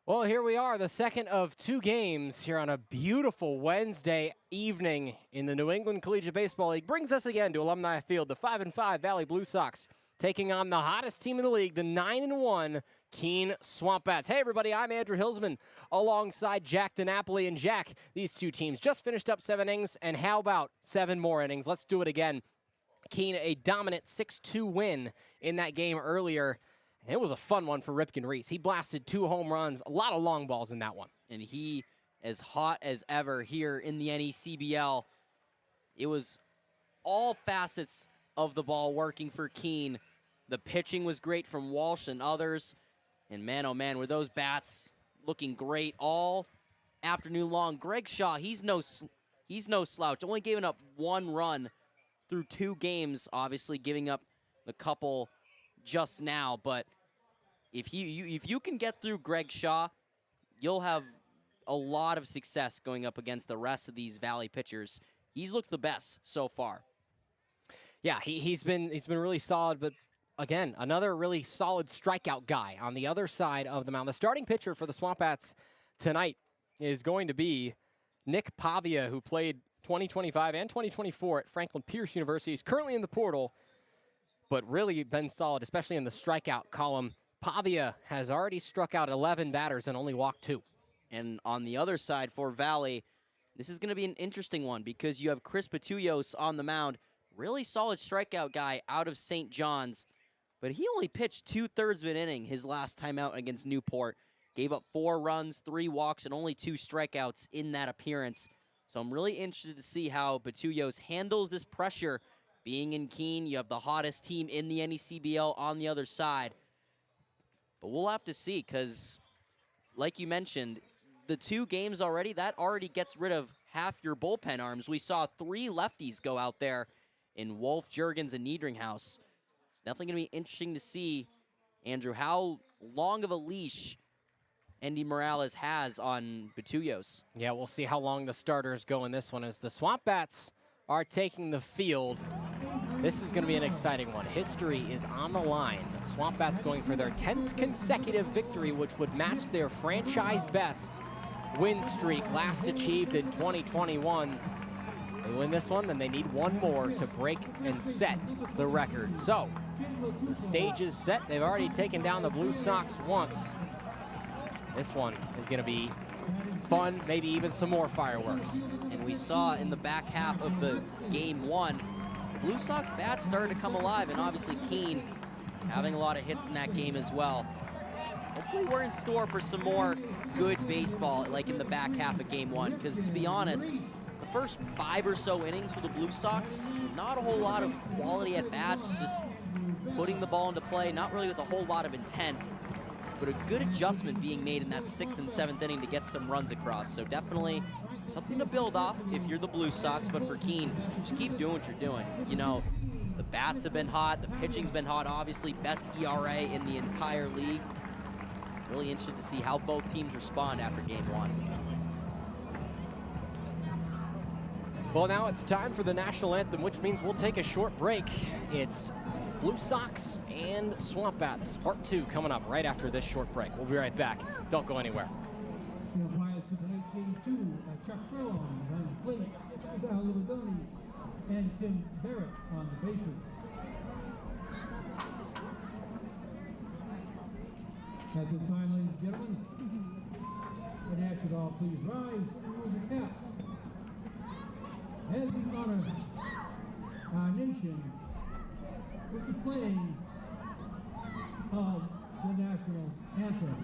Well, here we are, the second of two games here on a beautiful Wednesday evening in the New England Collegiate Baseball League. Brings us again to Alumni Field, the 5-5 Valley Blue Sox taking on the hottest team in the league, the 9-1 Keene SwampBats. Hey, everybody, I'm Andrew Hilsman alongside Jack DiNapoli. And Jack, these two teams just finished up 7 innings, and how about 7 more innings? Let's do it again. Keene, a dominant 6-2 win in that game earlier. It was a fun one for Ripken Reese. He blasted 2 home runs, a lot of long balls in that one. And he as hot as ever here in the NECBL. It was all facets of the ball working for Keene. The pitching was great from Walsh and others. And man, oh man, were those bats looking great all afternoon long. Greg Shaw, he's no slouch. Only giving up 1 run through 2 games, obviously giving up the couple just now, but if you can get through Greg Shaw, you'll have a lot of success going up against the rest of these Valley pitchers. He's looked the best so far. Yeah, he's been really solid, but again, another really solid strikeout guy on the other side of the mound. The starting pitcher for the SwampBats tonight is going to be Nick Pavia, who played 2025 and 2024 at Franklin Pierce University. He's currently in the portal, but really been solid, especially in the strikeout column. Pavia has already struck out 11 batters and only walked 2. And on the other side for Valley, this is going to be an interesting one because you have Chris Petullos on the mound. Really solid strikeout guy out of St. John's, but he only pitched 2/3 of an inning his last time out against Newport. Gave up 4 runs, 3 walks, and only 2 strikeouts in that appearance. So I'm really interested to see how Petullos handles this pressure. Being in Keene, you have the hottest team in the NECBL on the other side. But we'll have to see because, like you mentioned, the 2 games already, that already gets rid of half your bullpen arms. We saw 3 lefties go out there in Wolf, Juergens, and Niedringhaus. It's definitely going to be interesting to see, Andrew, how long of a leash Andy Morales has on Petullos. Yeah, we'll see how long the starters go in this one as the SwampBats are taking the field. This is going to be an exciting one. History is on the line. The SwampBats going for their 10th consecutive victory, which would match their franchise best win streak last achieved in 2021. They win this one, then they need 1 more to break and set the record. So, the stage is set. They've already taken down the Blue Sox once. This one is going to be fun, maybe even some more fireworks. And we saw in the back half of the game 1, the Blue Sox bats started to come alive, and obviously Keene having a lot of hits in that game as well. Hopefully we're in store for some more good baseball like in the back half of game 1, because to be honest, the first 5 or so innings for the Blue Sox, not a whole lot of quality at bats, just putting the ball into play, not really with a whole lot of intent, but a good adjustment being made in that 6th and 7th inning to get some runs across. So definitely something to build off if you're the Blue Sox, but for Keene, just keep doing what you're doing. You know, the bats have been hot, the pitching's been hot, obviously best ERA in the entire league. Really interested to see how both teams respond after game 1. Well, now it's time for the national anthem, which means we'll take a short break. It's Blue Sox and SwampBats, part 2, coming up right after this short break. We'll be right back. Don't go anywhere. Chuck Furlong on the plate, Sal Livadoni, and Tim Barrett on the bases. At this time, ladies and gentlemen, I'd ask you to all please rise and move your caps as we honor our nation with the playing of the national anthem.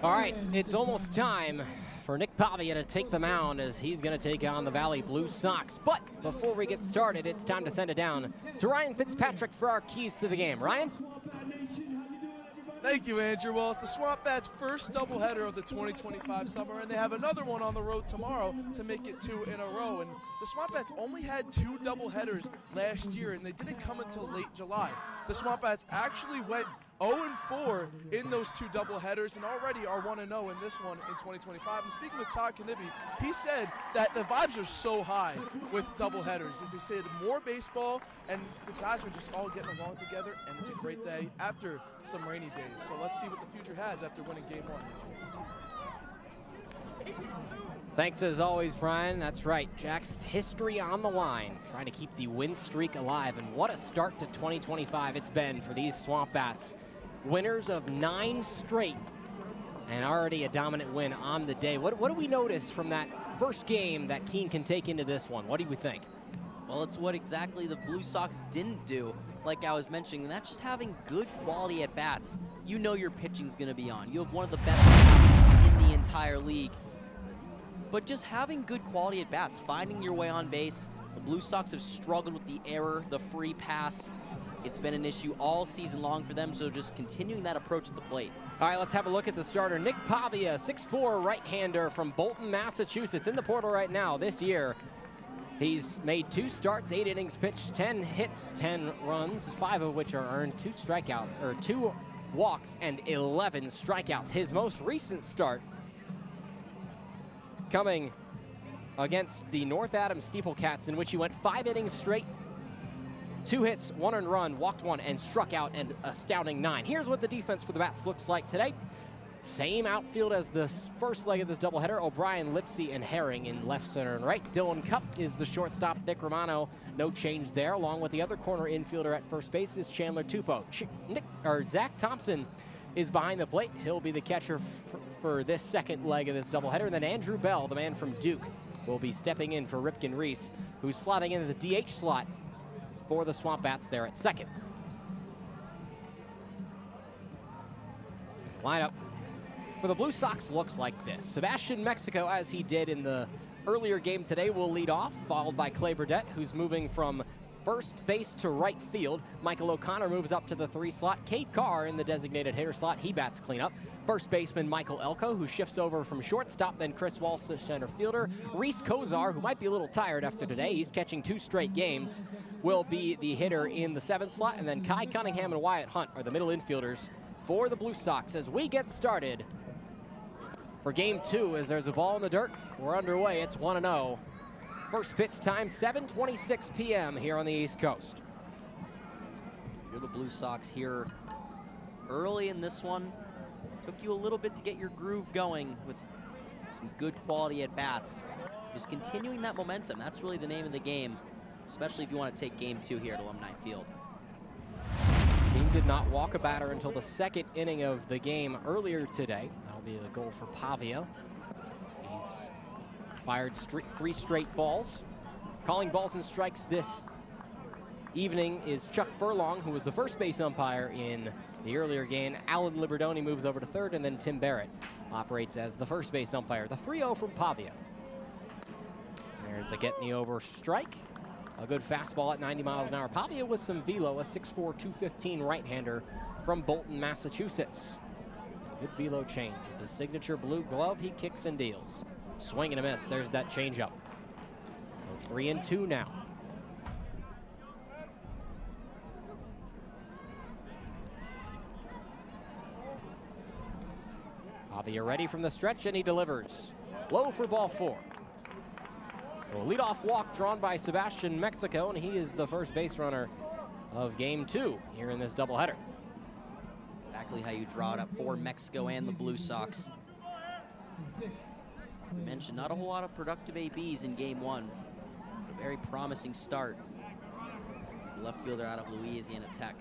All right, it's almost time for Nick Pavia to take the mound as he's going to take on the Valley Blue Sox. But before we get started, it's time to send it down to Ryan Fitzpatrick for our keys to the game. Ryan? Thank you, Andrew. Well, it's the SwampBats' first doubleheader of the 2025 summer, and they have another one on the road tomorrow to make it 2 in a row. And the SwampBats only had 2 doubleheaders last year, and they didn't come until late July. The SwampBats actually went 0-4 in those 2 doubleheaders and already are 1-0 in this one in 2025. And speaking with Todd Knibbie, he said that the vibes are so high with doubleheaders. As he said, more baseball, and the guys are just all getting along together, and it's a great day after some rainy days. So let's see what the future has after winning Game 1, Andrew. Thanks as always, Brian. That's right, Jack's history on the line, trying to keep the win streak alive. And what a start to 2025 it's been for these SwampBats. Winners of 9 straight and already a dominant win on the day. What do we notice from that first game that Keene can take into this one? What do we think? Well, it's what exactly the Blue Sox didn't do, like I was mentioning, and that's just having good quality at bats. You know your pitching's going to be on. You have one of the best bats in the entire league. But just having good quality at bats, finding your way on base. The Blue Sox have struggled with the error, the free pass. It's been an issue all season long for them, so just continuing that approach at the plate. All right, let's have a look at the starter. Nick Pavia, 6'4" right-hander from Bolton, Massachusetts, in the portal right now this year. He's made 2 starts, 8 innings pitched, 10 hits, 10 runs, 5 of which are earned, 2 strikeouts, or 2 walks, and 11 strikeouts. His most recent start coming against the North Adams Steeplecats, in which he went 5 innings straight, 2 hits, 1 earned run, walked 1, and struck out an astounding 9. Here's what the defense for the Bats looks like today. Same outfield as the first leg of this doubleheader. O'Brien, Lipsy, and Herring in left, center, and right. Dylan Cupp is the shortstop. Nick Romano, no change there. Along with the other corner infielder at first base is Chandler Tupou. Zach Thompson is behind the plate. He'll be the catcher for this second leg of this doubleheader. And then Andrew Bell, the man from Duke, will be stepping in for Ripken Reese, who's slotting into the DH slot for the SwampBats there at second. Lineup for the Blue Sox looks like this. Sebastian Mexico, as he did in the earlier game today, will lead off, followed by Clay Burdette, who's moving from first base to right field. Michael O'Connor moves up to the 3 slot. Cade Carr in the designated hitter slot. He bats cleanup. First baseman Michael Elko, who shifts over from shortstop. Then Chris Walsh, the center fielder. Reese Kozar, who might be a little tired after today, he's catching 2 straight games, will be the hitter in the 7th slot. And then Kai Cunningham and Wyatt Hunt are the middle infielders for the Blue Sox as we get started for Game 2. As there's a ball in the dirt, we're underway. It's 1-0. First pitch time, 7:26 p.m. here on the East Coast. You're the Blue Sox here early in this one. Took you a little bit to get your groove going with some good quality at bats. Just continuing that momentum, that's really the name of the game, especially if you want to take Game 2 here at Alumni Field. Keene did not walk a batter until the 2nd inning of the game earlier today. That'll be the goal for Pavia. He's fired 3 straight balls. Calling balls and strikes this evening is Chuck Furlong, who was the first base umpire in the earlier game. Alan Liberdoni moves over to third, and then Tim Barrett operates as the first base umpire. The 3-0 from Pavia. There's a getting the over strike. A good fastball at 90 miles an hour. Pavia with some velo, a 6'4", 215 right-hander from Bolton, Massachusetts. Good velo change. With his signature blue glove, he kicks and deals. Swing and a miss. There's that changeup. So 3-2 now. Pavia ready from the stretch, and he delivers. Low for ball 4. So a leadoff walk drawn by Sebastian Mexico, and he is the first base runner of Game 2 here in this doubleheader. Exactly how you draw it up for Mexico and the Blue Sox. We mentioned not a whole lot of productive ABs in Game 1. A very promising start. Left fielder out of Louisiana Tech.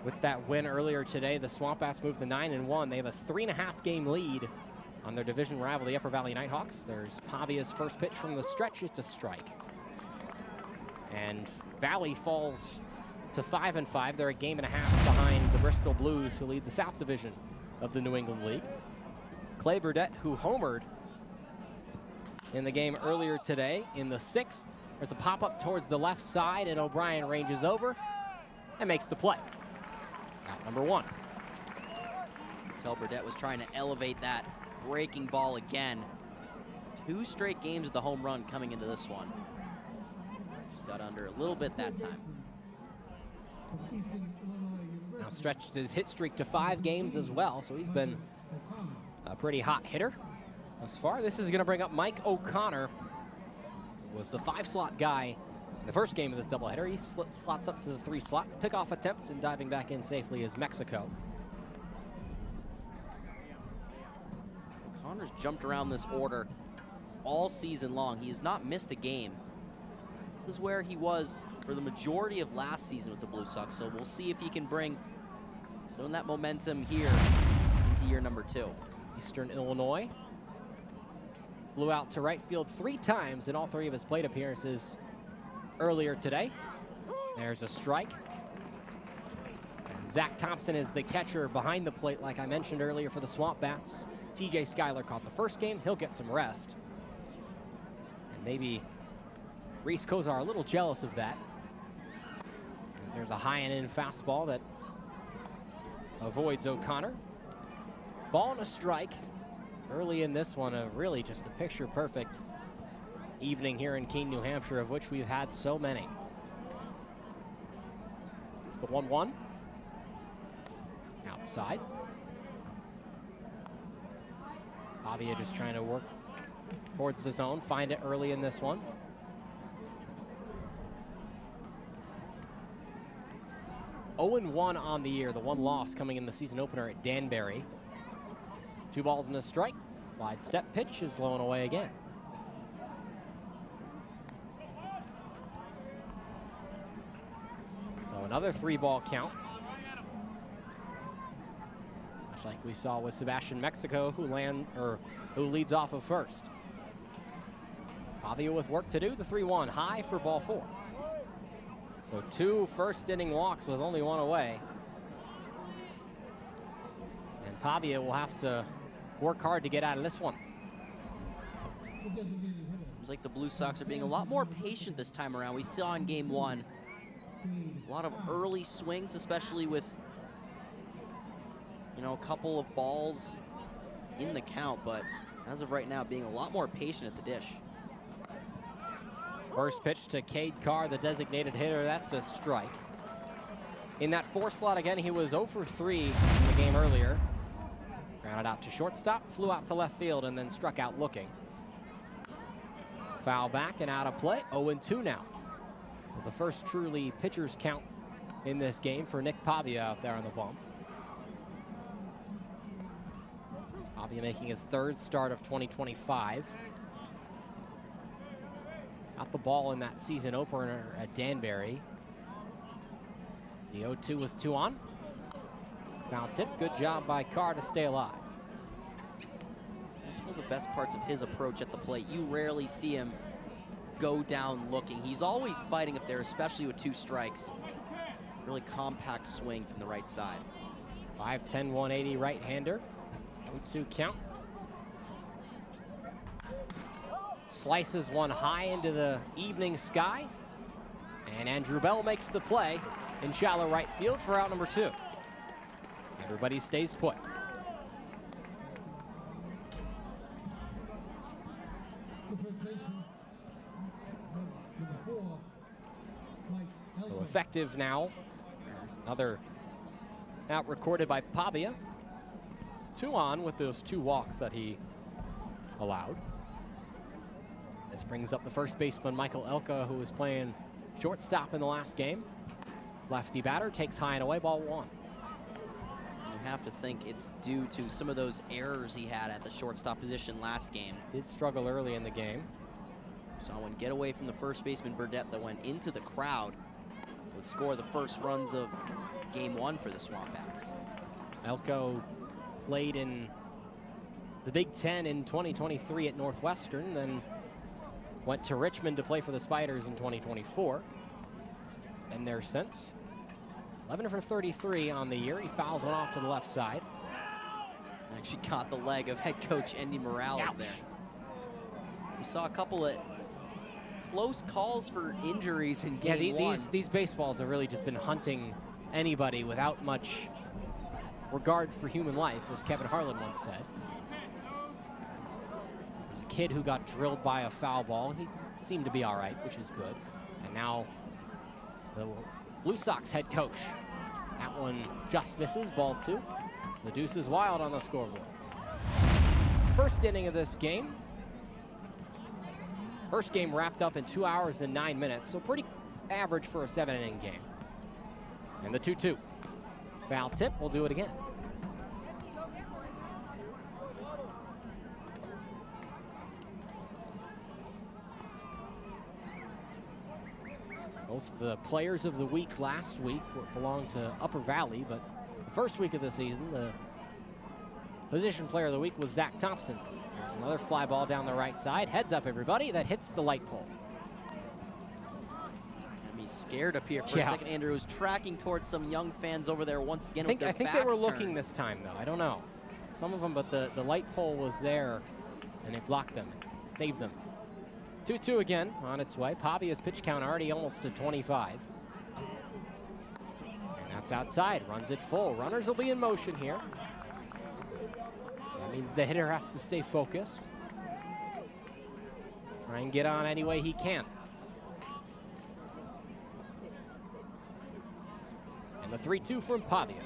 With that win earlier today, the SwampBats moved to 9-1. They have a 3.5 game lead on their division rival, the Upper Valley Nighthawks. There's Pavia's first pitch from the stretch. It's a strike. And Valley falls to 5-5. They're a game and a half behind the Bristol Blues, who lead the South Division of the New England League. Clay Burdett, who homered in the game earlier today in the 6th. There's a pop-up towards the left side, and O'Brien ranges over and makes the play. Out number 1. Tell Burdett was trying to elevate that breaking ball again. 2 straight games of the home run coming into this one. Just got under a little bit that time. He's now stretched his hit streak to 5 games as well, so he's been a pretty hot hitter thus far. This is going to bring up Mike O'Connor, who was the 5-slot guy in the first game of this doubleheader. He slots up to the 3-slot. Pickoff attempt, and diving back in safely is Mexico. O'Connor's jumped around this order all season long. He has not missed a game. This is where he was for the majority of last season with the Blue Sox, so we'll see if he can bring some of that momentum here into year number 2. Eastern Illinois flew out to right field 3 times in all 3 of his plate appearances earlier today. There's a strike. And Zach Thompson is the catcher behind the plate, like I mentioned earlier, for the SwampBats. TJ Schuyler caught the first game. He'll get some rest. And maybe Reese Kozar a little jealous of that, as there's a high and in fastball that avoids O'Connor. Ball and a strike early in this one. Really just a picture-perfect evening here in Keene, New Hampshire, of which we've had so many. There's the 1-1. Outside. Pavia just trying to work towards the zone, find it early in this one. Oh-1 on the year, the 1 loss coming in the season opener at Danbury. 2 balls and a strike. Slide step pitch is low and away again. So another 3-ball count. Much like we saw with Sebastian Mexico, who leads off of first. Pavia with work to do. The 3-1 high for ball 4. So 2 first-inning walks with only 1 away. And Pavia will have to work hard to get out of this one. Seems like the Blue Sox are being a lot more patient this time around. We saw in game 1 a lot of early swings, especially with, you know, a couple of balls in the count, but as of right now, being a lot more patient at the dish. First pitch to Cade Carr, the designated hitter. That's a strike. In that 4 slot again, he was 0 for 3 in the game earlier. Grounded out to shortstop, flew out to left field, and then struck out looking. Foul back and out of play. 0-2 now. So the first truly pitcher's count in this game for Nick Pavia out there on the bump. Pavia making his 3rd start of 2025. Got the ball in that season opener at Danbury. The 0-2 with 2 on. Foul tip. Good job by Carr to stay alive. That's one of the best parts of his approach at the plate. You rarely see him go down looking. He's always fighting up there, especially with 2 strikes. Really compact swing from the right side. 5'10", 180 right-hander. 0-2 count. Slices one high into the evening sky. And Andrew Bell makes the play in shallow right field for out number 2. Everybody stays put. So effective now. There's another out recorded by Pavia. 2 on with those 2 walks that he allowed. This brings up the first baseman, Michael Elka, who was playing shortstop in the last game. Lefty batter takes high and away, ball 1. You have to think it's due to some of those errors he had at the shortstop position last game. Did struggle early in the game. Saw one get away from the first baseman, Burdett, that went into the crowd. Would score the first runs of game 1 for the SwampBats. Elko played in the Big Ten in 2023 at Northwestern, then went to Richmond to play for the Spiders in 2024. He's been there since. 11 for 33 on the year. He fouls one off to the left side. Actually caught the leg of head coach Andy Morales Ouch. there. We saw a couple of close calls for injuries in game one. These baseballs have really just been hunting anybody without much regard for human life, as Kevin Harlan once said. There's a kid who got drilled by a foul ball. He seemed to be all right, which is good. And now the Blue Sox head coach. That one just misses, ball 2. So the deuce is wild on the scoreboard. First inning of this game. First game wrapped up in 2 hours and 9 minutes, so pretty average for a 7-inning game. And the 2-2. Foul tip, we'll do it again. Both the players of the week last week belonged to Upper Valley, but the first week of the season, the position player of the week was Zach Thompson. There's another fly ball down the right side. Heads up, everybody. That hits the light pole. I'm scared up here for a second. Andrew was tracking towards some young fans over there once again. I think they were looking this time, though. I don't know. Some of them, but the light pole was there, and it blocked them, saved them. 2-2 again on its way. Pavia's pitch count already almost to 25. And that's outside. Runs it full. Runners will be in motion here. That means the hitter has to stay focused. Try and get on any way he can. And the 3-2 from Pavia.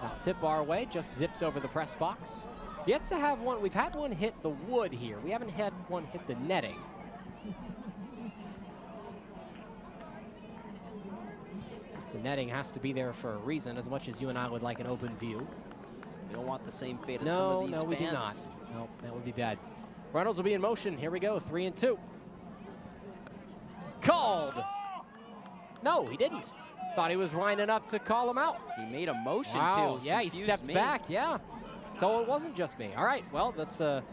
Foul tip our way, just zips over the press box. Yet to have one, we've had one hit the wood here. We haven't had one hit the netting. Guess the netting has to be there for a reason, as much as you and I would like an open view. We don't want the same fate as some of these fans. No, we do not. No, that would be bad. Reynolds will be in motion. Here we go, 3-2. Called. No, he didn't. Thought he was winding up to call him out. He made a motion wow. to. Yeah, he stepped back. Yeah. So it wasn't just me. All right, well, that's a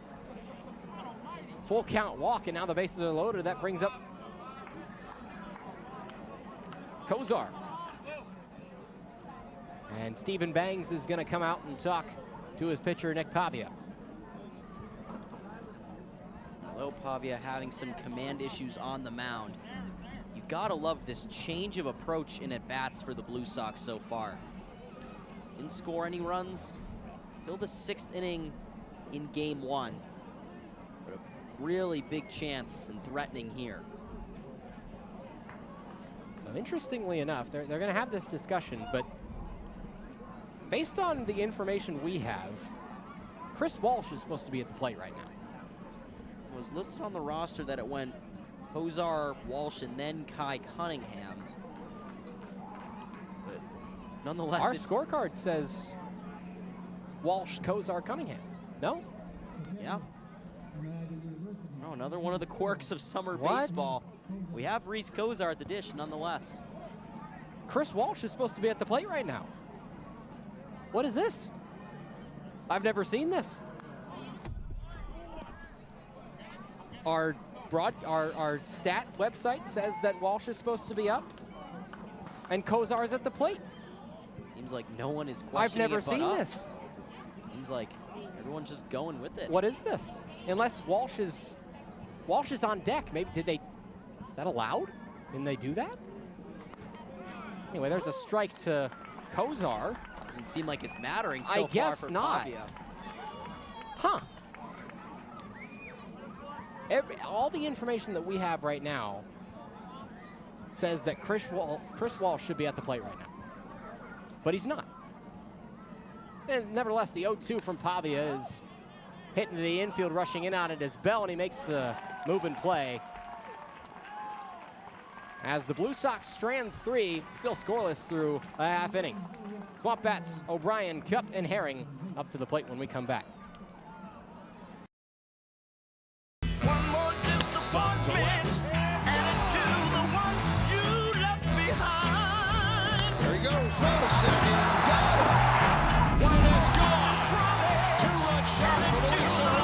full count walk, and now the bases are loaded. That brings up Kozar. And Stephen Bangs is going to come out and talk to his pitcher, Nick Pavia. Although Pavia having some command issues on the mound, you gotta love this change of approach in at-bats for the Blue Sox so far. Didn't score any runs till the 6th inning in game 1. But a really big chance and threatening here. So interestingly enough, they're going to have this discussion, but based on the information we have, Chris Walsh is supposed to be at the plate right now. It was listed on the roster that it went Kozar, Walsh, and then Kai Cunningham. But nonetheless, our scorecard says Walsh, Kozar, Cunningham. No? Yeah. Oh, another one of the quirks of summer What? baseball. We have Reese Kozar at the dish, nonetheless. Chris Walsh is supposed to be at the plate right now. What is this? I've never seen this. Our stat website says that Walsh is supposed to be up, and Kozar is at the plate. Seems like no one is questioning I've never it but seen us. this. Seems like everyone's just going with it. What is this? Unless Walsh is on deck. Maybe is that allowed? Can they do that? Anyway, there's a strike to Kozar. Doesn't seem like it's mattering so I guess far for not. Pavia. Huh. All the information that we have right now says that Chris Walsh should be at the plate right now. But he's not. And nevertheless, the 0-2 from Pavia is hitting the infield, rushing in on it as Bell, and he makes the move and play. As the Blue Sox strand 3, still scoreless through a half inning. SwampBats, O'Brien, Cup, and Herring up to the plate when we come back. One more disappointment added to the ones you left behind. There he goes, on a second, got him. One is gone from it. 2-run shot for the Weasel.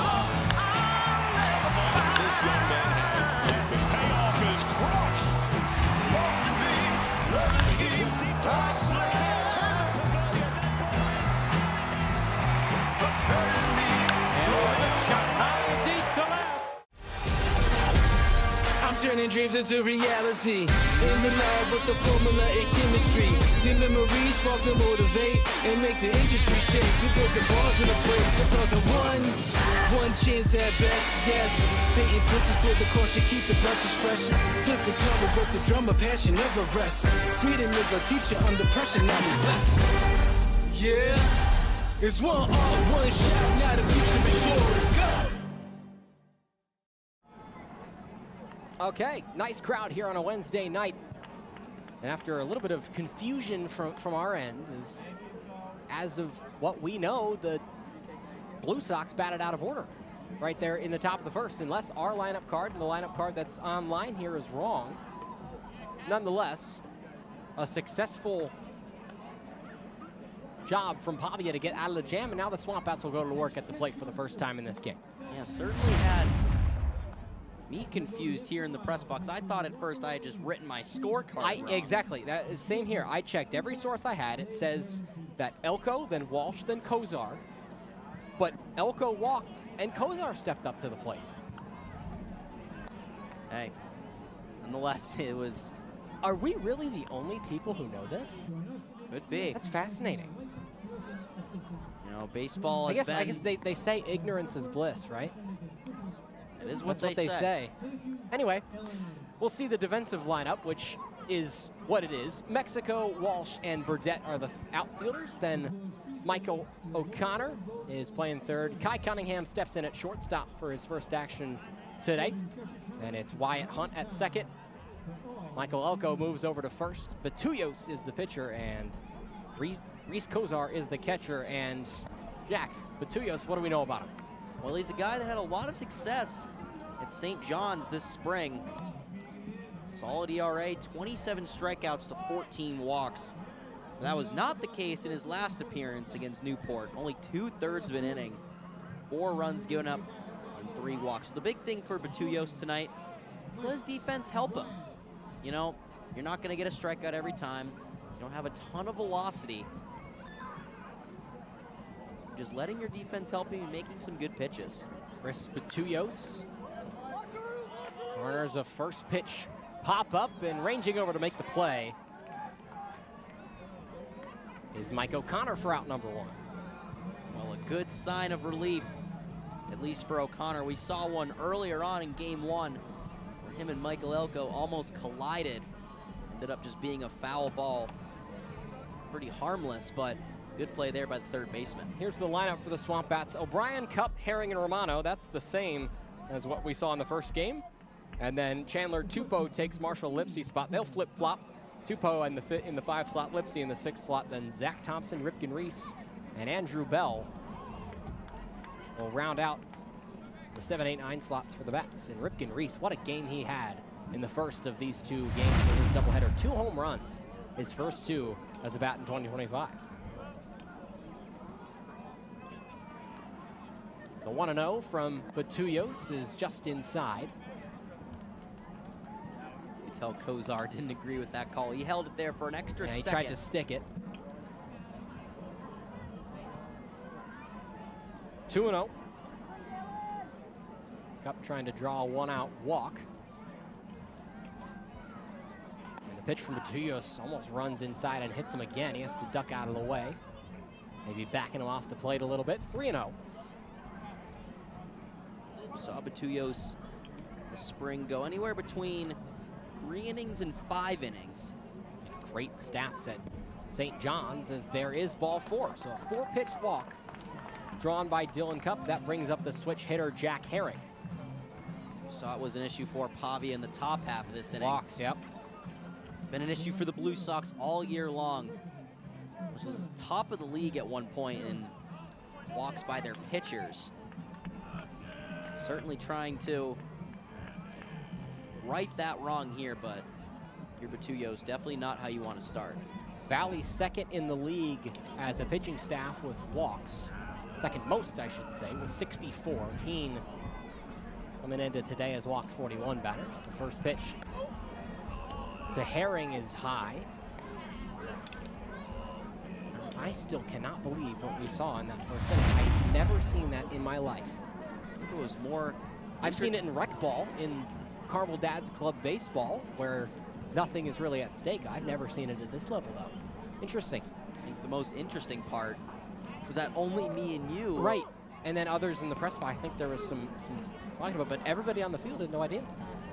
This young man has the payoff is crushed. Both teams, love schemes, touch land. turning dreams into reality. In the lab with the formula and chemistry. The memories spark to motivate and make the industry shake. We put the bars in the breaks. I'm talking one chance at best, yes. Painting pictures for the culture, keep the brushes fresh. Flip the cover, work the drummer, passion never rests. Freedom is a teacher under pressure, now we blessed. Yeah, it's one art, one shot, now the future is yours. Let's go. Okay, nice crowd here on a Wednesday night. And after a little bit of confusion from our end, as of what we know, the Blue Sox batted out of order right there in the top of the first, unless our lineup card and the lineup card that's online here is wrong. Nonetheless, a successful job from Pavia to get out of the jam, and now the SwampBats will go to work at the plate for the first time in this game. Yeah, certainly had me confused here in the press box. I thought at first I had just written my scorecard wrong. Exactly, that is same here. I checked every source I had. It says that Elko, then Walsh, then Kozar. But Elko walked, and Kozar stepped up to the plate. Hey, nonetheless, it was... Are we really the only people who know this? Could be. That's fascinating. You know, baseball has I guess they say ignorance is bliss, right? It is what That's what they say. Anyway, we'll see the defensive lineup, which is what it is. Mexico, Walsh, and Burdette are the outfielders. Then Michael O'Connor is playing third. Kai Cunningham steps in at shortstop for his first action today. And it's Wyatt Hunt at second. Michael Elko moves over to first. Batuyos is the pitcher, and Reese Kozar is the catcher. And Jack, Batuyos, what do we know about him? Well, he's a guy that had a lot of success at St. John's this spring. Solid ERA, 27 strikeouts to 14 walks. That was not the case in his last appearance against Newport. Only 2/3 of an inning, 4 runs given up, and 3 walks. So the big thing for Batuyos tonight is let his defense help him. You know, you're not going to get a strikeout every time. You don't have a ton of velocity. Just letting your defense help you and making some good pitches. Chris Batuyos garners a first pitch pop up, and ranging over to make the play is Mike O'Connor for out number 1. Well, a good sign of relief, at least for O'Connor. We saw one earlier on in game 1 where him and Michael Elko almost collided. Ended up just being a foul ball. Pretty harmless, but good play there by the third baseman. Here's the lineup for the SwampBats. O'Brien, Cup, Herring, and Romano. That's the same as what we saw in the first game. And then Chandler Tupou takes Marshall Lipsey's spot. They'll flip-flop. Tupou in the 5 slot, Lipsey in the 6 slot. Then Zach Thompson, Ripken Reese, and Andrew Bell will round out the 7, 8, 9 slots for the Bats. And Ripken Reese, what a game he had in the first of these 2 games for this doubleheader. 2 home runs, his first 2 as a Bat in 2025. The 1-0 from Batuyos is just inside. You tell Kozar didn't agree with that call. He held it there for an extra second. He tried to stick it. 2-0. Cup trying to draw a 1-out walk. And the pitch from Batuyos almost runs inside and hits him again. He has to duck out of the way. Maybe backing him off the plate a little bit. 3-0. We saw Batuyos this spring go anywhere between 3 innings and 5 innings. Great stats at St. John's, as there is ball 4. So a 4-pitch walk drawn by Dylan Cup. That brings up the switch hitter, Jack Herring. We saw it was an issue for Pavia in the top half of this inning. Walks, yep. It's been an issue for the Blue Sox all year long. Was at the top of the league at one point in walks by their pitchers. Certainly trying to right that wrong here, but your Batuyos, definitely not how you want to start. Valley second in the league as a pitching staff with walks. Second most, I should say, with 64. Keene coming into today has walked 41 batters. The first pitch to Herring is high. I still cannot believe what we saw in that first inning. I've never seen that in my life. I think it was more... I've seen it in rec ball in Carmel Dads Club baseball, where nothing is really at stake. I've never seen it at this level, though. Interesting. I think the most interesting part was that only me and you. Right. And then others in the press box, I think there was some talking about, but everybody on the field had no idea.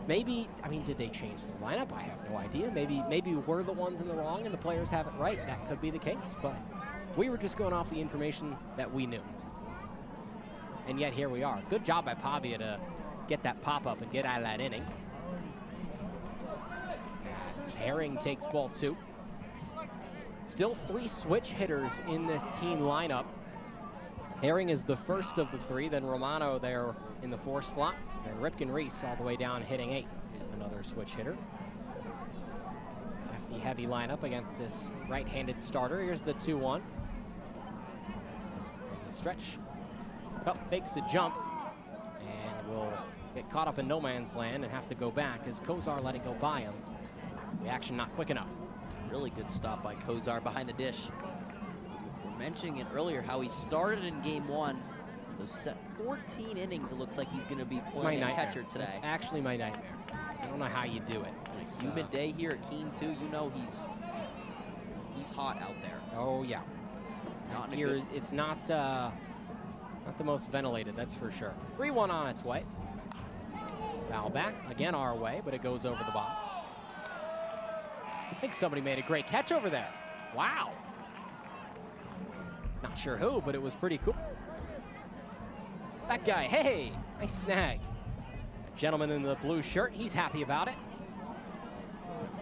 Maybe, I mean, did they change the lineup? I have no idea. Maybe we're the ones in the wrong and the players have it right. That could be the case, but we were just going off the information that we knew. And yet here we are. Good job by Pavia to get that pop-up and get out of that inning. As Herring takes ball 2. Still 3 switch hitters in this Keene lineup. Herring is the first of the 3, then Romano there in the 4th slot. Then Ripken Reese all the way down hitting 8th is another switch hitter. Lefty heavy lineup against this right-handed starter. Here's the 2-1. The stretch. Cup fakes a jump and will get caught up in no man's land and have to go back as Kozar let it go by him. Reaction not quick enough. Really good stop by Kozar behind the dish. We're mentioning it earlier how he started in game 1. So 14 innings it looks like he's going to be playing a catcher today. It's actually my nightmare. I don't know how you do it. A humid day here at Keene too. You know he's hot out there. Oh yeah. Not Here it's not the most ventilated, that's for sure. 3-1 on its way. Foul back again our way, but it goes over the box. I think somebody made a great catch over there. Wow. Not sure who, but it was pretty cool. That guy, hey, nice snag. That gentleman in the blue shirt, he's happy about it.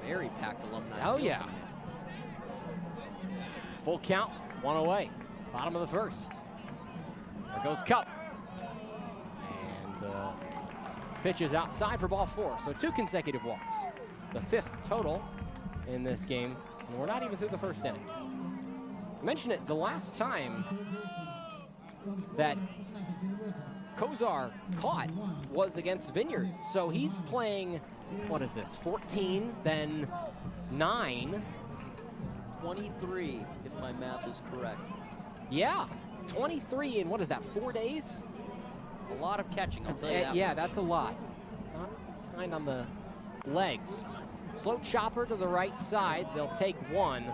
Very packed Alumni. Oh, field yeah. tonight. Full count, 1 away. Bottom of the 1st. There goes Cup. And the pitch is outside for ball 4, so 2 consecutive walks. It's the 5th total in this game, and we're not even through the 1st inning. I mentioned it, the last time that Kozar caught was against Vineyard. So he's playing, what is this, 14, then 9. 23, if my math is correct. Yeah, 23 in, what is that, 4 days? It's a lot of catching, I'll tell you that Yeah, much. that's a lot. Not kind on the legs. Slow chopper to the right side. They'll take 1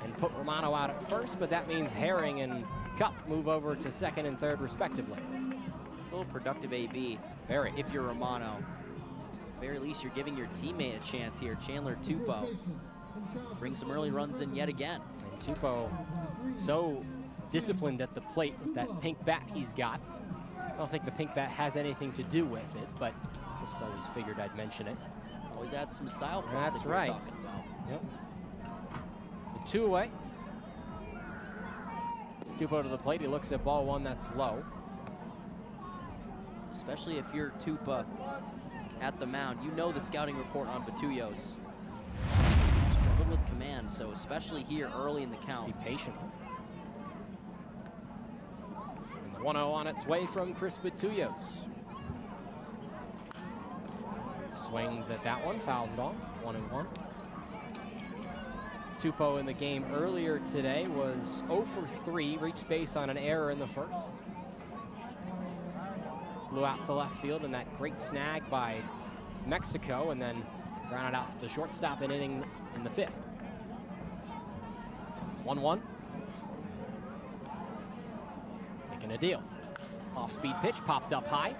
and put Romano out at first, but that means Herring and Cup move over to 2nd and 3rd respectively. A little productive AB. Very. If you're Romano. At the very least, you're giving your teammate a chance here. Chandler Tupou. Bring some early runs in yet again. And Tupou so disciplined at the plate with that pink bat he's got. I don't think the pink bat has anything to do with it, but just always figured I'd mention it. Always add some style points. That's like right. We're talking about. Yep. The 2 away. Tupou to the plate. He looks at ball 1 that's low. Especially if you're Tupa at the mound. You know the scouting report on Batuyos. Struggled with command, so especially here early in the count. Be patient. And the 1-0 on its way from Chris Batuyos. Swings at that one, fouls it off, 1-1. Tupou in the game earlier today was 0 for 3, reached base on an error in the 1st. Flew out to left field and that great snag by Mexico, and then grounded out to the shortstop in inning in the 5th. 1-1. Making a deal. Off-speed pitch popped up high.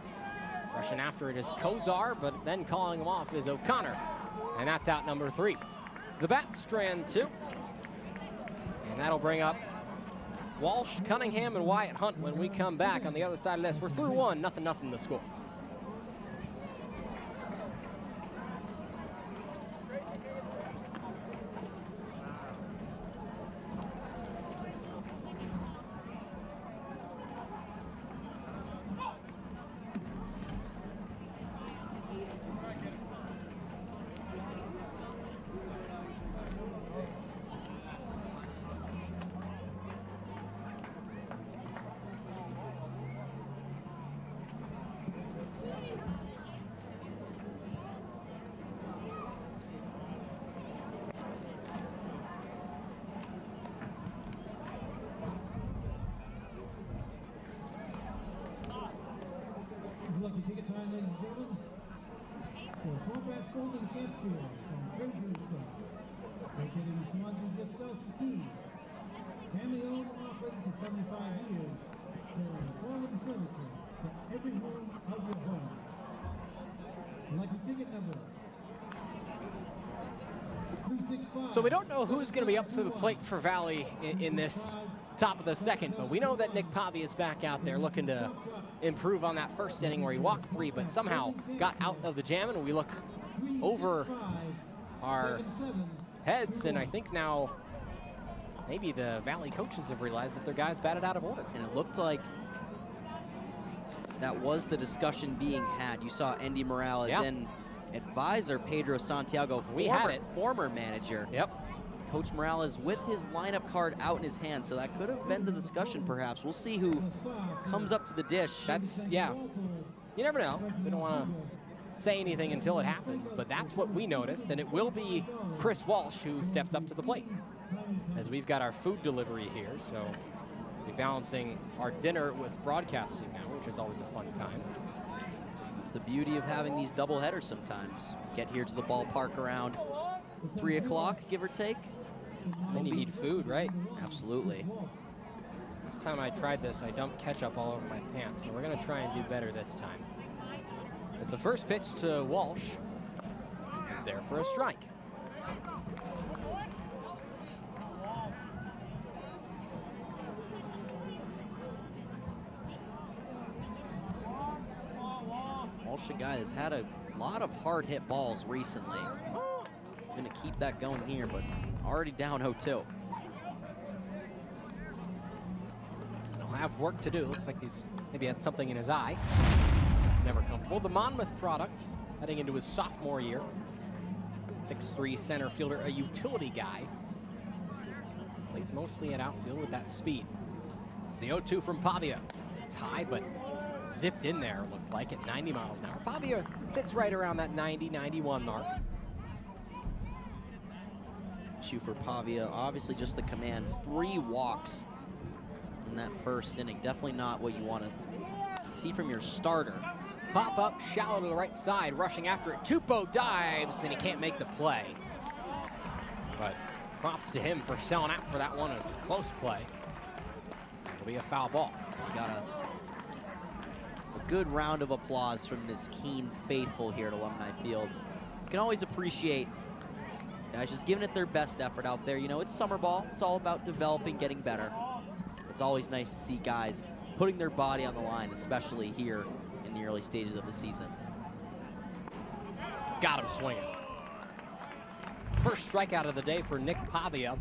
Rushing after it is Kozar, but then calling him off is O'Connor. And that's out number 3. The Bats strand 2. And that'll bring up Walsh, Cunningham, and Wyatt Hunt when we come back on the other side of this. We're through 1, 0-0 the score. folding capsule from Treasury Store. Located in Swansea, just south of Keene. Family-owned, operated for 75 years. Selling quality furniture for every room of your home. Lucky ticket number. So we don't know who's going to be up to the plate for Valley in this top of the second, but we know that Nick Pavia is back out there looking to improve on that first inning where he walked 3, but somehow got out of the jam, and we look over our heads, and I think now maybe the Valley coaches have realized that their guys batted out of order. And it looked like that was the discussion being had. You saw Andy Morales and advisor Pedro Santiago, former manager. Yep. Coach Morales with his lineup card out in his hand, so that could have been the discussion perhaps. We'll see who comes up to the dish. That's, you never know. We don't want to say anything until it happens, but that's what we noticed, and it will be Chris Walsh who steps up to the plate, as we've got our food delivery here, so we'll be balancing our dinner with broadcasting now, which is always a fun time. It's the beauty of having these double headers sometimes. Get here to the ballpark around 3 o'clock, give or take. Then you need food, right? Absolutely. Last time I tried this, I dumped ketchup all over my pants, so we're gonna try and do better this time. As the first pitch to Walsh is there for a strike. Walsh, a guy that's had a lot of hard hit balls recently. Gonna keep that going here, but already down 0-2. He'll have work to do. Looks like he's maybe had something in his eye. Never comfortable. The Monmouth product, heading into his sophomore year. 6'3" center fielder, a utility guy. Plays mostly at outfield with that speed. It's the 0-2 from Pavia. It's high, but zipped in there, looked like, at 90 miles an hour. Pavia sits right around that 90, 91 mark. Issue for Pavia, obviously just the command. 3 walks in that first inning. Definitely not what you want to see from your starter. Pop up, shallow to the right side, rushing after it. Tupou dives, and he can't make the play. But props to him for selling out for that one. It was a close play. It'll be a foul ball. We got a good round of applause from this Keene faithful here at Alumni Field. You can always appreciate guys just giving it their best effort out there. You know, it's summer ball. It's all about developing, getting better. It's always nice to see guys putting their body on the line, especially here in the early stages of the season. Got him swinging. First strikeout of the day for Nick Pavia.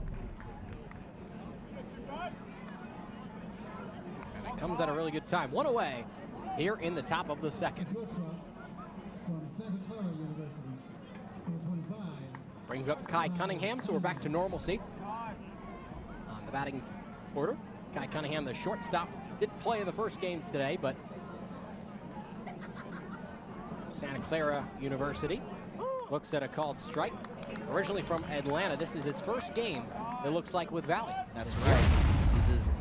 And it comes at a really good time. 1 away here in the top of the second. Brings up Kai Cunningham, so we're back to normalcy on the batting order. Kai Cunningham, the shortstop, didn't play in the first game today, but Santa Clara University looks at a called strike. Originally from Atlanta, this is his first game, it looks like, with Valley. That's right. This is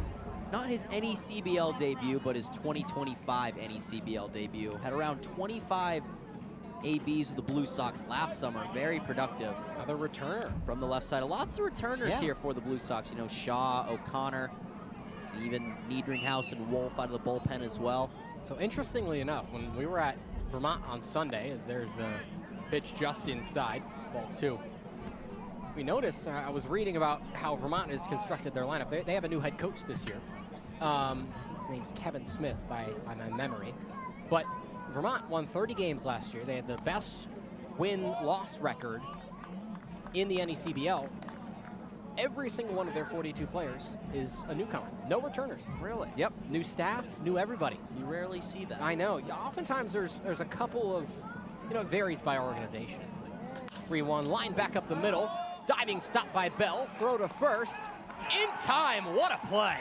not his NECBL debut, but his 2025 NECBL debut. Had around 25 ABs with the Blue Sox last summer. Very productive. Another returner from the left side. Lots of returners here for the Blue Sox. You know, Shaw, O'Connor, even Niedringhouse and Wolf out of the bullpen as well. So interestingly enough, when we were at Vermont on Sunday, as there's a pitch just inside, ball 2, we noticed, I was reading about how Vermont has constructed their lineup. They have a new head coach this year. His name's Kevin Smith by my memory. But Vermont won 30 games last year. They had the best win-loss record in the NECBL. Every single one of their 42 players is a newcomer. No returners. Really? Yep. New staff, new everybody. You rarely see that. I know. Oftentimes there's a couple of, you know, it varies by organization. 3-1, line back up the middle. Diving stop by Bell. Throw to first. In time. What a play.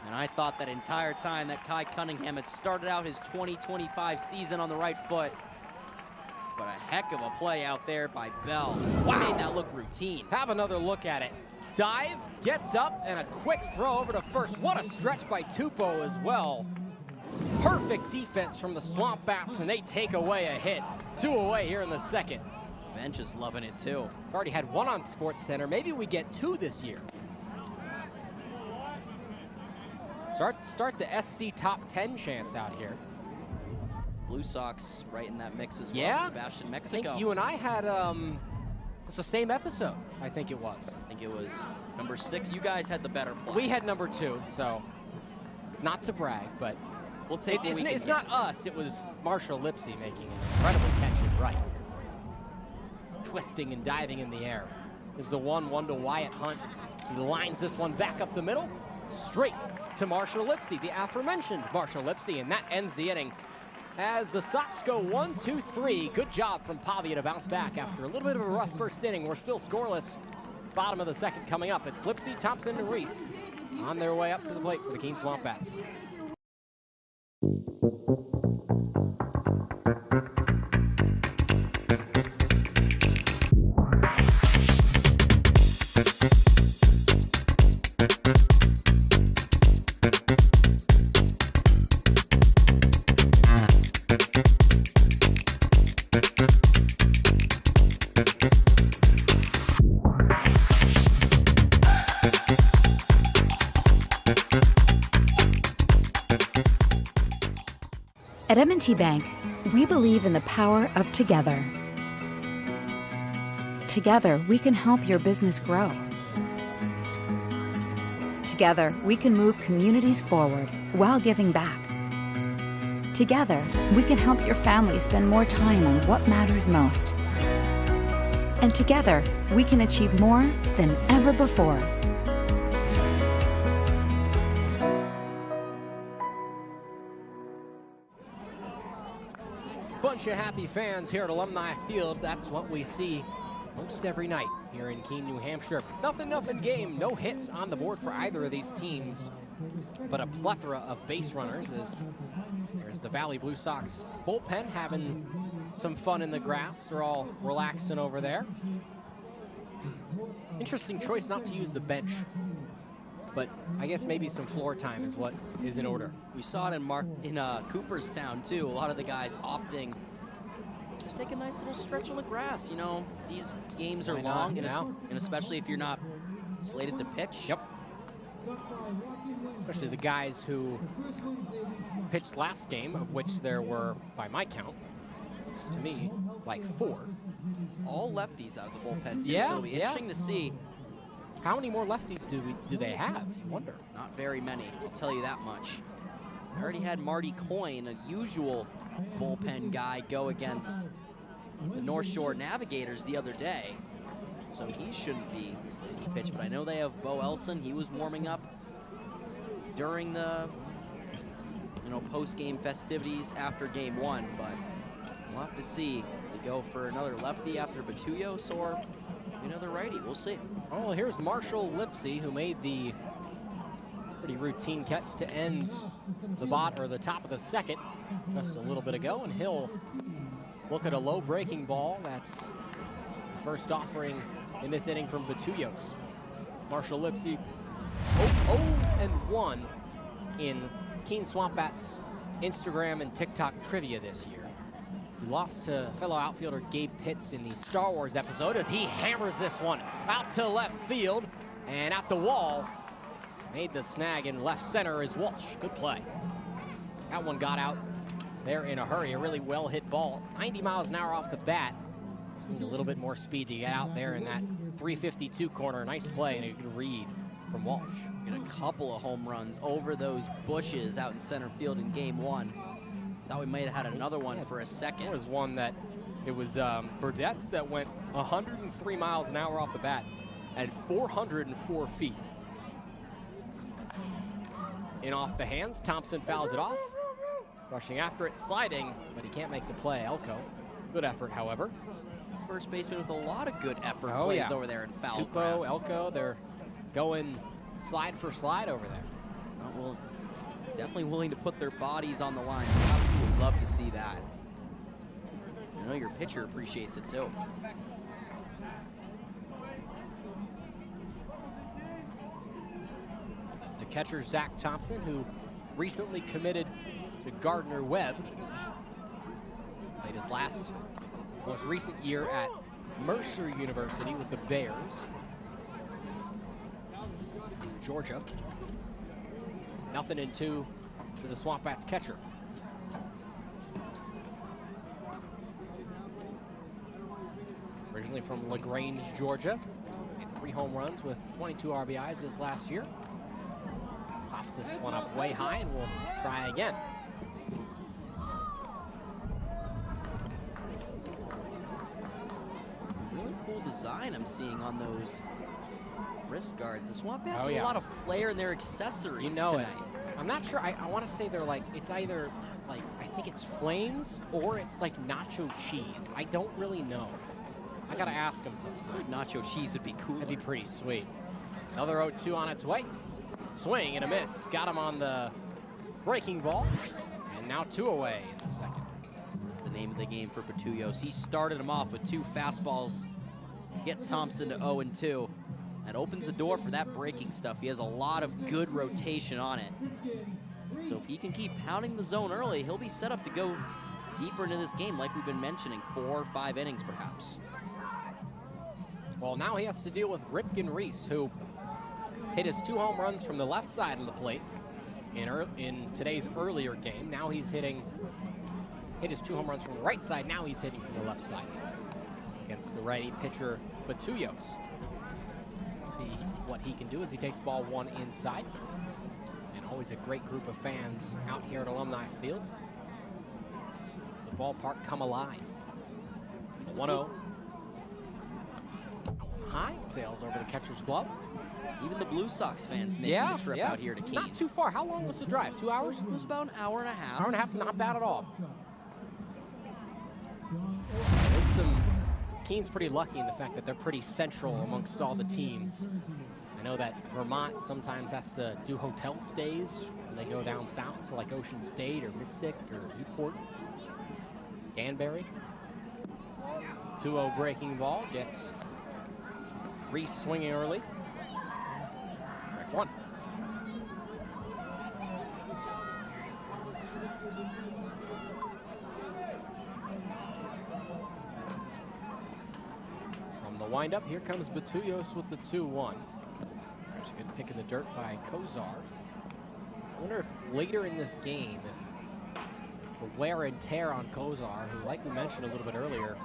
And I thought that entire time that Kai Cunningham had started out his 2025 season on the right foot. But a heck of a play out there by Bell. Wow. Made that look routine. Have another look at it. Dive, gets up, and a quick throw over to first. What a stretch by Tupou as well. Perfect defense from the SwampBats, and they take away a hit. 2 away here in the second. Bench is loving it too. We've already had 1 on SportsCenter. Maybe we get 2 this year. Start the SC top 10 chance out here. Blue Sox right in that mix as well. Yeah, Sebastian, I Mexico. think you and I had it's the same episode. I think it was. I think it was number 6. You guys had the better play. We had number 2, so not to brag, but we'll take what we can it's get. not us. It was Marshall Lipsy making an incredible catch at right. Twisting and diving in the air. Is the 1-1 to Wyatt Hunt. He lines this one back up the middle, straight to Marshall Lipsy, the aforementioned Marshall Lipsy, and that ends the inning. As the Sox go 1-2-3, good job from Pavia to bounce back after a little bit of a rough first inning. We're still scoreless. Bottom of the second coming up. It's Lipsy, Thompson, and Reese on their way up to the plate for the Keene SwampBats. At M&T Bank, we believe in the power of together. Together, we can help your business grow. Together, we can move communities forward while giving back. Together, we can help your family spend more time on what matters most. And together, we can achieve more than ever before. Bunch of happy fans here at Alumni Field. That's what we see most every night here in Keene, New Hampshire. Nothing game, no hits on the board for either of these teams, but a plethora of base runners as there's the Valley Blue Sox bullpen having some fun in the grass. They're all relaxing over there. Interesting choice not to use the bench, but I guess maybe some floor time is what is in order. We saw it in Cooperstown too. A lot of the guys opting just take a nice little stretch on the grass. You know, these games are long, and especially if you're not slated to pitch. Yep. Especially the guys who pitched last game, of which there were, by my count, looks to me, like 4. All lefties out of the bullpen too. Yeah, So it'll be interesting to see. How many more lefties do they have? You wonder. Not very many, I'll tell you that much. I already had Marty Coyne, a usual bullpen guy, go against the North Shore Navigators the other day. So he shouldn't be slated to pitch, but I know they have Bo Elson. He was warming up during the post-game festivities after game 1, but we'll have to see if they go for another lefty after Batuyos or another righty. We'll see. Oh, well, here's Marshall Lipsy, who made the pretty routine catch to end the top of the second just a little bit ago, and he'll look at a low breaking ball. That's the first offering in this inning from Batuyos. Marshall Lipsy 0-1 in Keene SwampBats Instagram and TikTok trivia this year. He lost to fellow outfielder Gabe Pitts in the Star Wars episode as he hammers this one out to left field and at the wall. Made the snag in left center is Walsh. Good play. That one got out there in a hurry. A really well hit ball. 90 miles an hour off the bat. Just need a little bit more speed to get out there in that 352 corner. Nice play and a good read from Walsh. Get a couple of home runs over those bushes out in center field in game 1. Thought we might have had another one for a second. There was one that, it was Burdett's that went 103 miles an hour off the bat at 404 feet. In off the hands, Thompson fouls it off. Rushing after it, sliding, but he can't make the play. Elko, good effort, however. This first baseman with a lot of good effort plays over there in foul Tupo, ground. Elko, they're going slide for slide over there. Well, definitely willing to put their bodies on the line. We obviously would love to see that. I know your pitcher appreciates it too. The catcher, Zach Thompson, who recently committed to Gardner Webb. Played his most recent year at Mercer University with the Bears in Georgia. 0-2 to the SwampBats catcher. Originally from LaGrange, Georgia. Hit 3 home runs with 22 RBIs this last year. Pops this one up way high and we'll try again. Some really cool design I'm seeing on those wrist guards. The SwampBats have yeah. a lot of flair in their accessories You know tonight. it. I'm not sure. I want to say they're like, it's either like, I think it's flames or it's like nacho cheese. I don't really know. I got to ask him I sometime. feel like nacho cheese would be cool. That'd be pretty sweet. Another 0-2 on its way. Swing and a miss. Got him on the breaking ball. And now 2 away in the second. That's the name of the game for Petullos. He started him off with 2 fastballs. Get Thompson to 0-2. That opens the door for that breaking stuff. He has a lot of good rotation on it. So if he can keep pounding the zone early, he'll be set up to go deeper into this game like we've been mentioning, 4 or 5 innings perhaps. Well, now he has to deal with Ripken Reese, who hit his 2 home runs from the left side of the plate in today's earlier game. Now he's hit his 2 home runs from the right side. Now he's hitting from the left side against the righty pitcher Petullos. So we'll see what he can do as he takes ball 1 inside. And always a great group of fans out here at Alumni Field. It's the ballpark come alive. 1-0. High, sails over the catcher's glove. Even the Blue Sox fans making a trip out here to Keene. Not too far. How long was the drive? 2 hours? It was about an hour and a half. Hour and a half, not bad at all. Keene's pretty lucky in the fact that they're pretty central amongst all the teams. I know that Vermont sometimes has to do hotel stays when they go down south, so like Ocean State or Mystic or Newport, Danbury. 2-0 breaking ball gets Reese swinging early. Strike 1. From the windup, here comes Petullos with the 2-1. There's a good pick in the dirt by Kozar. I wonder if later in this game, if the wear and tear on Kozar, who, like we mentioned a little bit earlier,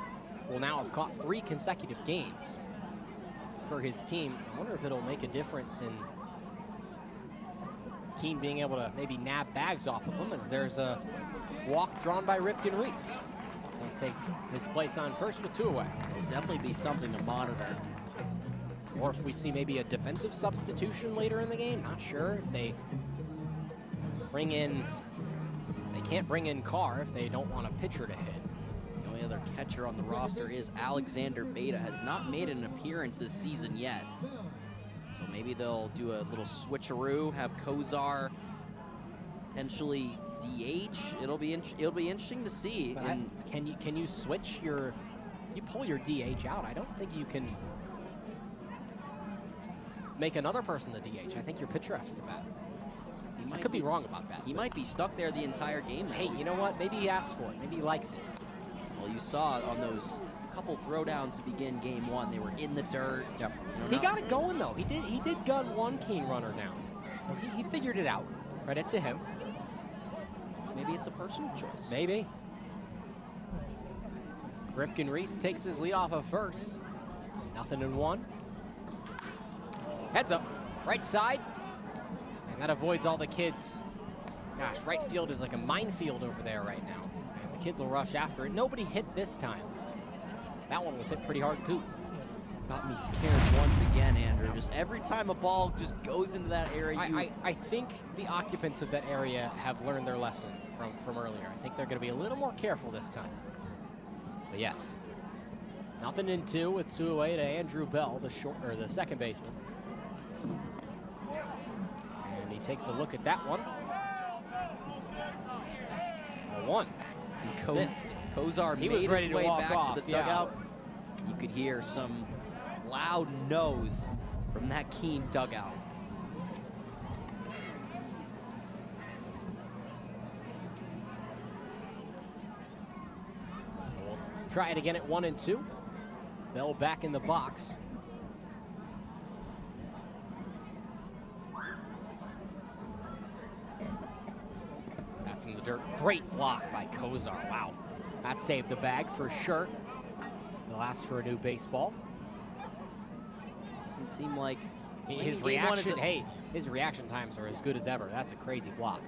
will now have caught 3 consecutive games for his team. I wonder if it'll make a difference in Keene being able to maybe nab bags off of him, as there's a walk drawn by Ripken Reese. He'll take his place on first with 2 away. It'll definitely be something to monitor. Or if we see maybe a defensive substitution later in the game, not sure. If they bring in, they can't bring in Carr if they don't want a pitcher to hit. The only other catcher on the roster is Alexander Beta. Has not made an appearance this season yet. So maybe they'll do a little switcheroo, have Kozar potentially DH. It'll be interesting to see. But can you switch your, you pull your DH out? I don't think you can make another person the DH. I think your pitcher has to bat. I could be wrong about that. He might be stuck there the entire game now. Hey, you know what? Maybe he asked for it. Maybe he likes it. Well, you saw on those couple throwdowns to begin game 1, they were in the dirt. Yep. You know, He got it going though. He did gun 1 Keene runner down. So he figured it out. Credit to him. Maybe it's a personal choice. Maybe. Ripken Reese takes his lead off of first. 0-1. Heads up, right side. And that avoids all the kids. Gosh, right field is like a minefield over there right now. And the kids will rush after it. Nobody hit this time. That one was hit pretty hard too. Got me scared once again, Andrew. Just every time a ball just goes into that area, I think the occupants of that area have learned their lesson from earlier. I think they're going to be a little more careful this time. But yes, 0-2 with 2 away to Andrew Bell, the second baseman. And he takes a look at that one. 1. He's missed. Kozar He made was ready his to way walk back off, to the yeah. dugout. You could hear some loud no's from that Keene dugout. try it again at 1-2. Bell back in the box. That's in the dirt. Great block by Kozar. Wow. That saved the bag for sure. He'll ask for a new baseball. Doesn't seem like his reaction. Hey, his reaction times are as good as ever. That's a crazy block.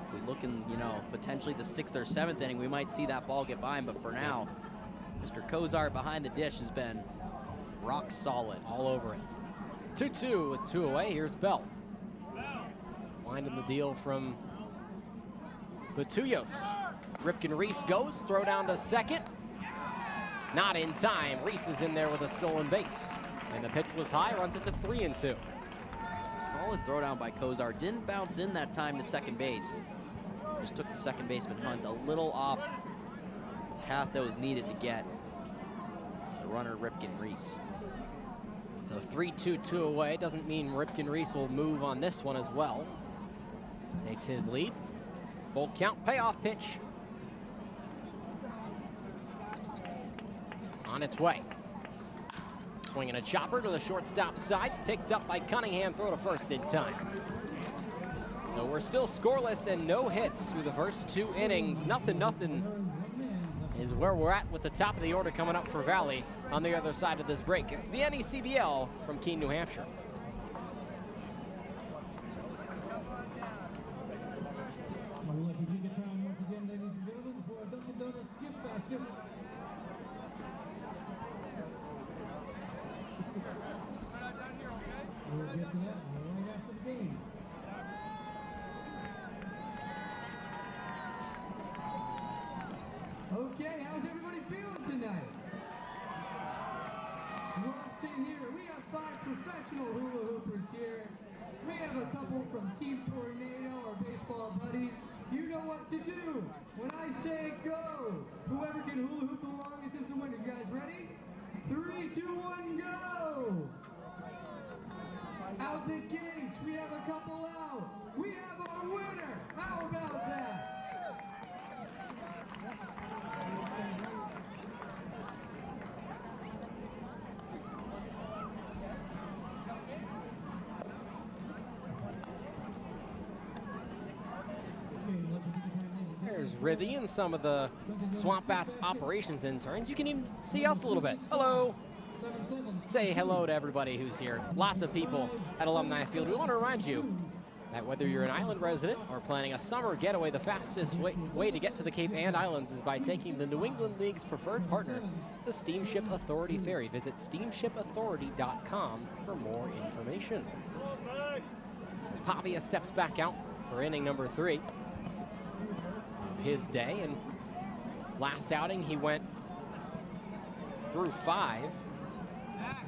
If we look in, potentially the 6th or 7th inning, we might see that ball get by him. But for now, Mr. Kozar behind the dish has been rock solid. All over it. 2-2 with 2 away. Here's Bell. Winding the deal from Batuyos. Ripken Reese goes, throw down to second. Not in time. Reese is in there with a stolen base. And the pitch was high, runs it to 3-2. Solid throw down by Kozar. Didn't bounce in that time to second base. Just took the second baseman Hunt a little off the path that was needed to get the runner Ripken Reese. So 3-2 away. Doesn't mean Ripken Reese will move on this one as well. Takes his lead. Full count, payoff pitch. On its way. Swinging a chopper to the shortstop side. Picked up by Cunningham, throw to first in time. So we're still scoreless and no hits through the first 2 innings. Nothing is where we're at with the top of the order coming up for Valley on the other side of this break. It's the NECBL from Keene, New Hampshire. Okay, how's everybody feeling tonight? Locked in here. We have 5 professional hula hoopers here. We have a couple from Team Tornado, our baseball buddies. You know what to do. When I say go, whoever can hula hoop the longest is the winner. You guys ready? 3, 2, 1, go! Out the gates, we have a couple out. We have our winner. How about that? There's Ribby and some of the SwampBats operations interns. You can even see us a little bit. Hello. Say hello to everybody who's here. Lots of people at Alumni Field. We want to remind you that whether you're an island resident or planning a summer getaway, the fastest way to get to the Cape and Islands is by taking the New England League's preferred partner, the Steamship Authority Ferry. Visit steamshipauthority.com for more information. So Pavia steps back out for inning number 3 of his day, and last outing he went through 5,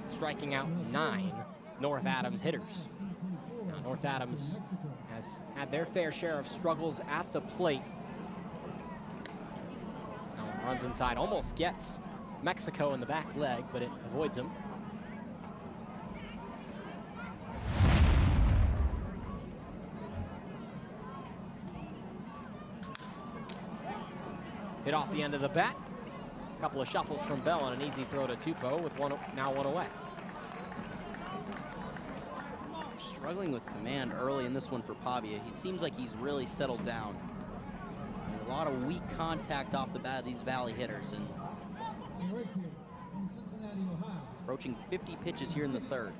striking out 9 North Adams hitters. Now, North Adams has had their fair share of struggles at the plate. Now runs inside, almost gets Mexico in the back leg, but it avoids him. Hit off the end of the bat. A couple of shuffles from Bell on an easy throw to Tupou with now one away. Struggling with command early in this one for Pavia. It seems like he's really settled down. And a lot of weak contact off the bat of these Valley hitters, and approaching 50 pitches here in the 3rd.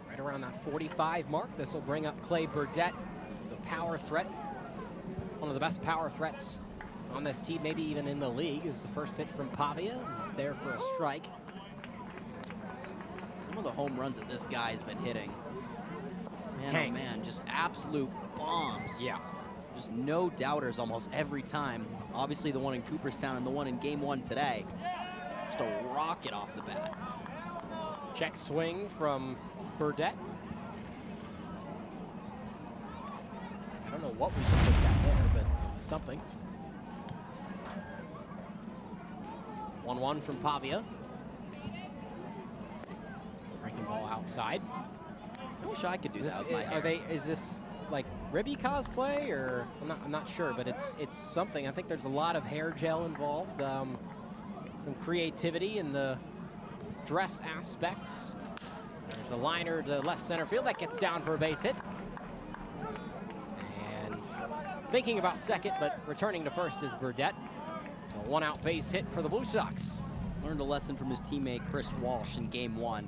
Right around that 45 mark. This will bring up Clay Burdett. He's a power threat. One of the best power threats on this team, maybe even in the league. Is the first pitch from Pavia. He's there for a strike. Some of the home runs that this guy's been hitting. Man, Tanks. oh man, just absolute bombs. Yeah. Just no doubters almost every time. Obviously the one in Cooperstown and the one in Game 1 today. Just a rocket off the bat. Check swing from Burdett. I don't know what we can put that there, but it was something. 1-1 from Pavia. Breaking ball outside. I wish I could do that with my hair. Is this like Ribby cosplay, or I'm not sure, but it's something. I think there's a lot of hair gel involved, some creativity in the dress aspects. There's a liner to left center field that gets down for a base hit. And thinking about second, but returning to first is Burdett. So a one-out base hit for the Blue Sox. Learned a lesson from his teammate Chris Walsh in game 1.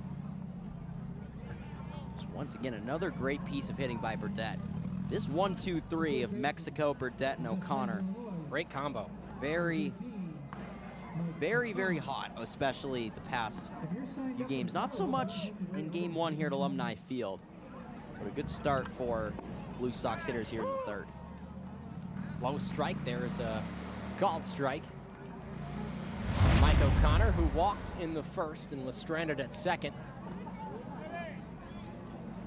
Just once again, another great piece of hitting by Burdett. This 1-2-3 of Mexico, Burdett, and O'Connor. Great combo. Very, very, very hot, especially the past few games. Not so much in game 1 here at Alumni Field, but a good start for Blue Sox hitters here in the third. Low strike, there is a called strike. Mike O'Connor, who walked in the first and was stranded at second.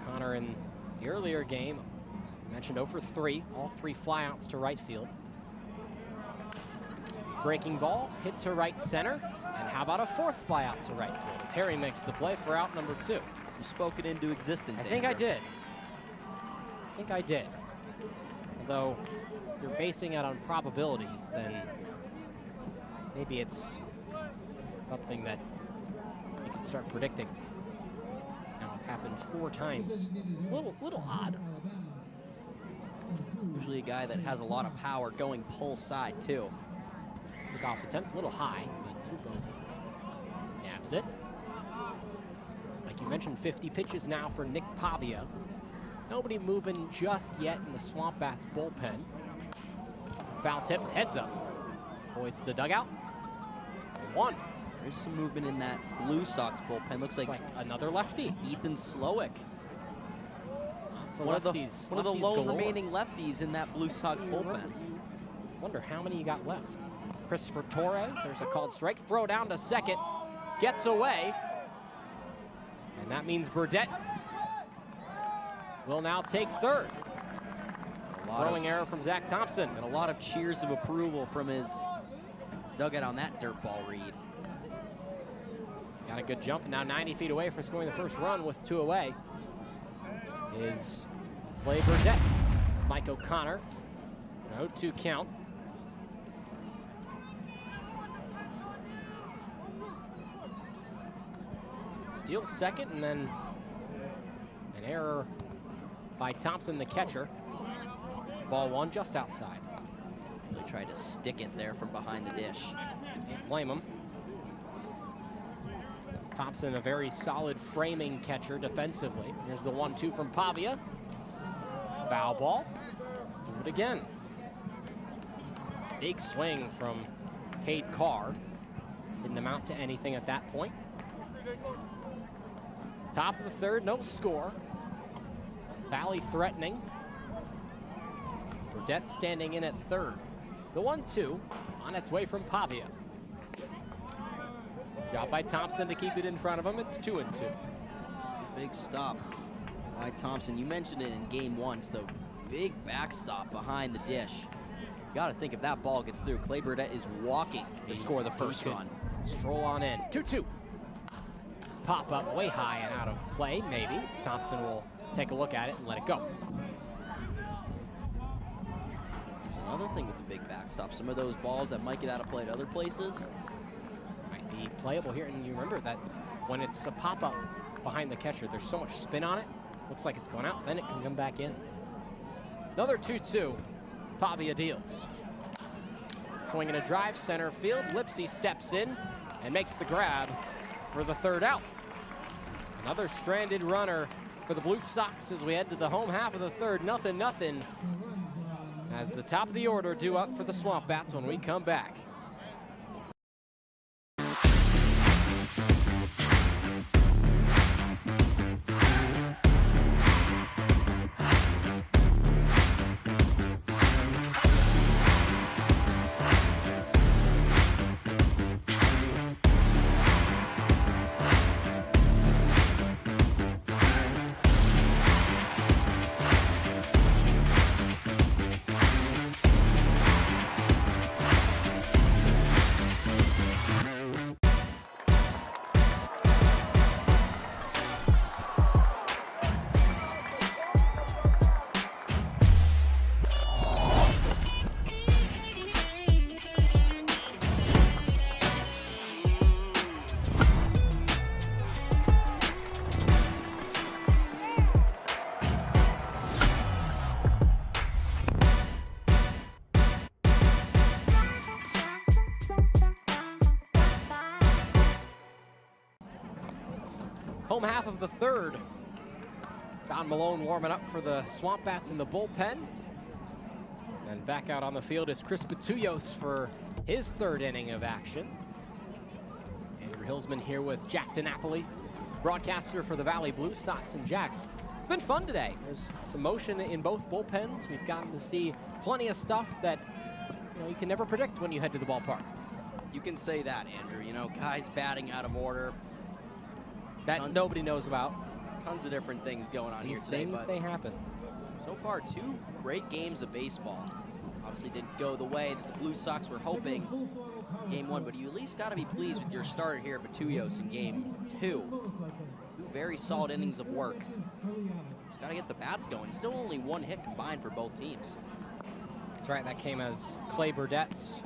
O'Connor in the earlier game, mentioned 0 for 3, all 3 flyouts to right field. Breaking ball, hit to right center, and how about a 4th flyout to right field as Harry makes the play for out number 2. You spoke it into existence, I think I did. Although, if you're basing it on probabilities, then maybe it's something that you can start predicting. Now it's happened 4 times. Little odd. Usually a guy that has a lot of power going pull side, too. Kickoff attempt, a little high, but Tupo nabs it. Like you mentioned, 50 pitches now for Nick Pavia. Nobody moving just yet in the SwampBats bullpen. Foul tip, heads up. Avoids the dugout. 1. There's some movement in that Blue Sox bullpen. Looks like another lefty. Ethan Slowick. One of the lone galore. remaining lefties in that Blue Sox bullpen. Wonder how many you got left. Christopher Torres, there's a called strike. Throw down to second, gets away. And that means Burdett will now take third. Throwing error from Zach Thompson. And a lot of cheers of approval from his dugout on that dirt ball read. Got a good jump, and now 90 feet away from scoring the first run with 2 away is Clay Burdett. It's Mike O'Connor. An 0-2 count. Steals second, and then an error by Thompson, the catcher. Ball 1 just outside. They tried to stick it there from behind the dish. Can't blame him. Thompson, a very solid framing catcher defensively. Here's the 1-2 from Pavia. Foul ball. Do it again. Big swing from Cade Carr. Didn't amount to anything at that point. Top of the third, no score. Valley threatening. It's Burdett standing in at third. The 1-2 on its way from Pavia. Job by Thompson to keep it in front of him. It's 2-2. It's a big stop by Thompson. You mentioned it in game 1. It's the big backstop behind the dish. You got to think if that ball gets through, Clay Burdett is walking to score the first run. Stroll on in. 2-2. Pop up way high and out of play, maybe. Thompson will take a look at it and let it go. It's another thing with the big backstop. Some of those balls that might get out of play at other places might be playable here. And you remember that when it's a pop-up behind the catcher, there's so much spin on it. Looks like it's going out, then it can come back in. Another 2-2. Pavia deals. Swinging a drive center field. Lipsy steps in and makes the grab for the third out. Another stranded runner for the Blue Sox as we head to the home half of the third. 0-0. As the top of the order due up for the SwampBats when we come back. Home half of the third. John Malone warming up for the SwampBats in the bullpen. And back out on the field is Chris Petuyos for his third inning of action. Andrew Hillsman here with Jack DiNapoli, broadcaster for the Valley Blue Sox. And Jack, it's been fun today. There's some motion in both bullpens. We've gotten to see plenty of stuff that you can never predict when you head to the ballpark. You can say that, Andrew. You know, guys batting out of order. That nobody knows about. Tons of different things going on here These today. things, they happen. So far, 2 great games of baseball. Obviously didn't go the way that the Blue Sox were hoping game 1, but you at least got to be pleased with your starter here, Petuyos, in game 2. 2 very solid innings of work. Just got to get the bats going. Still only 1 hit combined for both teams. That's right, that came as Clay Burdett's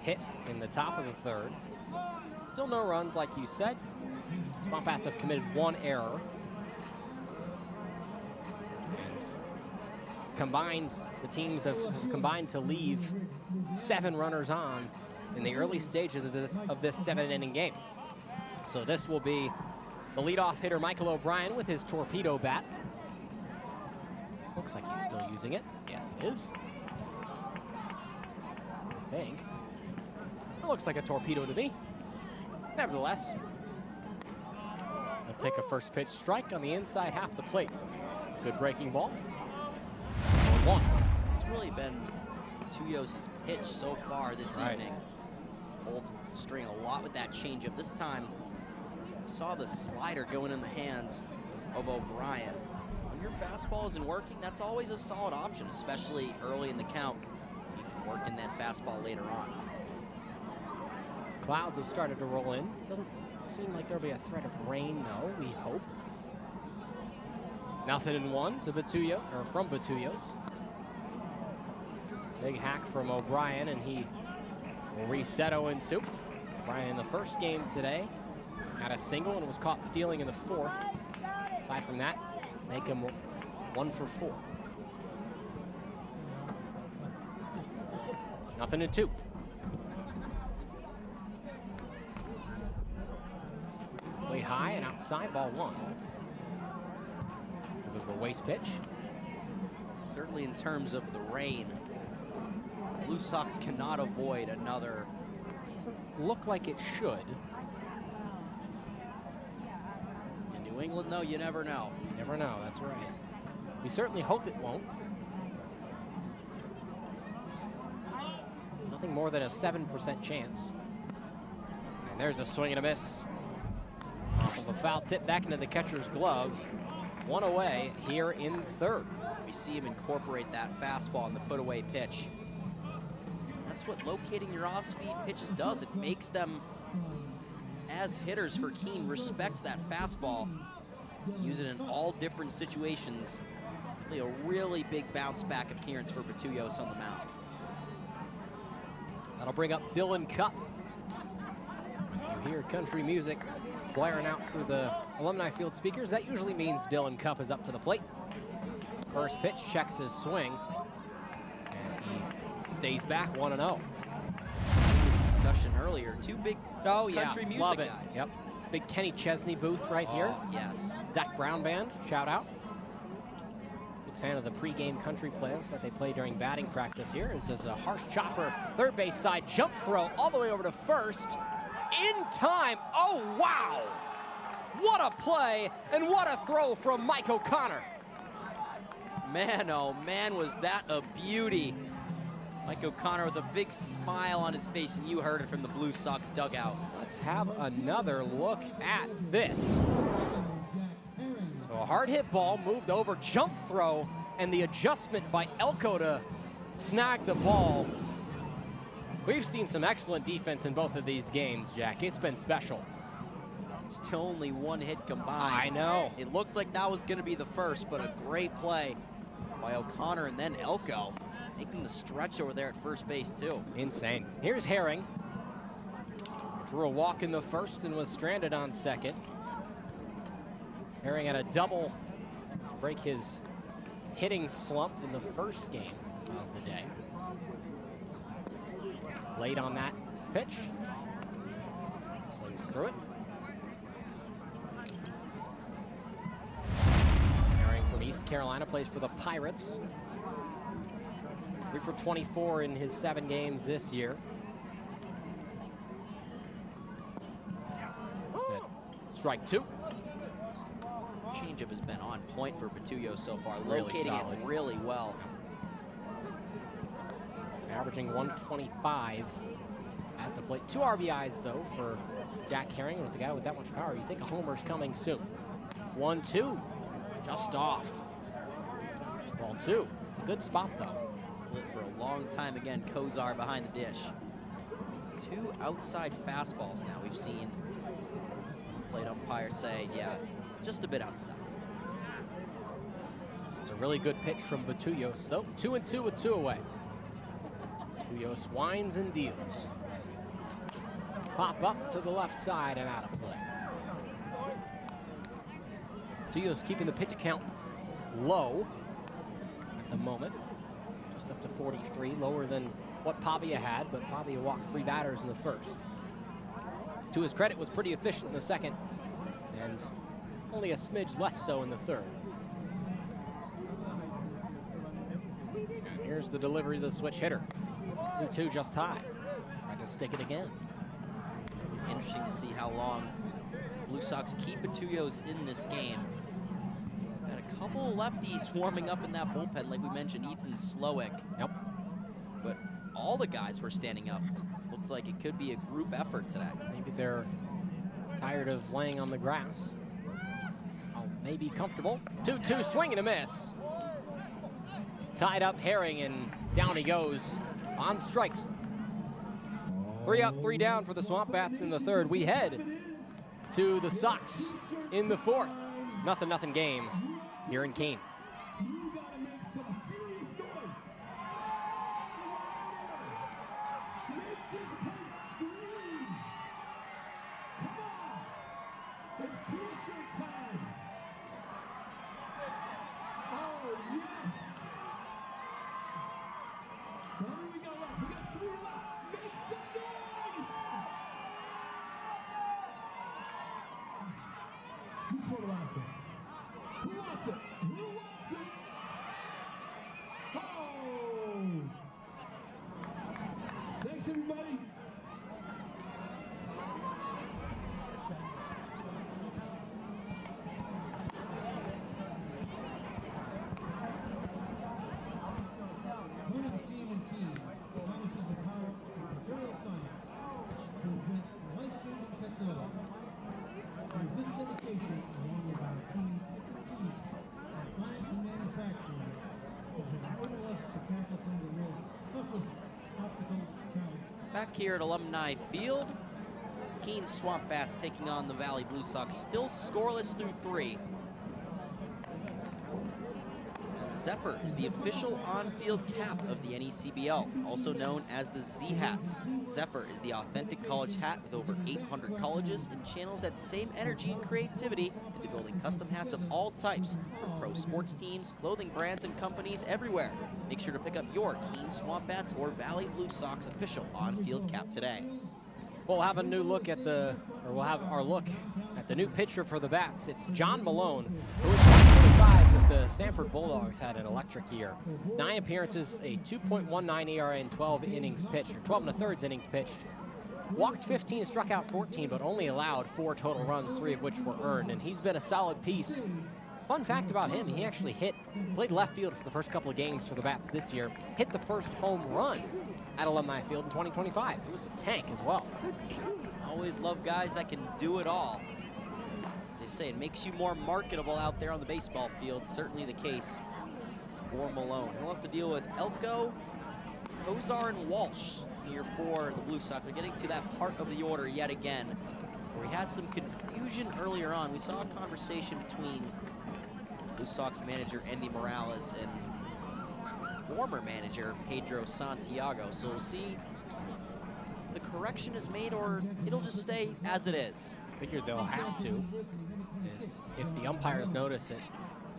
hit in the top of the third. Still no runs, like you said. SwampBats have committed 1 error. And combined, the teams have combined to leave 7 runners on in the early stages of this 7-inning game. So this will be the leadoff hitter, Michael O'Brien, with his torpedo bat. Looks like he's still using it. Yes, it is. I think. It looks like a torpedo to me. Nevertheless, they'll take a first pitch strike on the inside half the plate. Good breaking ball. 1-1. It's really been Petuyos' pitch so far this evening. Pulled the string a lot with that changeup. This time, saw the slider going in the hands of O'Brien. When your fastball isn't working, that's always a solid option, especially early in the count. You can work in that fastball later on. Clouds have started to roll in. Doesn't seem like there'll be a threat of rain, though, we hope. 0-1 to Petuyos, or from Petuyos. Big hack from O'Brien, and he will reset 0-2. O'Brien in the first game today had a single and was caught stealing in the 4th. Aside from that, make him 1 for 4. 0-2. Way high and outside, ball 1. A bit of a waste pitch. Certainly in terms of the rain, Blue Sox cannot avoid another. Doesn't look like it should. In New England, though, you never know. You never know, that's right. We certainly hope it won't. Nothing more than a 7% chance. And there's a swing and a miss. Off of a foul tip back into the catcher's glove. 1 away here in third. We see him incorporate that fastball in the put-away pitch. That's what locating your off-speed pitches does. It makes them, as hitters for Keene, respect that fastball. Use it in all different situations. Hopefully a really big bounce-back appearance for Petuyos on the mound. That'll bring up Dylan Cupp. When you hear country music blaring out through the Alumni Field speakers, that usually means Dylan Cupp is up to the plate. First pitch checks his swing, and he stays back 1-0. Discussion earlier, 2 big country music love it. guys. Yep, big Kenny Chesney booth right here. Yes. Zach Brown Band, shout out. Big fan of the pregame country plays that they play during batting practice here. This is a harsh chopper, third base side jump throw all the way over to first. In time, oh wow! What a play and what a throw from Mike O'Connor. Man, oh man, was that a beauty. Mike O'Connor with a big smile on his face, and you heard it from the Blue Sox dugout. Let's have another look at this. So a hard hit ball moved over, jump throw, and the adjustment by Elko to snag the ball. We've seen some excellent defense in both of these games, Jack. It's been special. Still only 1 hit combined. I know. It looked like that was going to be the first, but a great play by O'Connor, and then Elko making the stretch over there at first base, too. Insane. Here's Herring. Drew a walk in the first and was stranded on second. Herring had a double to break his hitting slump in the first game of the day. Late on that pitch. Swings through it. from East Carolina, plays for the Pirates. 3 for 24 in his 7 games this year. Set. Strike 2. Changeup has been on point for Patullo so far, Really locating solid. it really well. Averaging 125 at the plate. 2 RBIs, though, for Jack Herring. With the guy with that much power, you think a homer's coming soon. 1-2, just off. Ball 2. It's a good spot, though. Lit for a long time again, Kozar behind the dish. It's 2 outside fastballs now. We've seen one plate umpire say, yeah, just a bit outside. It's a really good pitch from Batullos, though. 2-2 with 2 away. Batullos winds and deals. Pop up to the left side and out of play. Batullos keeping the pitch count low at the moment. Just up to 43, lower than what Pavia had, but Pavia walked 3 batters in the first. To his credit, was pretty efficient in the second, and only a smidge less so in the third. And here's the delivery to the switch hitter. 2-2 just high. Tried to stick it again. Interesting to see how long Blue Sox keep Batullos in this game. Had a couple lefties warming up in that bullpen, like we mentioned, Ethan Slowick. Yep. But all the guys were standing up. Looked like it could be a group effort today. Maybe they're tired of laying on the grass. Oh, maybe comfortable. 2-2, swing and a miss. Tied up Herring, and down he goes on strikes. 3 up, 3 down for the SwampBats in the third. We head to the Sox in the fourth. 0-0 game here in Keene. Thanks, everybody. One of the team in Keene harnesses the power of material science to invent life-changing technology. Through this dedication, along with our team's expertise in science and manufacturing, it has enabled us to tackle some of the world's toughest obstacles. Back here at Alumni Field, Keene SwampBats taking on the Valley Blue Sox, still scoreless through 3. Zephyr is the official on-field cap of the NECBL, also known as the Z-Hats. Zephyr is the authentic college hat with over 800 colleges and channels that same energy and creativity into building custom hats of all types for pro sports teams, clothing brands, and companies everywhere. Make sure to pick up your Keene SwampBats or Valley Blue Sox official on-field cap today. We'll have a new look at we'll have our look at the new pitcher for the Bats. It's John Malone, who was 25 with the Stanford Bulldogs, had an electric year. 9 appearances, a 2.19 ERA in 12 innings pitched, or 12 1/3 innings pitched. Walked 15, struck out 14, but only allowed 4 total runs, 3 of which were earned, and he's been a solid piece. Fun fact about him, he actually played left field for the first couple of games for the Bats this year, hit the first home run at Alumni Field in 2025. He was a tank as well. Always love guys that can do it all. They say it makes you more marketable out there on the baseball field. Certainly the case for Malone. He'll have to deal with Elko, Kozar, and Walsh here for the Blue Sox. We're getting to that part of the order yet again, where we had some confusion earlier on. We saw a conversation between Blue Sox manager Andy Morales and former manager Pedro Santiago. So we'll see if the correction is made or it'll just stay as it is. Figured they'll have to. If the umpires notice it,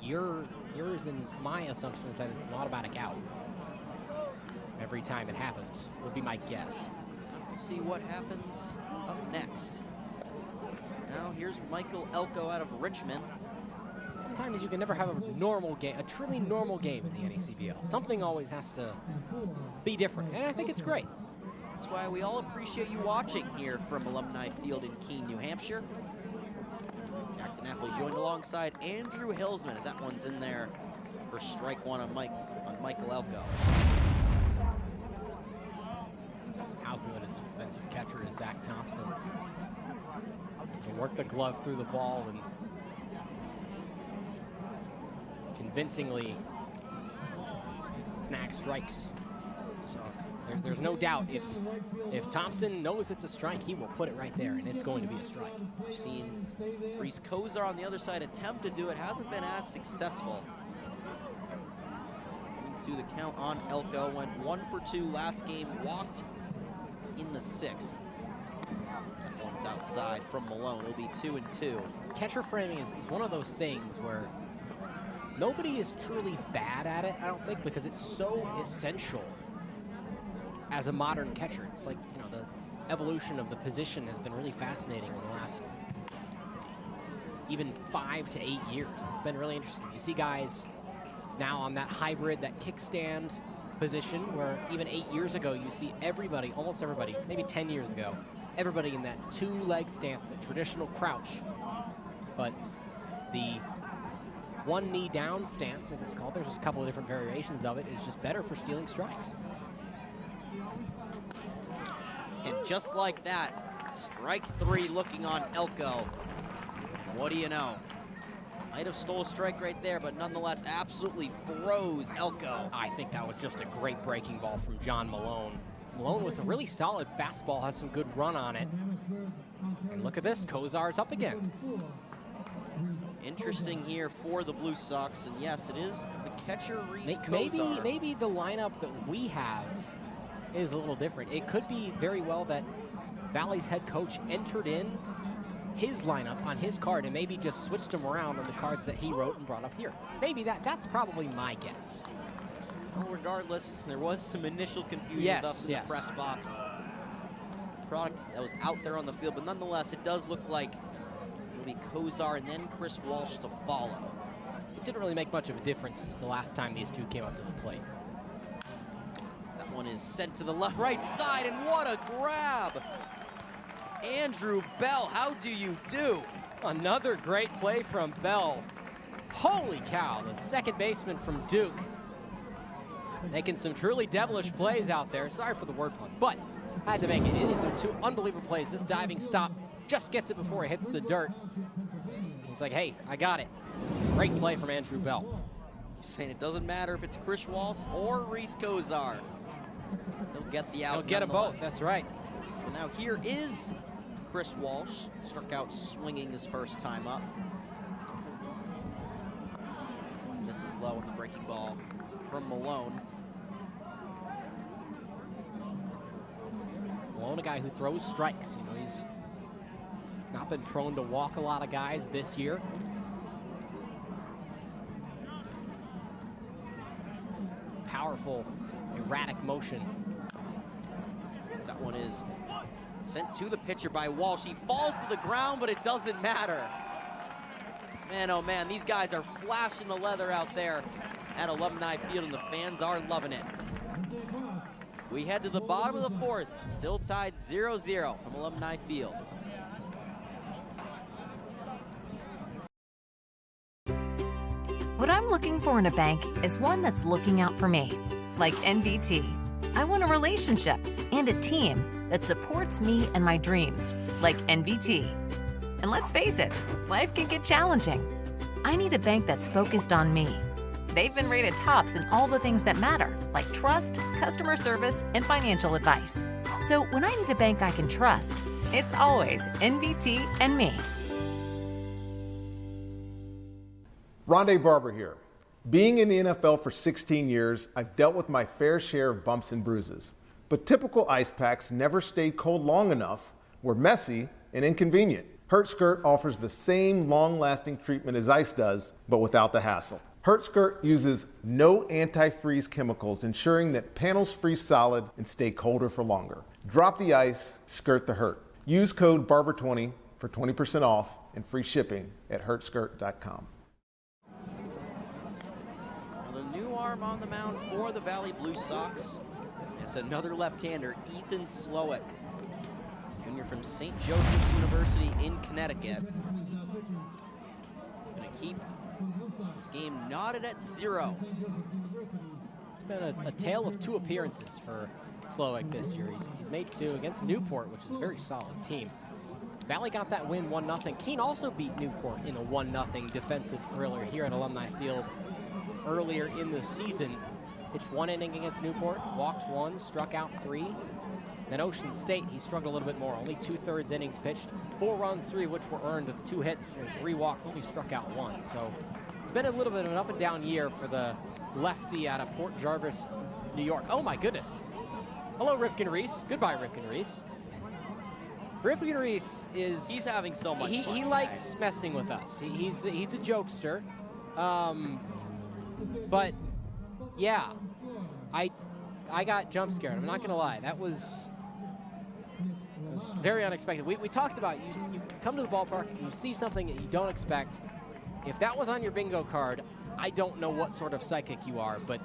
yours and my assumption is that it's an automatic out every time it happens, would be my guess. We'll have to see what happens up next. Now here's Michael Elko out of Richmond. He's sometimes you can never have a normal game, a truly normal game in the NECBL. Something always has to be different, and I think it's great. That's why we all appreciate you watching here from Alumni Field in Keene, New Hampshire. Jack DiNapoli joined alongside Andrew Hillsman as that one's in there for strike one on Michael Elko. Just how good is a defensive catcher is Zach Thompson. He worked the glove through the ball and convincingly snag strikes. So there's no doubt if Thompson knows it's a strike, he will put it right there, and it's going to be a strike. We've seen Reese Kozar on the other side attempt to do it, hasn't been as successful. Into the count on Elko, went 1 for 2 last game, walked in the 6th. That one's outside from Malone. It'll be 2-2. Catcher framing is one of those things where nobody is truly bad at it, I don't think, because it's so essential as a modern catcher. It's like, you know, the evolution of the position has been really fascinating in the last even 5 to 8 years. It's been really interesting. You see guys now on that hybrid, that kickstand position, where even 8 years ago, you see everybody, almost everybody, maybe 10 years ago, everybody in that 2-leg stance, that traditional crouch. But the one knee down stance, as it's called, there's just a couple of different variations of it, is just better for stealing strikes. And just like that, strike 3 looking on Elko. And what do you know? Might have stole a strike right there, but nonetheless absolutely froze Elko. I think that was just a great breaking ball from John Malone. Malone with a really solid fastball, has some good run on it. And look at this, Kozar's up again. Interesting here for the Blue Sox, and yes, it is the catcher, Reese Kozar. Maybe the lineup that we have is a little different. It could be very well that Valley's head coach entered in his lineup on his card and maybe just switched them around on the cards that he wrote and brought up here. Maybe that's probably my guess. Well, regardless, there was some initial confusion with us in the press box. Product that was out there on the field, but nonetheless, it does look like it'll be Kozar and then Chris Walsh to follow. It didn't really make much of a difference the last time these two came up to the plate. That one is sent to the right side, and what a grab! Andrew Bell, how do you do? Another great play from Bell. Holy cow, the second baseman from Duke. Making some truly devilish plays out there. Sorry for the word pun, but I had to make it. These are two unbelievable plays. This diving stop just gets it before it hits the dirt. He's like, hey, I got it. Great play from Andrew Bell. He's saying it doesn't matter if it's Chris Walsh or Reese Kozar. He'll get the out. He'll get them both, that's right. So now here is Chris Walsh. Struck out swinging his first time up. One misses low on the breaking ball from Malone. Malone, a guy who throws strikes. You know, he's not been prone to walk a lot of guys this year. Powerful, erratic motion. That one is sent to the pitcher by Walsh. He falls to the ground, but it doesn't matter. Man, oh man, these guys are flashing the leather out there at Alumni Field, and the fans are loving it. We head to the bottom of the 4th, still tied 0-0 from Alumni Field. What I'm looking for in a bank is one that's looking out for me, like NBT. I want a relationship and a team that supports me and my dreams, like NBT. And let's face it, life can get challenging. I need a bank that's focused on me. They've been rated tops in all the things that matter, like trust, customer service, and financial advice. So when I need a bank I can trust, it's always NBT and me. Rondé Barber here. Being in the NFL for 16 years, I've dealt with my fair share of bumps and bruises. But typical ice packs never stayed cold long enough, were messy and inconvenient. HurtSkirt offers the same long-lasting treatment as ice does, but without the hassle. HurtSkirt uses no antifreeze chemicals, ensuring that panels freeze solid and stay colder for longer. Drop the ice, skirt the hurt. Use code BARBER20 for 20% off and free shipping at HurtSkirt.com. arm on the mound for the Valley Blue Sox. It's another left-hander, Ethan Slowick, junior from St. Joseph's University in Connecticut. Gonna keep this game knotted at 0. It's been a tale of 2 appearances for Slowick this year. He's made 2 against Newport, which is a very solid team. Valley got that win 1-0. Keene also beat Newport in a 1-0 defensive thriller here at Alumni Field earlier in the season. Pitched 1 inning against Newport, walked 1, struck out 3. Then Ocean State, he struggled a little bit more. Only 2/3 innings pitched, 4 runs, 3 of which were earned with 2 hits and 3 walks, only struck out 1. So it's been a little bit of an up and down year for the lefty out of Port Jarvis, New York. Oh my goodness. Hello, Ripken Reese. Goodbye, Ripken Reese. Ripken Reese is... He's having so much fun. He likes messing with us. He's a jokester. But yeah, I got jump scared. I'm not gonna lie. That was very unexpected. We talked about you come to the ballpark, you see something that you don't expect. If that was on your bingo card, I don't know what sort of psychic you are, but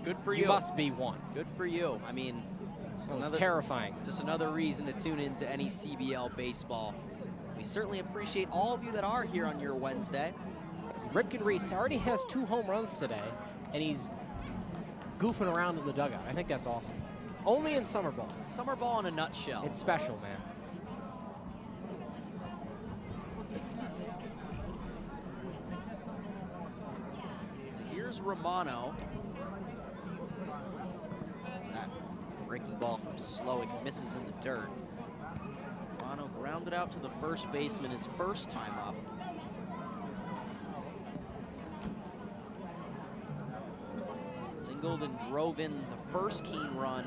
good for you. You must be one. Good for you. I mean, it was terrifying. Just another reason to tune into any CBL baseball. We certainly appreciate all of you that are here on your Wednesday. See, Ripken Reese already has 2 home runs today, and he's goofing around in the dugout. I think that's awesome. Only in summer ball. Summer ball in a nutshell. It's special, man. So here's Romano. That breaking ball from Slowick misses in the dirt. Romano grounded out to the first baseman his first time up. Singled and drove in the first Keene run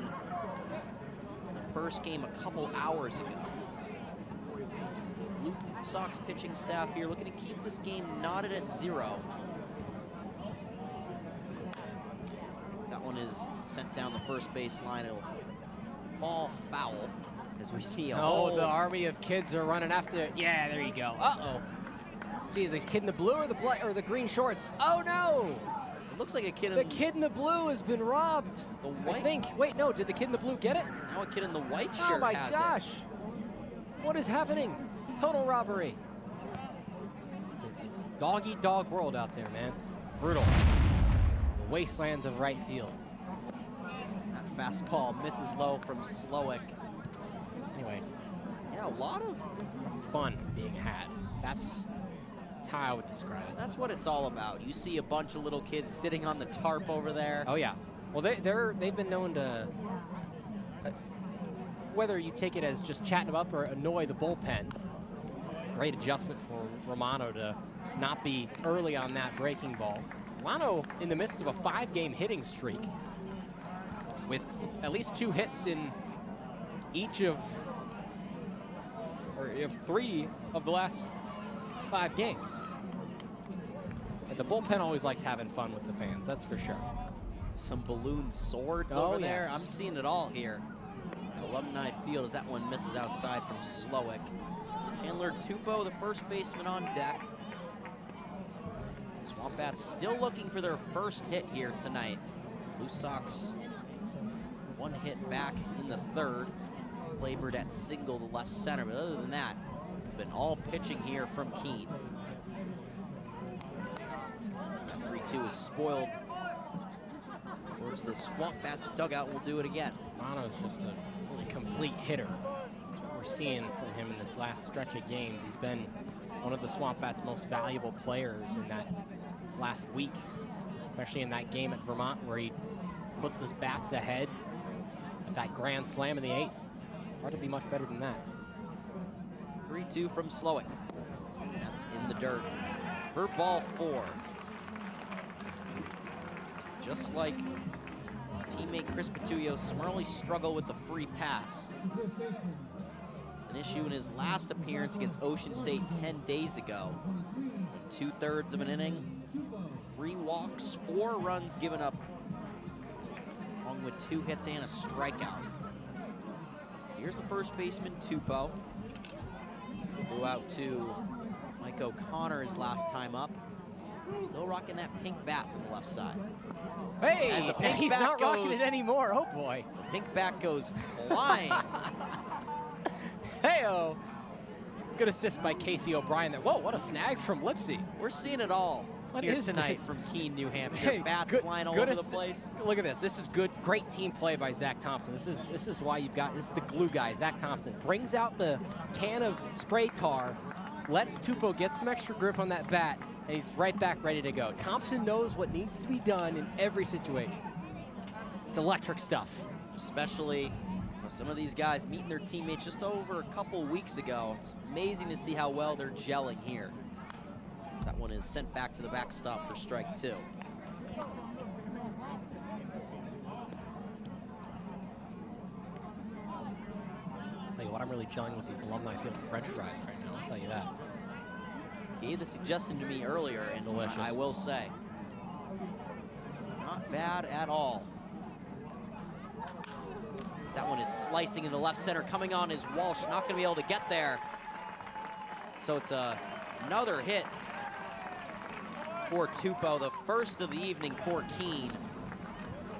in the first game a couple hours ago. The Blue Sox pitching staff here looking to keep this game knotted at 0. That one is sent down the first base line. It'll fall foul as we see a the army of kids are running after. Yeah, there you go. Uh-oh. See the kid in the blue or the green shorts. Oh no! It looks like a kid in the kid in the blue has been robbed. The white. I think. Wait, no. Did the kid in the blue get it? Now a kid in the white shirt. Oh my has gosh! It. What is happening? Total robbery. It's a dog-eat-dog world out there, man. It's brutal. The wastelands of right field. That fastball misses low from Slowick. Anyway, yeah, a lot of fun being had. That's how I would describe it. That's what it's all about. You see a bunch of little kids sitting on the tarp over there. Oh yeah. Well, they've been known to, whether you take it as just chatting them up or annoy the bullpen. Great adjustment for Romano to not be early on that breaking ball. Romano in the midst of a 5-game hitting streak with at least 2 hits in each of 3 of the last 5 games. And the bullpen always likes having fun with the fans, that's for sure. Some balloon swords over there. I'm seeing it all here. Alumni Field as that one misses outside from Slowick. Chandler Tupou, the first baseman, on deck. SwampBats still looking for their first hit here tonight. Blue Sox 1 hit back in the 3rd. Clay Burdett single to left center, but other than that, it's been all pitching here from Keene. That 3-2 is spoiled towards the SwampBats dugout. We'll do it again. Romano's just a really complete hitter. That's what we're seeing from him in this last stretch of games. He's been one of the SwampBats' most valuable players in this last week, especially in that game at Vermont where he put the bats ahead at that grand slam in the 8th. Hard to be much better than that. 3-2 from Slowick. That's in the dirt for ball 4. Just like his teammate Chris Petullo, Smurley struggled with the free pass. It's an issue in his last appearance against Ocean State 10 days ago. In 2/3 of an inning, 3 walks, 4 runs given up, along with 2 hits and a strikeout. Here's the first baseman, Tupou. Flew out to Mike O'Connor his last time up. Still rocking that pink bat from the left side. Hey, As the pink he's bat not rocking goes- it anymore. Oh boy. The pink bat goes flying. Hey-oh. Good assist by Casey O'Brien there. Whoa, what a snag from Lipsy. We're seeing it all What here is tonight this? from Keene, New Hampshire. Hey, Bats good- flying all good over the assi- place. Look at this. This is good, great team play by Zach Thompson. This is why you've got, this is the glue guy, Zach Thompson. Brings out the can of spray tar, lets Tupou get some extra grip on that bat, and he's right back ready to go. Thompson knows what needs to be done in every situation. It's electric stuff. Especially with some of these guys meeting their teammates just over a couple weeks ago. It's amazing to see how well they're gelling here. That one is sent back to the backstop for strike 2. Tell you what, I'm really gelling with these Alumni Field French fries right now. I'll tell you that. He gave the suggestion to me earlier, and Delicious. I will say, not bad at all. That one is slicing in the left center. Coming on is Walsh, not going to be able to get there. So it's another hit for Tupou, the first of the evening for Keene.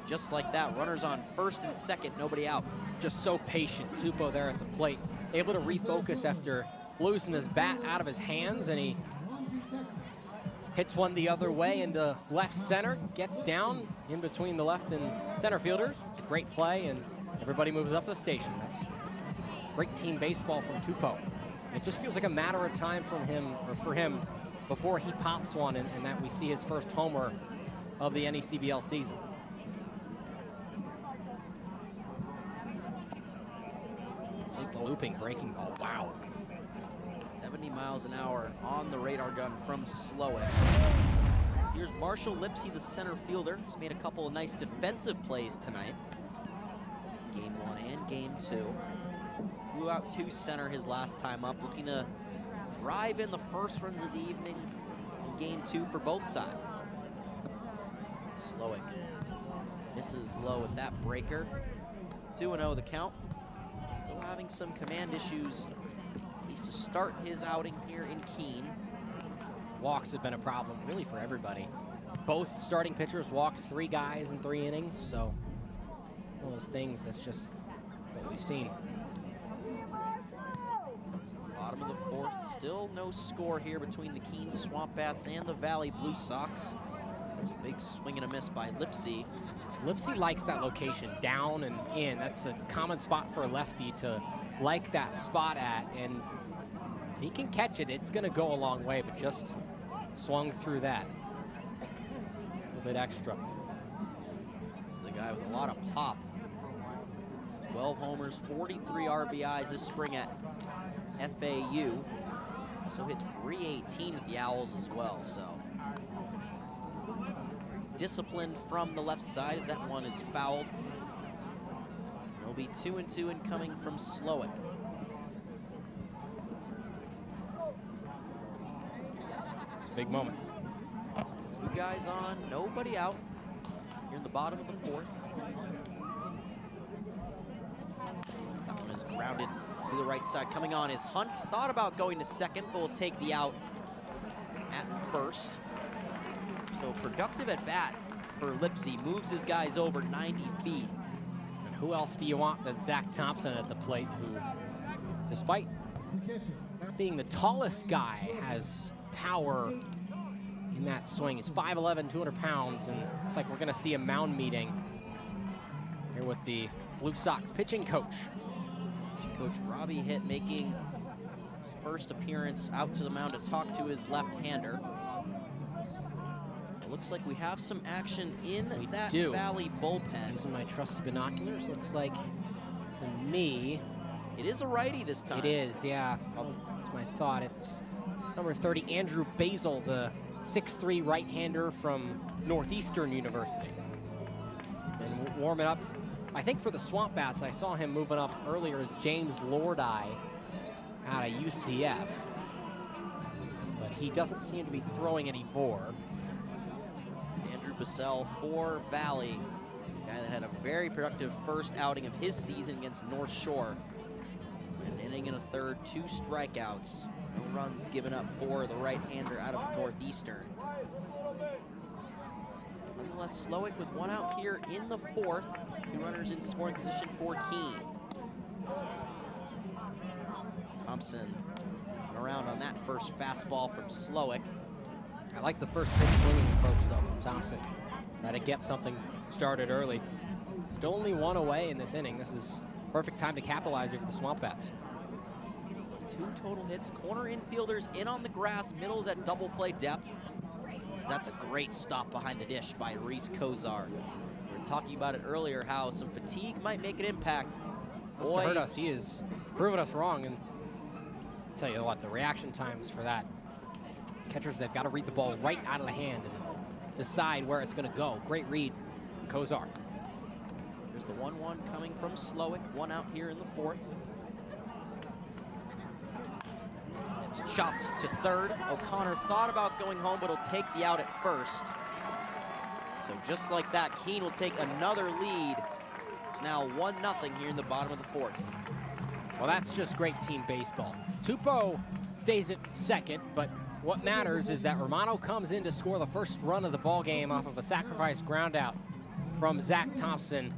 Just like that, runners on first and second, nobody out. Just so patient. Tupou there at the plate, able to refocus after losing his bat out of his hands, and he hits one the other way into left center, gets down in between the left and center fielders. It's a great play, and everybody moves up the station. That's great team baseball from Tupou. It just feels like a matter of time from him, or for him, before he pops one and that we see his first homer of the NECBL season. It's the looping breaking ball. Wow. 70 miles an hour on the radar gun from Slowick. Here's Marshall Lipsy, the center fielder. He's made a couple of nice defensive plays tonight. Game 1 and game 2. Flew out to center his last time up, looking to drive in the first runs of the evening in game 2 for both sides. Slowick misses low with that breaker. 2-0 the count. Still having some command issues. Needs to start his outing here in Keene. Walks have been a problem really for everybody. Both starting pitchers walked 3 guys in 3 innings, so one of those things that's just what we've seen. Bottom of the 4th, still no score here between the Keene SwampBats and the Valley Blue Sox. That's a big swing and a miss by Lipsy. Lipsy likes that location, down and in. That's a common spot for a lefty to like that spot at, and if he can catch it, it's gonna go a long way, but just swung through that. A little bit extra. This is the guy with a lot of pop. 12 homers, 43 RBIs this spring at FAU. Also hit .318 with the Owls as well, so. Disciplined from the left side as that one is fouled. It'll be 2-2 incoming from Slowick. It's a big moment. 2 guys on, nobody out. Here in the bottom of the 4th. That one is grounded to the right side. Coming on is Hunt. Thought about going to second, but will take the out at first. So productive at bat for Lipsy. Moves his guys over 90 feet. And who else do you want than Zach Thompson at the plate, who, despite not being the tallest guy, has power in that swing. He's 5'11", 200 pounds, and it's like we're gonna see a mound meeting here with the Blue Sox pitching coach. Coach Robbie Hitt making his first appearance out to the mound to talk to his left-hander. It looks like we have some action in that Valley bullpen. Using my trusty binoculars, looks like to me. It is a righty this time. It is, yeah. Well, that's my thought. It's number 30, Andrew Basil, the 6'3" right-hander from Northeastern University. And warming up, I think for the SwampBats, I saw him moving up earlier as James Lordeye out of UCF. But he doesn't seem to be throwing anymore. Andrew Bassell for Valley. Guy that had a very productive first outing of his season against North Shore. An inning and a third, 2 strikeouts. No runs given up for the right-hander out of Northeastern. Nonetheless, Slowick with one out here in the fourth. 2 runners in scoring position for Keene. Thompson around on that first fastball from Slowick. I like the first pitch swinging approach, though, from Thompson. Try to get something started early. Still only 1 away in this inning. This is perfect time to capitalize here for the SwampBats. 2 total hits. Corner infielders in on the grass. Middle's at double play depth. That's a great stop behind the dish by Reese Kozar. We were talking about it earlier, how some fatigue might make an impact. That's gonna hurt us. He is proving us wrong. And I'll tell you what, the reaction times for that. Catchers, they've got to read the ball right out of the hand and decide where it's going to go. Great read from Kozar. There's the 1-1 coming from Slowick. 1 out here in the fourth. It's chopped to third. O'Connor thought about going home, but he'll take the out at first. So just like that, Keene will take another lead. It's now 1-0 here in the bottom of the fourth. Well, that's just great team baseball. Tupou stays at second, but what matters is that Romano comes in to score the first run of the ball game off of a sacrifice ground out from Zach Thompson.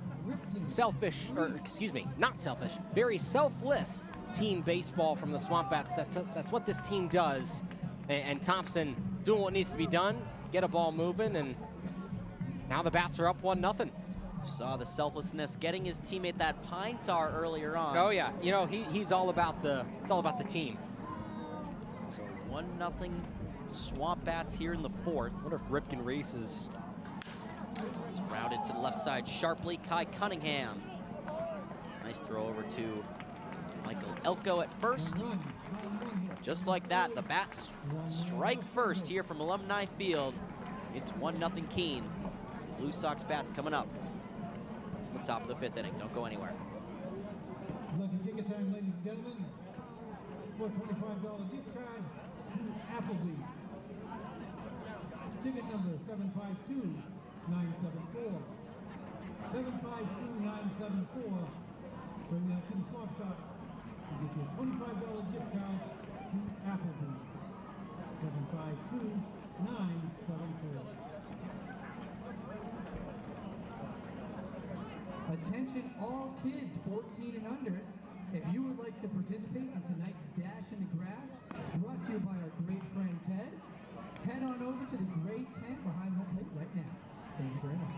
Selfish, or excuse me, not selfish, very selfless team baseball from the SwampBats. That's what this team does. And Thompson doing what needs to be done, get a ball moving, and now the Bats are up 1-0. Saw the selflessness, getting his teammate that pine tar earlier on. Oh yeah, you know he's all about the team. So 1-0 SwampBats here in the fourth. I wonder if Ripken Reese is grounded to the left side sharply. Kai Cunningham. It's a nice throw over to Michael Elko at first. Just like that, the Bats strike first here from Alumni Field. It's 1-0 Keene. Blue Sox Bats coming up. The top of the fifth inning. Don't go anywhere. Lucky ticket time, ladies and gentlemen. For $25 gift card to Applebee's. Ticket number 752-974. 752-974. Bring that to the swap shop to get you a $25 gift card to Applebee's. 752-974. Attention all kids 14 and under. If you would like to participate in tonight's Dash in the Grass, brought to you by our great friend Ted, head on over to the gray tent behind home plate right now. Thank you very much.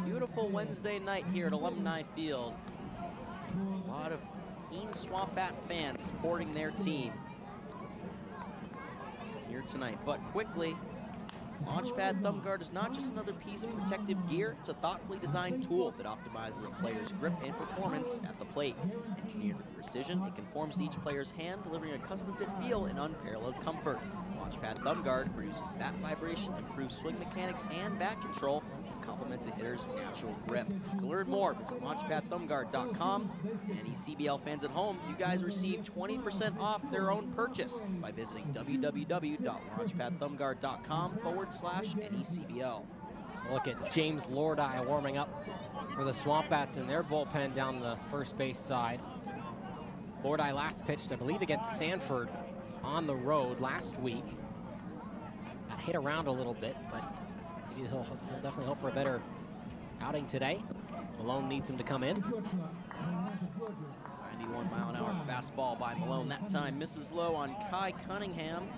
Beautiful Wednesday night here at Alumni Field. A lot of Keene SwampBat fans supporting their team here tonight. But quickly, Launchpad Thumb Guard is not just another piece of protective gear, it's a thoughtfully designed tool that optimizes a player's grip and performance at the plate. Engineered with precision, it conforms to each player's hand, delivering a custom-fit feel and unparalleled comfort. Launchpad Thumb Guard reduces bat vibration, improves swing mechanics and bat control, and complements a hitter's natural grip. To learn more, visit LaunchpadThumbGuard.com. Any CBL fans at home, you guys receive 20% off their own purchase by visiting www.LaunchpadThumbGuard.com/NECBL. So look at James Lordi warming up for the SwampBats in their bullpen down the first base side. Lordi last pitched, I believe, against Sanford on the road last week. Got hit around a little bit, but he'll definitely hope for a better outing today. Malone needs him to come in. 91-mile-an-hour fastball by Malone. That time misses low on Kai Cunningham.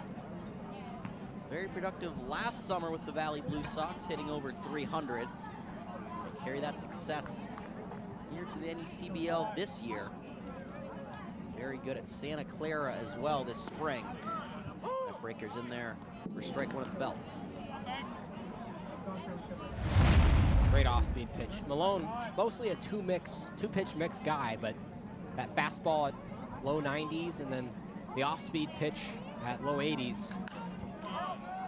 Very productive last summer with the Valley Blue Sox, hitting over 300. They carry that success here to the NECBL this year. Very good at Santa Clara as well this spring. That breaker's in there for strike one at the belt. Great off-speed pitch. Malone, mostly a two-pitch mix guy, but that fastball at low 90s and then the off-speed pitch at low 80s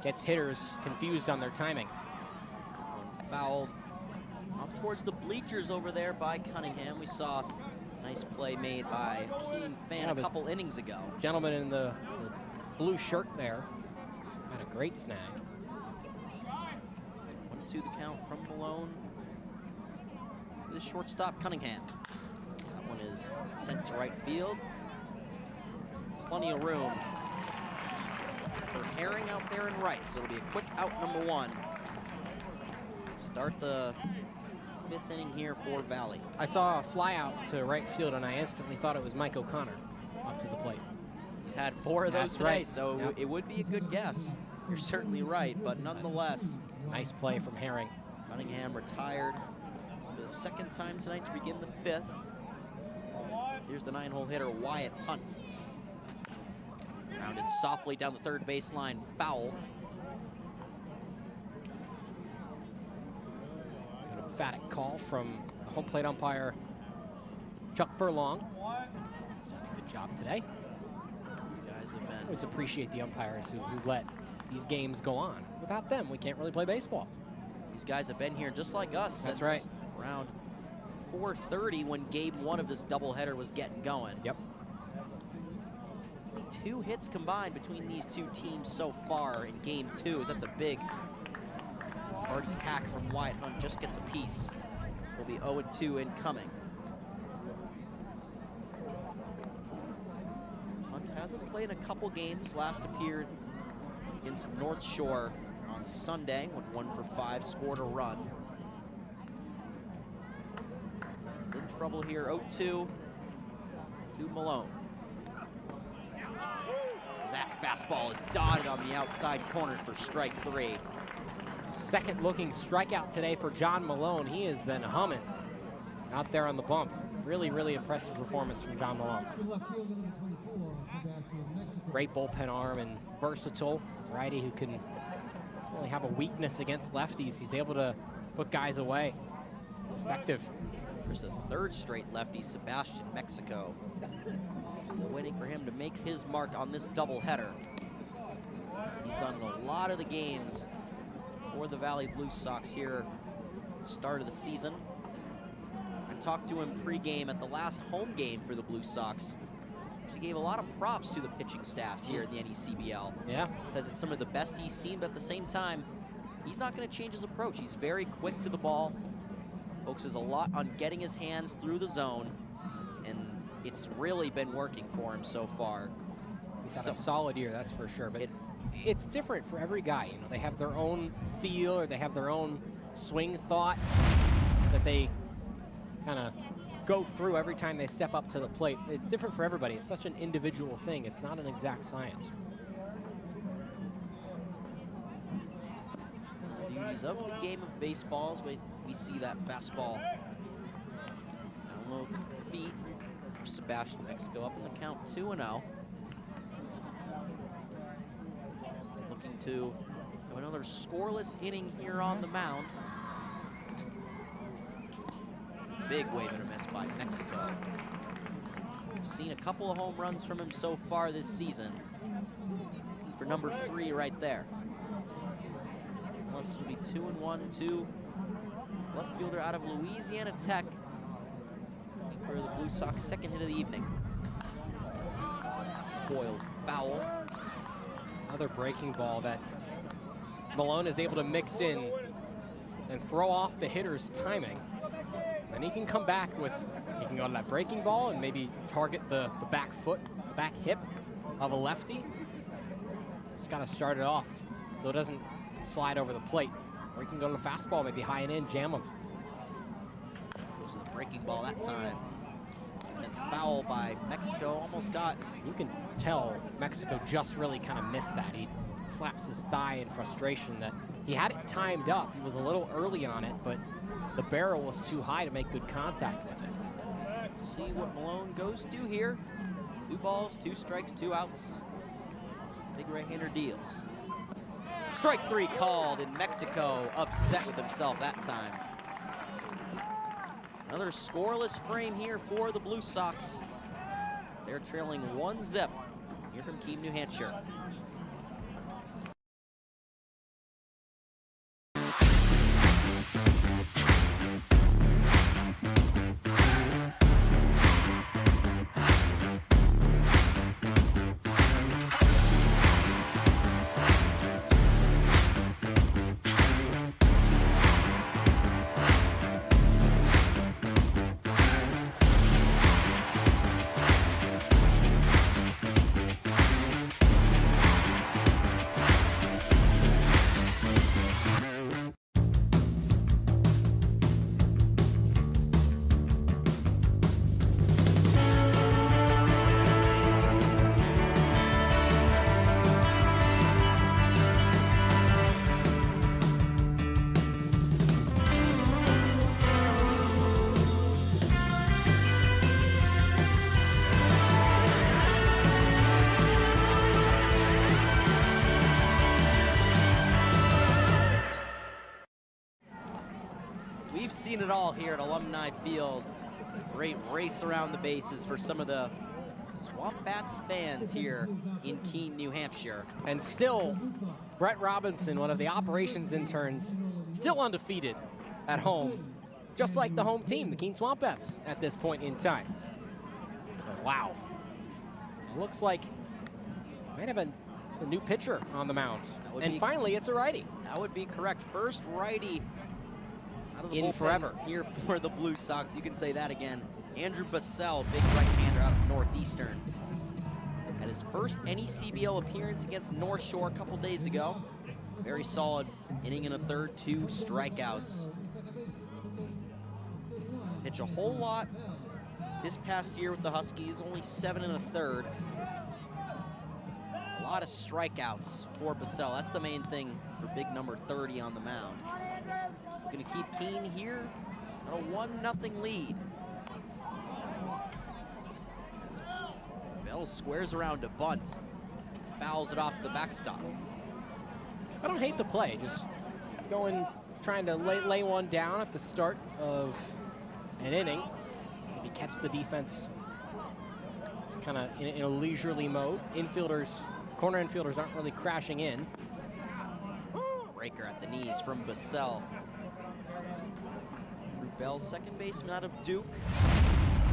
gets hitters confused on their timing. One fouled off towards the bleachers over there by Cunningham. We saw a Nice play made by a Keene fan a couple innings ago. Gentleman in the blue shirt there had a great snag. 1-2 the count from Malone. The shortstop, Cunningham. That one is sent to right field. Plenty of room for Herring out there in right, so it'll be a quick out number 1. Start the 5th inning here for Valley. I saw a fly out to right field, and I instantly thought it was Mike O'Connor up to the plate. He's had 4 of those That's today, right. so Yep. it would be a good guess. You're certainly right, but nonetheless. It's a nice play from Herring. Cunningham retired for the 2nd time tonight to begin the 5th. Here's the 9-hole hitter, Wyatt Hunt. Rounded softly down the 3rd baseline, foul. Good emphatic call from the home plate umpire, Chuck Furlong. He's done a good job today. These guys have I been. always appreciate the umpires who let these games go on. Without them, we can't really play baseball. These guys have been here just like us. That's since right. Around 4:30 when game 1 of this doubleheader was getting going. Yep. Only 2 hits combined between these 2 teams so far in game 2. That's a big hardy hack from Wyatt Hunt. Just gets a piece. Will be 0-2 incoming. Hunt hasn't played in a couple games. Last appeared against North Shore on Sunday, went 1 for 5, scored a run. He's in trouble here, 0-2 to Malone. As that fastball is dotted on the outside corner for strike 3. Second looking strikeout today for John Malone. He has been humming out there on the bump. Really, really impressive performance from John Malone. Great bullpen arm and versatile righty who can only have a weakness against lefties. He's able to put guys away. It's effective. There's the 3rd straight lefty, Sebastian Mexico. Still waiting for him to make his mark on this doubleheader. He's done a lot of the games for the Valley Blue Sox here at the start of the season. I talked to him pregame at the last home game for the Blue Sox. She gave a lot of props to the pitching staffs here in the NECBL. Yeah. Says it's some of the best he's seen, but at the same time, he's not going to change his approach. He's very quick to the ball, focuses a lot on getting his hands through the zone, and it's really been working for him so far. He's had a solid year, that's for sure. But it's different for every guy. You know, they have their own feel, or they have their own swing thought that they kind of go through every time they step up to the plate. It's different for everybody. It's such an individual thing. It's not an exact science. One of the beauties of the game of baseball is we see that fastball down low feet. Sebastian Mexico up in the count 2-0. Looking to have another scoreless inning here on the mound. Big wave and a miss by Mexico. We've seen a couple of home runs from him so far this season. Looking for number 3 right there. Unless it'll be 2-1 to left fielder out of Louisiana Tech. Looking for the Blue Sox 2nd hit of the evening. Spoiled foul. Another breaking ball that Malone is able to mix in and throw off the hitter's timing. And he can come back with, he can go to that breaking ball and maybe target the back foot, the back hip of a lefty. Just got to start it off so it doesn't slide over the plate. Or he can go to the fastball, maybe high and in, jam him. Goes to the breaking ball that time. And foul by Mexico, almost got. You can tell Mexico just really kind of missed that. He slaps his thigh in frustration that he had it timed up. He was a little early on it, but the barrel was too high to make good contact with it. See what Malone goes to here. 2 balls, 2 strikes, 2 outs. Big right-hander deals. Strike 3 called, and Mexico upset with himself that time. Another scoreless frame here for the Blue Sox. They're trailing 1-0 here from Keene, New Hampshire. We've seen it all here at Alumni Field. Great race around the bases for some of the SwampBats fans here in Keene, New Hampshire. And still, Brett Robinson, one of the operations interns, still undefeated at home, just like the home team, the Keene SwampBats, at this point in time. But wow. Looks like might have a new pitcher on the mound. And finally, it's a righty. That would be correct. First righty out of the in forever here for the Blue Sox. You can say that again. Andrew Bassell, big right-hander out of Northeastern. Had his first NECBL appearance against North Shore a couple days ago. Very solid inning and a third, 2 strikeouts. Pitch a whole lot this past year with the Huskies, only 7 1/3. A lot of strikeouts for Bassell. That's the main thing for big number 30 on the mound. We're going to keep Keene here on a 1-0 lead. As Bell squares around to bunt, fouls it off to the backstop. I don't hate the play, just trying to lay one down at the start of an inning. Maybe catch the defense kind of in a leisurely mode. Corner infielders aren't really crashing in. Breaker at the knees from Bassell. Drew Bell, second baseman out of Duke.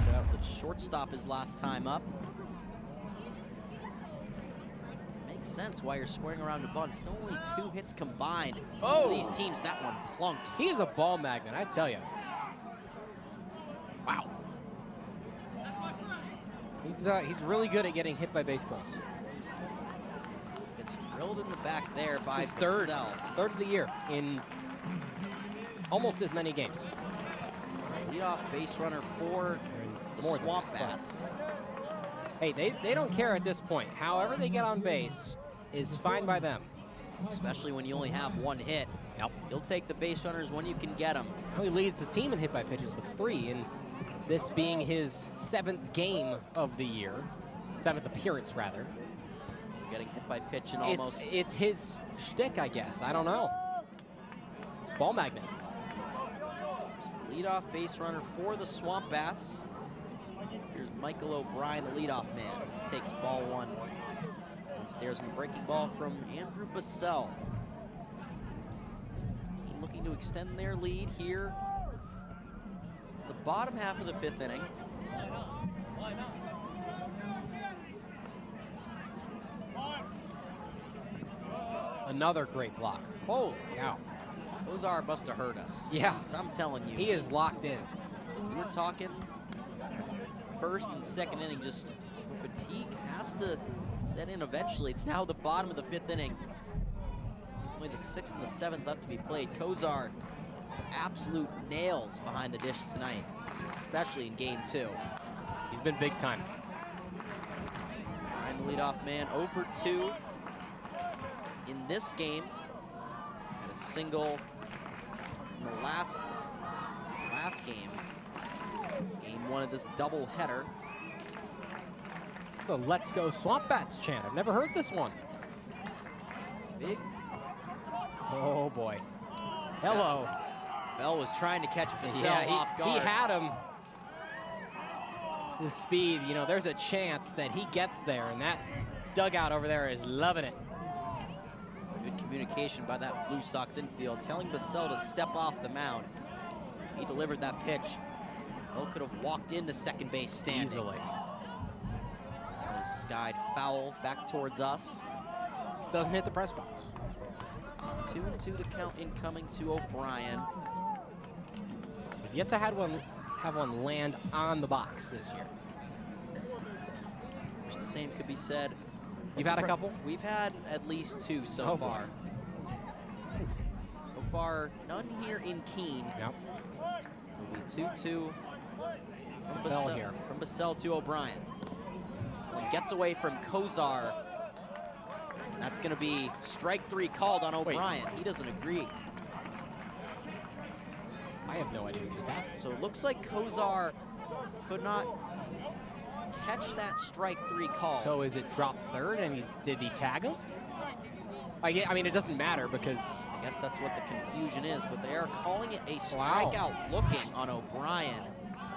Got out to the shortstop his last time up. Makes sense why you're squaring around to bunt. Still only 2 hits combined. For these teams, that one plunks. He is a ball magnet, I tell you. Wow. He's really good at getting hit by baseballs. Gets drilled in the back there by his Bassell. third of the year in almost as many games. Leadoff base runner for the SwampBats. Hey, they don't care at this point. However they get on base is fine by them. Especially when you only have 1 hit. Yep. You'll take the base runners when you can get them. Now he leads the team in hit by pitches with 3, and this being his 7th game of the year. 7th appearance, rather. Getting hit by pitch and almost. It's his shtick, I guess. I don't know. It's ball magnet. Leadoff base runner for the SwampBats. Here's Michael O'Brien, the leadoff man, as he takes ball 1. There's a breaking ball from Andrew Bassell. Keene looking to extend their lead here. The bottom half of the 5th inning. Another great block. Holy cow. Kozar must have hurt us. Yeah. I'm telling you. He is locked in. We were talking first and second inning, just fatigue has to set in eventually. It's now the bottom of the 5th inning. Only the 6th and the 7th left to be played. Kozar is absolute nails behind the dish tonight, especially in game 2. He's been big time. Ryan, the leadoff man, 0 for 2 in this game. Had a single in the last game. Game 1 of this doubleheader. So let's go SwampBats chant. I've never heard this one. Big. Oh boy. Hello. Bell was trying to catch Bassell off guard. He had him. The speed, you know, there's a chance that he gets there, and that dugout over there is loving it. Good communication by that Blue Sox infield, telling Bassell to step off the mound. He delivered that pitch. Bell could have walked into second base standing. Easily. Skied foul back towards us. Doesn't hit the press box. 2-2 the count incoming to O'Brien. We've yet to have one land on the box this year. Wish the same could be said. You've had a couple? We've had at least 2 so far. So far, none here in Keene. Yep. It'll be 2-2 from Bassell to O'Brien. When he gets away from Kozar, that's going to be strike 3 called on O'Brien. He doesn't agree. I have no idea what just happened. So it looks like Kozar could not catch that strike 3 call. So is it drop third and did he tag him? I mean, it doesn't matter because I guess that's what the confusion is, but they are calling it a strikeout looking on O'Brien.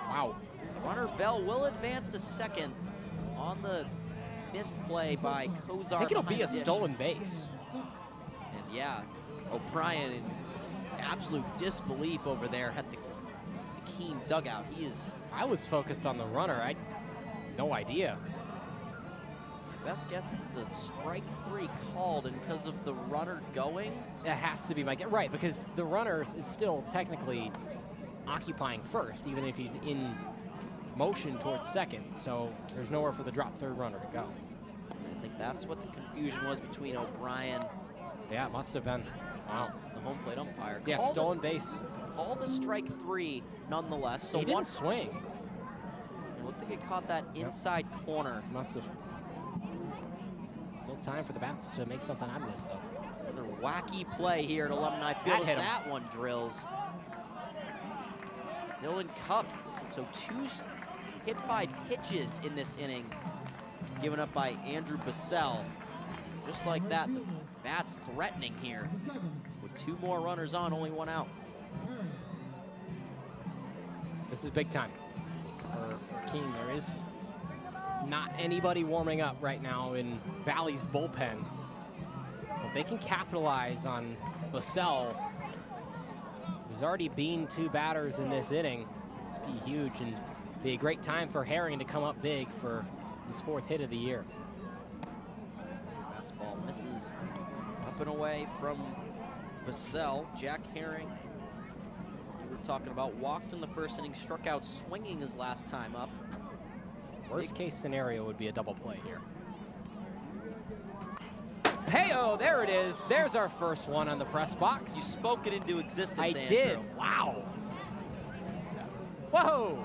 Wow. The runner Bell will advance to second on the missed play by Kozar. I think it'll be a dish. stolen base. And yeah, O'Brien in absolute disbelief over there at the Keene dugout. He is. I was focused on the runner. I no idea. My best guess is a strike 3 called, and because of the runner going, That has to be my guess. Right, because the runner is still technically occupying first, even if he's in motion towards second. So there's nowhere for the drop third runner to go. I think that's what the confusion was between O'Brien. Yeah, it must have been. Wow. The home plate umpire. Yeah, Called stolen base. Call the strike 3 nonetheless. So He didn't swing. It looked like it caught that inside corner. Must have. Still time for the Bats to make something out of this, though. Another wacky play here at Alumni Field. hit him. That one drills. Dylan Cupp. So 2 hit by pitches in this inning, given up by Andrew Bissell. Just like that, the Bats threatening here. With 2 more runners on, only 1 out. This is big time for Keene. There is not anybody warming up right now in Valley's bullpen. So if they can capitalize on Bissell, who's already beaten 2 batters in this inning, this would be huge and be a great time for Herring to come up big for his 4th hit of the year. Fastball misses up and away from Bissell. Jack Herring, we were talking about, walked in the first inning, struck out swinging his last time up. Worst case scenario would be a double play here. Hey-oh, there it is. There's our first one on the press box. You spoke it into existence, I Andrew. did. Wow. Whoa.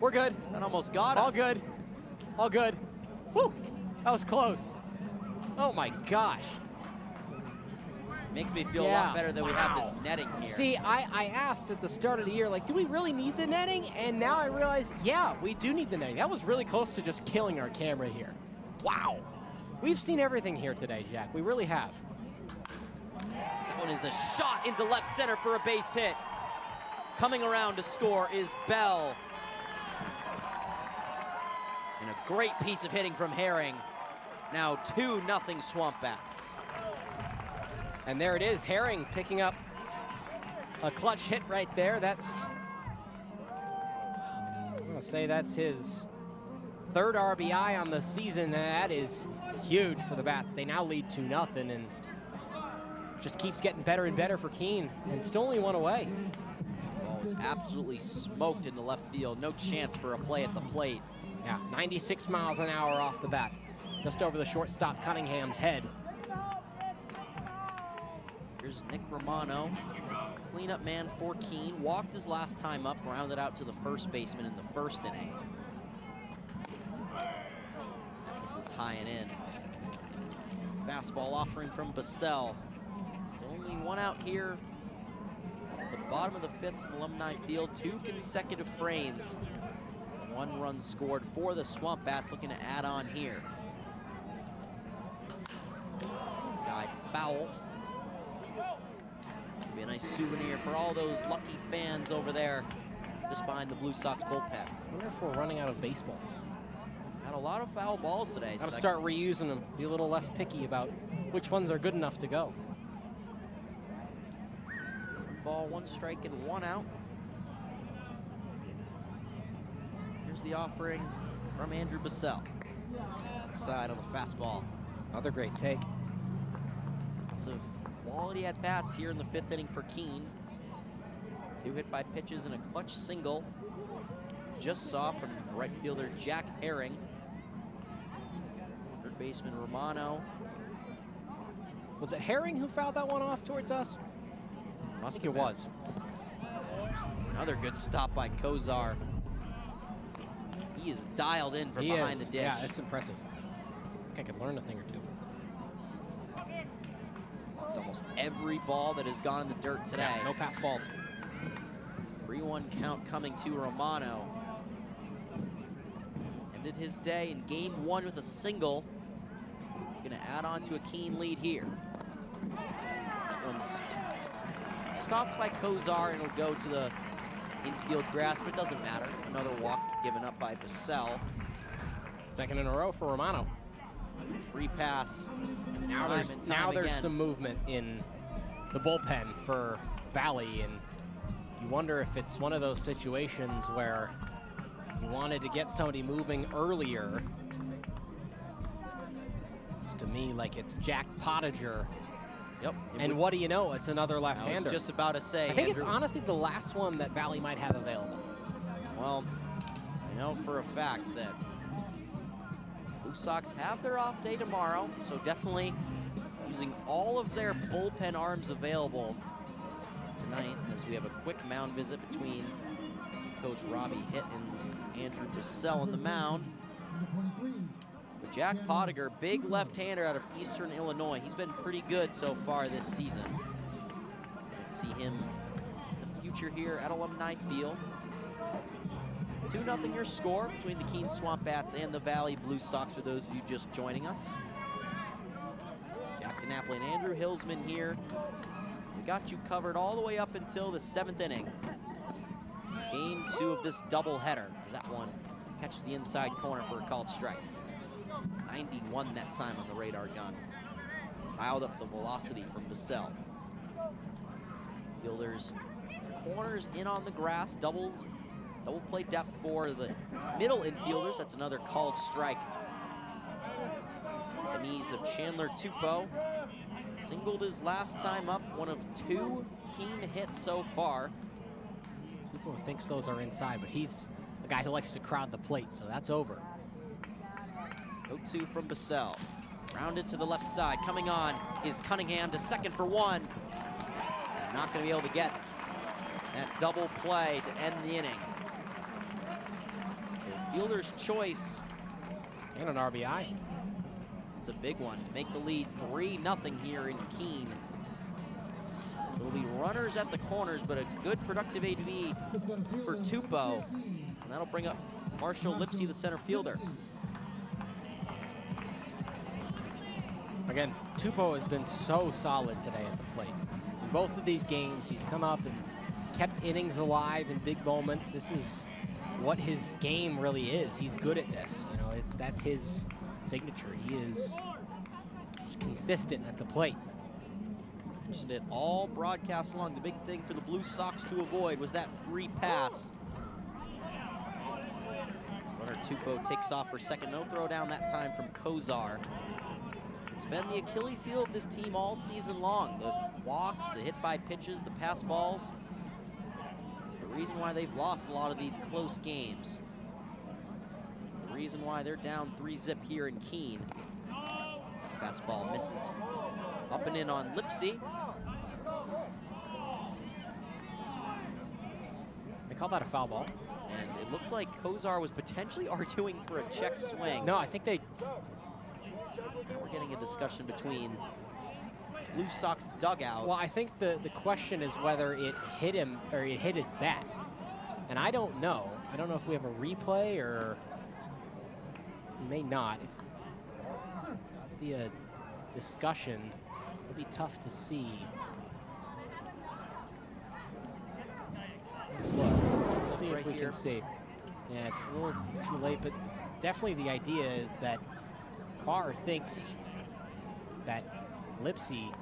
We're good. That almost got us. All good. All good. Woo. That was close. Oh my gosh. Makes me feel a lot better that we have this netting here. See, I asked at the start of the year, like, do we really need the netting? And now I realize, yeah, we do need the netting. That was really close to just killing our camera here. Wow. We've seen everything here today, Jack. We really have. That one is a shot into left center for a base hit. Coming around to score is Bell. And a great piece of hitting from Herring. Now 2-0 SwampBats. And there it is, Herring picking up a clutch hit right there. That's, I'm gonna say that's his 3rd RBI on the season. That is huge for the Bats. They now lead 2-0 and just keeps getting better and better for Keene, and still only 1 away. Ball was absolutely smoked into left field. No chance for a play at the plate. Yeah, 96 miles an hour off the bat. Just over the shortstop Cunningham's head. Here's Nick Romano, cleanup man for Keene. Walked his last time up, grounded out to the first baseman in the 1st inning. This is high and in. Fastball offering from Bissell. There's only 1 out here. At the bottom of the 5th, Alumni Field, 2 consecutive frames. 1 run scored for the SwampBats, looking to add on here. Skied foul. Be a nice souvenir for all those lucky fans over there just behind the Blue Sox bullpen. I wonder if we're running out of baseballs. Had a lot of foul balls today. Gotta start reusing them. Be a little less picky about which ones are good enough to go. 1 ball, 1 strike, and 1 out. Here's the offering from Andrew Bissell. Outside on the fastball. Another great take. Lots of quality at-bats here in the 5th inning for Keene. 2 hit by pitches and a clutch single. Just saw from right fielder Jack Herring. 3rd baseman Romano. Was it Herring who fouled that one off towards us? I think it was. Another good stop by Kozar. He is dialed in from behind the dish. Yeah, it's impressive. I think I could learn a thing or 2. Blocked almost every ball that has gone in the dirt today. Yeah, no pass balls. 3-1 count coming to Romano. Ended his day in game 1 with a single. Gonna add on to a Keene lead here. That one's stopped by Kozar, and it'll go to the infield grass, but it doesn't matter. Another walk given up by Bassell. Second in a row for Romano. Free pass. Now there's some movement in the bullpen for Valley, and you wonder if it's one of those situations where you wanted to get somebody moving earlier. Just to me, like it's Jack Pottinger. Yep. And what do you know? It's another left-hander. I was just about to say. I think it's honestly the last one that Valley might have available. Well, I know for a fact that Blue Sox have their off day tomorrow, so definitely using all of their bullpen arms available tonight as we have a quick mound visit between Coach Robbie Hitt and Andrew Bassell on the mound. But Jack Pottinger, big left-hander out of Eastern Illinois. He's been pretty good so far this season. Let's see him in the future here at Alumni Field. 2-0 your score between the Keene SwampBats and the Valley Blue Sox for those of you just joining us. Jack DiNapoli and Andrew Hillsman here. We got you covered all the way up until the 7th inning. Game 2 of this doubleheader. That one catches the inside corner for a called strike. 91 that time on the radar gun. Dialed up the velocity from Bassell. Fielders, corners in on the grass, double play depth for the middle infielders. That's another called strike. The knees of Chandler Tupou. Singled his last time up, one of 2 Keene hits so far. Tupou thinks those are inside, but he's a guy who likes to crowd the plate, so that's over. 0-2 from Bassell. Rounded to the left side. Coming on is Cunningham to second for 1. Not going to be able to get that double play to end the inning. So fielder's choice. And an RBI. It's a big one to make the lead 3-0 here in Keene. So it'll be runners at the corners, but a good productive AB for Tupou. And that'll bring up Marshall Lipsy, the center fielder. Again, Tupou has been so solid today at the plate. In both of these games, he's come up and kept innings alive in big moments. This is what his game really is. He's good at this. You know, that's his signature. He is just consistent at the plate. I mentioned it all broadcast along. The big thing for the Blue Sox to avoid was that free pass. Runner Tupou takes off for second. No throw down that time from Kozar. It's been the Achilles heel of this team all season long. The walks, the hit by pitches, the pass balls. It's the reason why they've lost a lot of these close games. It's the reason why they're down 3-0 here in Keene. That fastball misses up and in on Lipsy. They call that a foul ball. And it looked like Kozar was potentially arguing for a check swing. No, I think they... We're getting a discussion between Blue Sox dugout. Well, I think the question is whether it hit him or it hit his bat. And I don't know. I don't know if we have a replay or we may not. If it'll be a discussion, it'll be tough to see. Look, let's see if we can see. Yeah, it's a little too late, but definitely the idea is that Carr thinks that Lipsy,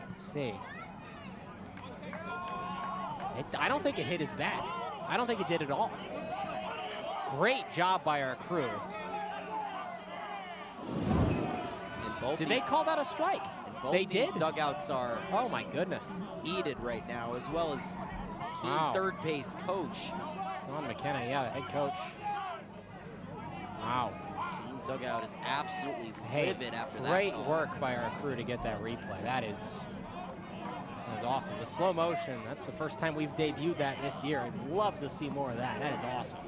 let's see. I don't think it hit his bat. I don't think it did at all. Great job by our crew. Did they call that a strike? They did? Dugouts are oh my goodness, heated right now, as well as Keene third base coach. Sean McKenna, yeah, the head coach. Wow. Keene dugout is absolutely livid after that. Great work by our crew to get that replay. That is awesome. The slow motion, that's the first time we've debuted that this year. I'd love to see more of that. That is awesome.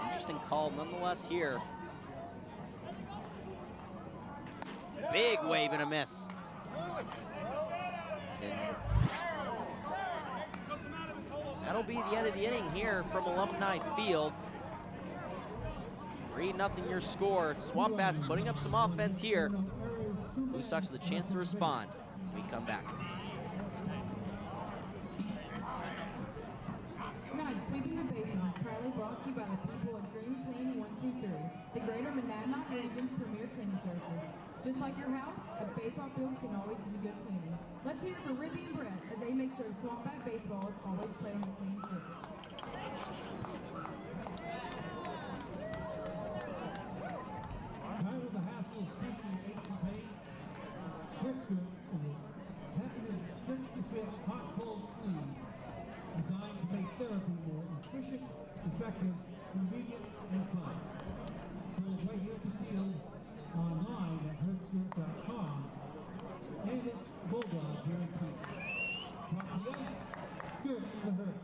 Interesting call nonetheless here. Big wave and a miss. And that'll be the end of the inning here from Alumni Field. 3-0 your score. SwampBats putting up some offense here. Blue Sox with a chance to respond when we come back. Tonight, sweeping the bases is proudly brought to you by the people of Dream Clean 123, the Greater Monadnock region's premier cleaning services. Just like your house, a baseball field can always use a good cleaning. Let's hear it for Rippy and Brett as they make sure SwampBat baseball is always played on a clean field. Tired of the hassle of treating aches and pain? Pritzker is a patented stretch-to-fit hot cold sleeve designed to make therapy more efficient, effective, convenient, and fun. Sold right here at the field, online at hertzker.com, and at Bulldog here in Keene. Talk to us, Skirt the Hurt.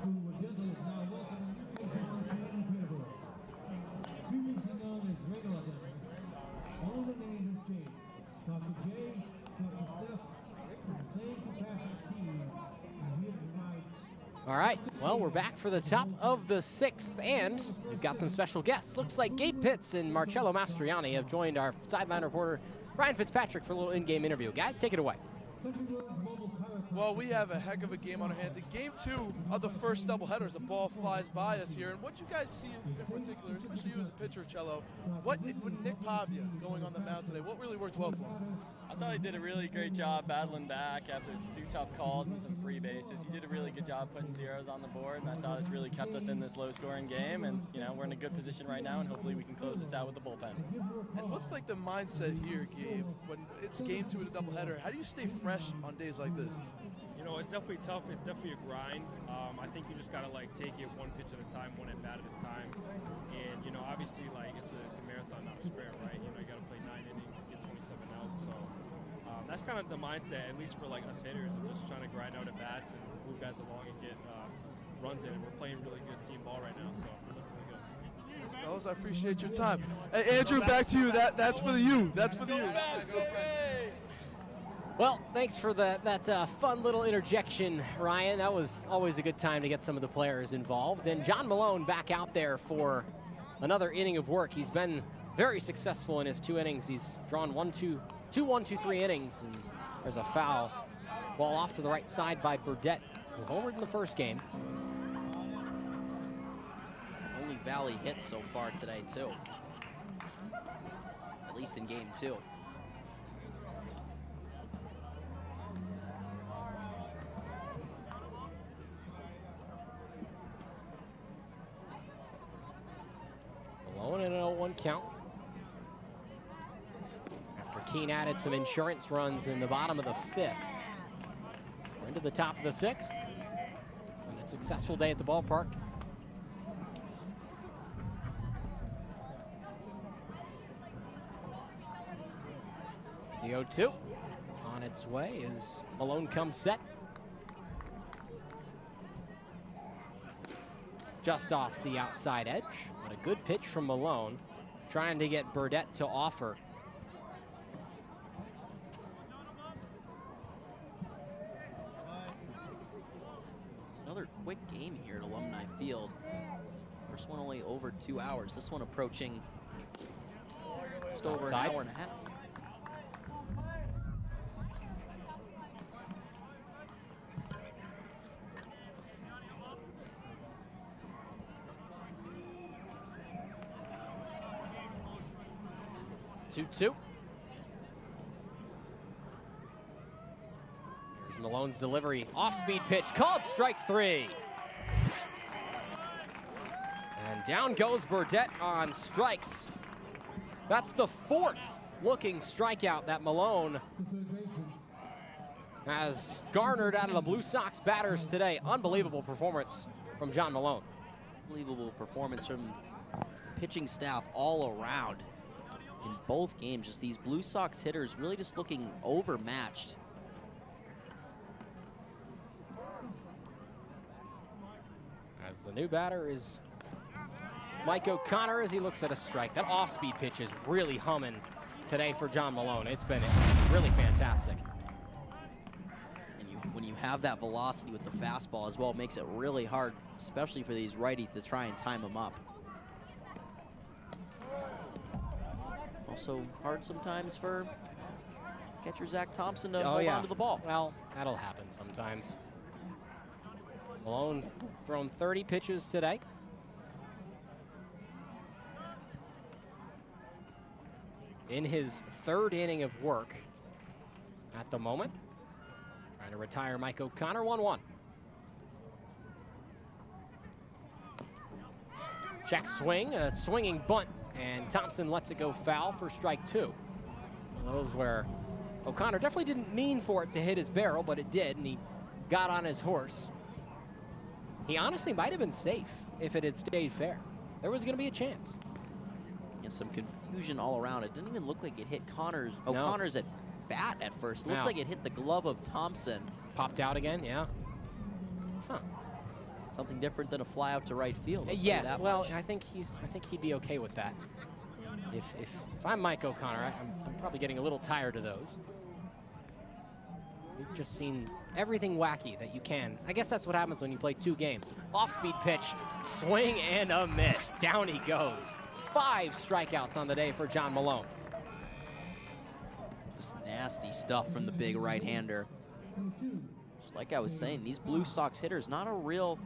Who were gentle is now welcoming new patients to Keene Critical. Previously known as regular dental, all the name has changed. Dr. J, Dr. Steph, with the same compassionate team, are here to provide. All right, well, we're back for the top of the 6th, and we've got some special guests. Looks like Gabe Pitts and Marcello Mastroianni have joined our sideline reporter, Ryan Fitzpatrick, for a little in-game interview. Guys, take it away. Well, we have a heck of a game on our hands. In game 2 of the first doubleheader, as the ball flies by us here. And what you guys see in particular, especially you as a pitcher, Cello, with Nick Pavia going on the mound today, what really worked well for him? I thought he did a really great job battling back after a few tough calls and some free bases. He did a really good job putting zeros on the board, and I thought it's really kept us in this low-scoring game. And, you know, we're in a good position right now, and hopefully we can close this out with the bullpen. And what's like the mindset here, Gabe, when it's game 2 of the doubleheader? How do you stay fresh on days like this? You know, it's definitely tough. It's definitely a grind. I think you just got to, like, take it one pitch at a time, one at-bat at a time. And, you know, obviously, like, it's a marathon, not a sprint, right? You know, you got to play 9 innings, get 27 outs. So that's kind of the mindset, at least for, like, us hitters, and just trying to grind out at-bats and move guys along and get runs in. And we're playing really good team ball right now, so we're looking really good. Fellas, I appreciate your time. Hey, Andrew, back to you. That's for the you. That's for the you. Well, thanks for that fun little interjection, Ryan. That was always a good time to get some of the players involved. And John Malone back out there for another inning of work. He's been very successful in his 2 innings. He's drawn 3 innings, and there's a foul. Ball off to the right side by Burdett, who homered in the first game. Only Valley hit so far today, too. At least in game 2. Malone in an 0-1 count. After Keene added some insurance runs in the bottom of the 5th. We're into the top of the 6th. It's been a successful day at the ballpark. The 0-2 on its way as Malone comes set. Just off the outside edge, but a good pitch from Malone, trying to get Burdett to offer. It's another quick game here at Alumni Field. First one only over 2 hours. This one approaching just over an hour and a half. Two. Here's Malone's delivery. Off-speed pitch, called strike 3. And down goes Burdett on strikes. That's the 4th looking strikeout that Malone has garnered out of the Blue Sox batters today. Unbelievable performance from John Malone. Unbelievable performance from pitching staff all around. In both games, just these Blue Sox hitters really just looking overmatched. As the new batter is Mike O'Connor as he looks at a strike. That off-speed pitch is really humming today for John Malone. It's been really fantastic. And when you have that velocity with the fastball as well, it makes it really hard, especially for these righties, to try and time them up. Also hard sometimes for catcher Zach Thompson to hold on to the ball. Well, that'll happen sometimes. Malone thrown 30 pitches today. In his third inning of work at the moment. Trying to retire Mike O'Connor, 1-1. Check swing, a swinging bunt, and Thompson lets it go foul for strike 2. One of those where O'Connor definitely didn't mean for it to hit his barrel, but it did, and he got on his horse. He honestly might have been safe if it had stayed fair. There was going to be a chance. Yeah, some confusion all around. It didn't even look like it hit O'Connor's at bat at first. It looked like it hit the glove of Thompson. Popped out again, yeah. Huh. Something different than a fly out to right field. Yes, well, I think he'd be okay with that. If I'm Mike O'Connor, I'm probably getting a little tired of those. We've just seen everything wacky that you can. I guess that's what happens when you play 2 games. Off-speed pitch, swing and a miss. Down he goes. 5 strikeouts on the day for John Malone. Just nasty stuff from the big right-hander. Just like I was saying, these Blue Sox hitters, not a real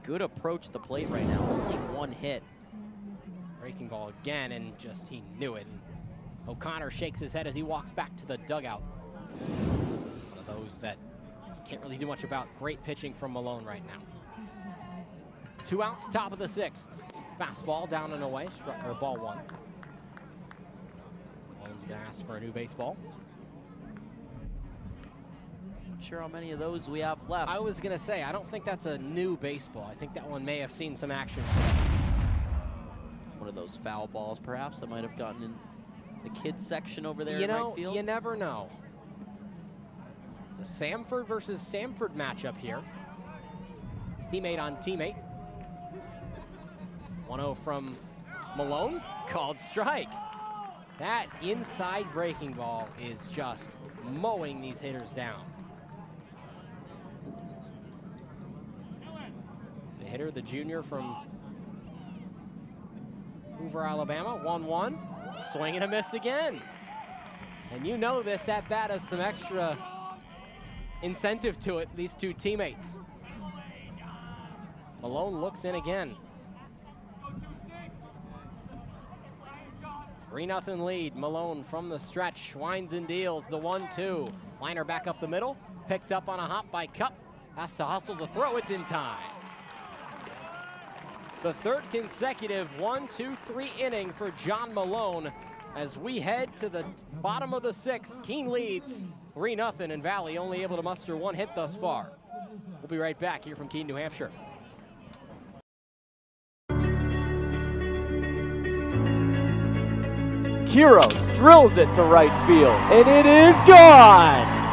good approach at the plate right now. Only 1 hit. Breaking ball again, and just he knew it. And O'Connor shakes his head as he walks back to the dugout. One of those that just can't really do much about. Great pitching from Malone right now. 2 outs, top of the 6th. Fastball down and away, ball 1. Malone's gonna ask for a new baseball. Not sure how many of those we have left. I was gonna say, I don't think that's a new baseball. I think that one may have seen some action. One of those foul balls, perhaps, that might have gotten in the kids section over there in right field. You never know. It's a Samford versus Samford matchup here. Teammate on teammate. 1-0 from Malone, called strike. That inside breaking ball is just mowing these hitters down. The hitter, the junior from Hoover, Alabama, 1-1. Swing and a miss again. And you know this at bat has some extra incentive to it, these 2 teammates. Malone looks in again. 3-0 lead. Malone from the stretch, winds and deals the 1-2. Liner back up the middle, picked up on a hop by Cup. Has to hustle to throw, it's in time. The 3rd consecutive 1-2-3 inning for John Malone as we head to the bottom of the 6th. Keene leads 3-0, and Valley only able to muster 1 hit thus far. We'll be right back here from Keene, New Hampshire. Quiros drills it to right field, and it is gone!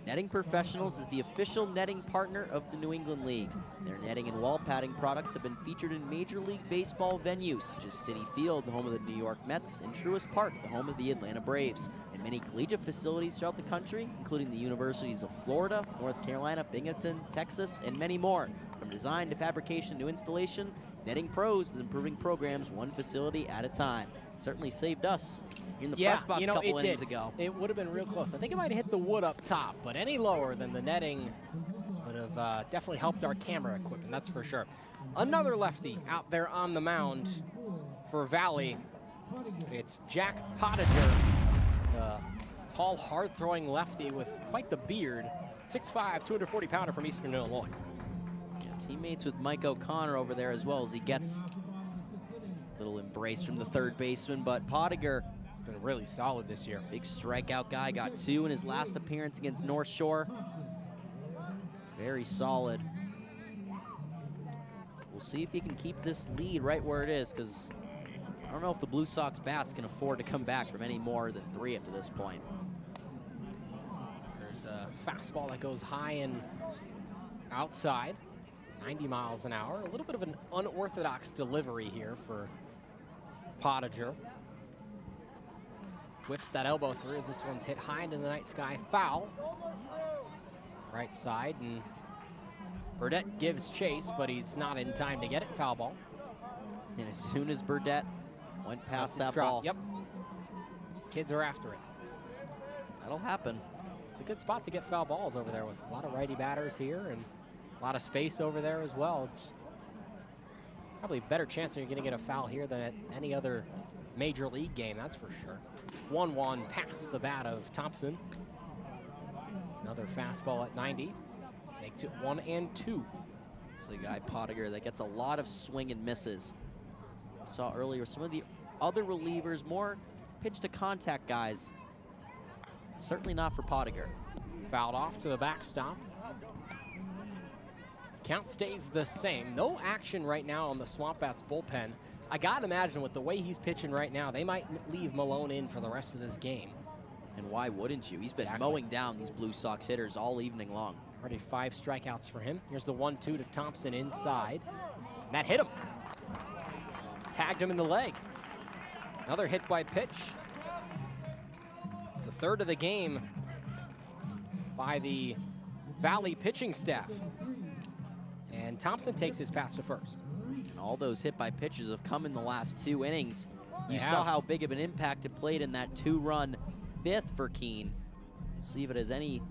Netting Professionals is the official netting partner of the New England League. Their netting and wall padding products have been featured in Major League Baseball venues such as Citi Field, the home of the New York Mets, and Truist Park, the home of the Atlanta Braves, and many collegiate facilities throughout the country, including the universities of Florida, North Carolina, Binghamton, Texas, and many more. From design to fabrication to installation, Netting Pros is improving programs 1 facility at a time. Certainly saved us in the press box a couple innings ago. It would have been real close. I think it might have hit the wood up top, but any lower than the netting would have definitely helped our camera equipment, that's for sure. Another lefty out there on the mound for Valley. It's Jack Pottinger, tall, hard-throwing lefty with quite the beard. 6'5", 240-pounder from Eastern Illinois. Yeah, teammates with Mike O'Connor over there as well, as he gets a little embrace from the third baseman. But Pottinger has been really solid this year. Big strikeout guy, got 2 in his last appearance against North Shore. Very solid. We'll see if he can keep this lead right where it is, because I don't know if the Blue Sox bats can afford to come back from any more than 3 up to this point. There's a fastball that goes high and outside, 90 miles an hour. A little bit of an unorthodox delivery here for Pottinger. Whips that elbow through as this one's hit high into the night sky. Foul. Right side, and Burdette gives chase, but he's not in time to get it. Foul ball. And as soon as Burdette went past that ball. Yep. Kids are after it. That'll happen. It's a good spot to get foul balls over there with a lot of righty batters here and a lot of space over there as well. It's probably a better chance that you're going to get a foul here than at any other major league game, that's for sure. 1-1 past the bat of Thompson. Another fastball at 90. Makes it 1-2. It's the guy Pottinger that gets a lot of swing and misses. We saw earlier some of the other relievers, more pitch to contact guys. Certainly not for Pottinger. Fouled off to the backstop. Count stays the same. No action right now on the SwampBats bullpen. I gotta imagine with the way he's pitching right now, they might leave Malone in for the rest of this game. And why wouldn't you? He's been mowing down these Blue Sox hitters all evening long. Already 5 strikeouts for him. Here's the 1-2 to Thompson inside. And that hit him. Tagged him in the leg. Another hit by pitch. It's the 3rd of the game by the Valley pitching staff. And Thompson takes his pass to first. And all those hit by pitches have come in the last 2 innings. They You have. saw how big of an impact it played in that 2-run 5th for Keene. We'll see if it has any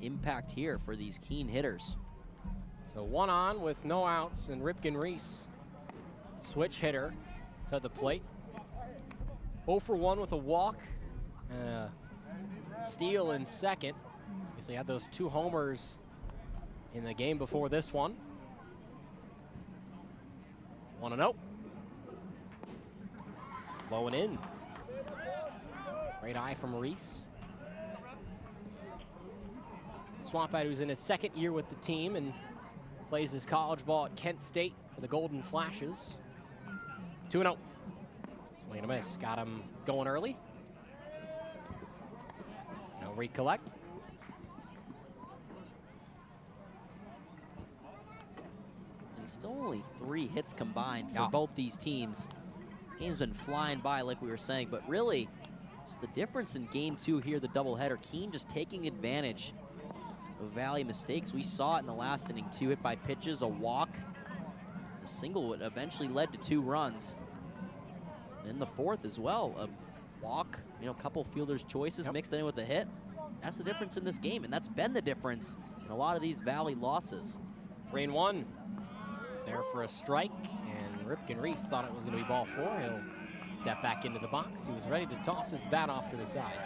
impact here for these Keene hitters. So 1 on with no outs, and Ripken Reese, switch hitter to the plate. 0 for 1 with a walk and a steal in second. Obviously had those 2 homers in the game before this one. 1-0. Low and in. Great eye from Reese. SwampBat, who's in his 2nd year with the team and plays his college ball at Kent State for the Golden Flashes. 2-0. Swing and a miss. Got him going early. No recollect. And still only 3 hits combined for both these teams. This game's been flying by, like we were saying, but really, just the difference in game 2 here, the doubleheader, Keene just taking advantage of Valley mistakes. We saw it in the last inning. 2 hit by pitches, a walk. The single would eventually led to 2 runs. And in the 4th as well, a walk, a couple fielders' choices mixed in with a hit. That's the difference in this game, and that's been the difference in a lot of these Valley losses. 3-1. It's there for a strike, and Ripken Reese thought it was going to be ball 4. He'll step back into the box. He was ready to toss his bat off to the side.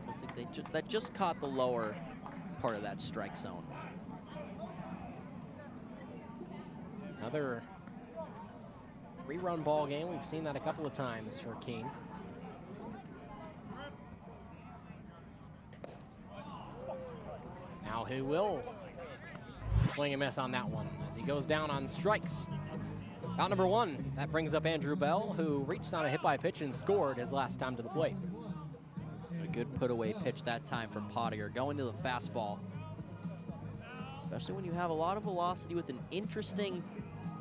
I think that just caught the lower part of that strike zone. Another 3-run ball game. We've seen that a couple of times for Keene. Now he will swing and miss on that one as he goes down on strikes. Out number 1, that brings up Andrew Bell, who reached on a hit by pitch and scored his last time to the plate. A good put-away pitch that time from Pottinger, going to the fastball. Especially when you have a lot of velocity with an interesting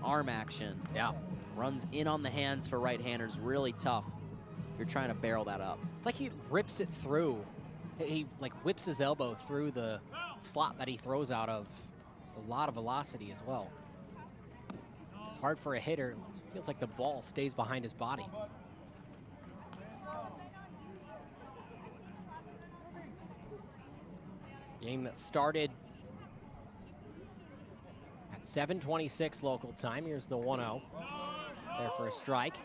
arm action. Yeah. Runs in on the hands for right-handers, really tough if you're trying to barrel that up. It's like he rips it through. He like whips his elbow through the slot that he throws out of. It's a lot of velocity as well. It's hard for a hitter. It feels like the ball stays behind his body. Game that started at 7:26 local time. Here's the 1-0. There for a strike.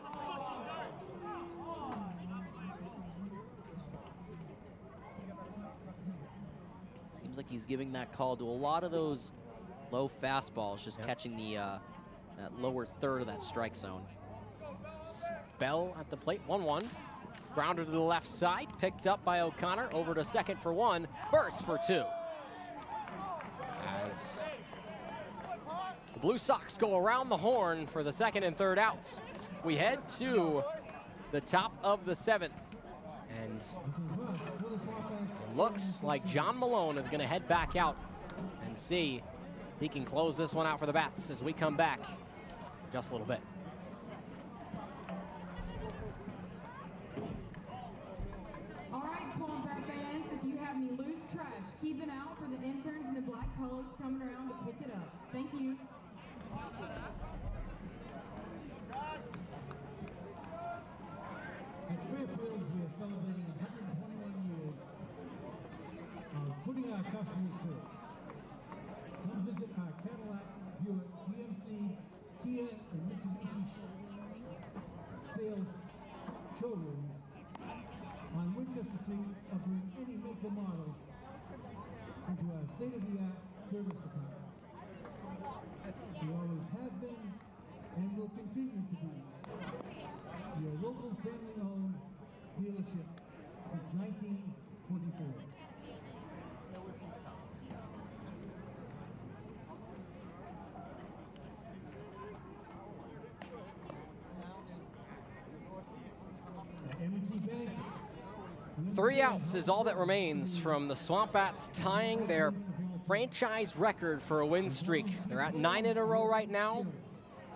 Seems like he's giving that call to a lot of those low fastballs, just catching the that lower third of that strike zone. Bell at the plate, 1-1. Grounded to the left side, picked up by O'Connor, over to second for 1, first for 2. As the Blue Sox go around the horn for the second and third outs, we head to the top of the 7th. And it looks like John Malone is going to head back out and see if he can close this one out for the Bats as we come back in just a little bit. All right, SwampBat fans, if you have any loose trash, keep it out for the interns in the black polos coming around to pick it up. Thank you. At Fairfield, we are celebrating 121 years of putting our customers first. Come visit our Cadillac, Buick, GMC, Kia, and Mitsubishi sales showroom on Winchester Street, offering any make or model into our state-of-the-art service department. We always have been and will continue to be your local family-owned dealership since 1924. M&T Bank. 3 outs is all that remains from the SwampBats tying their franchise record for a win streak. They're at 9 in a row right now.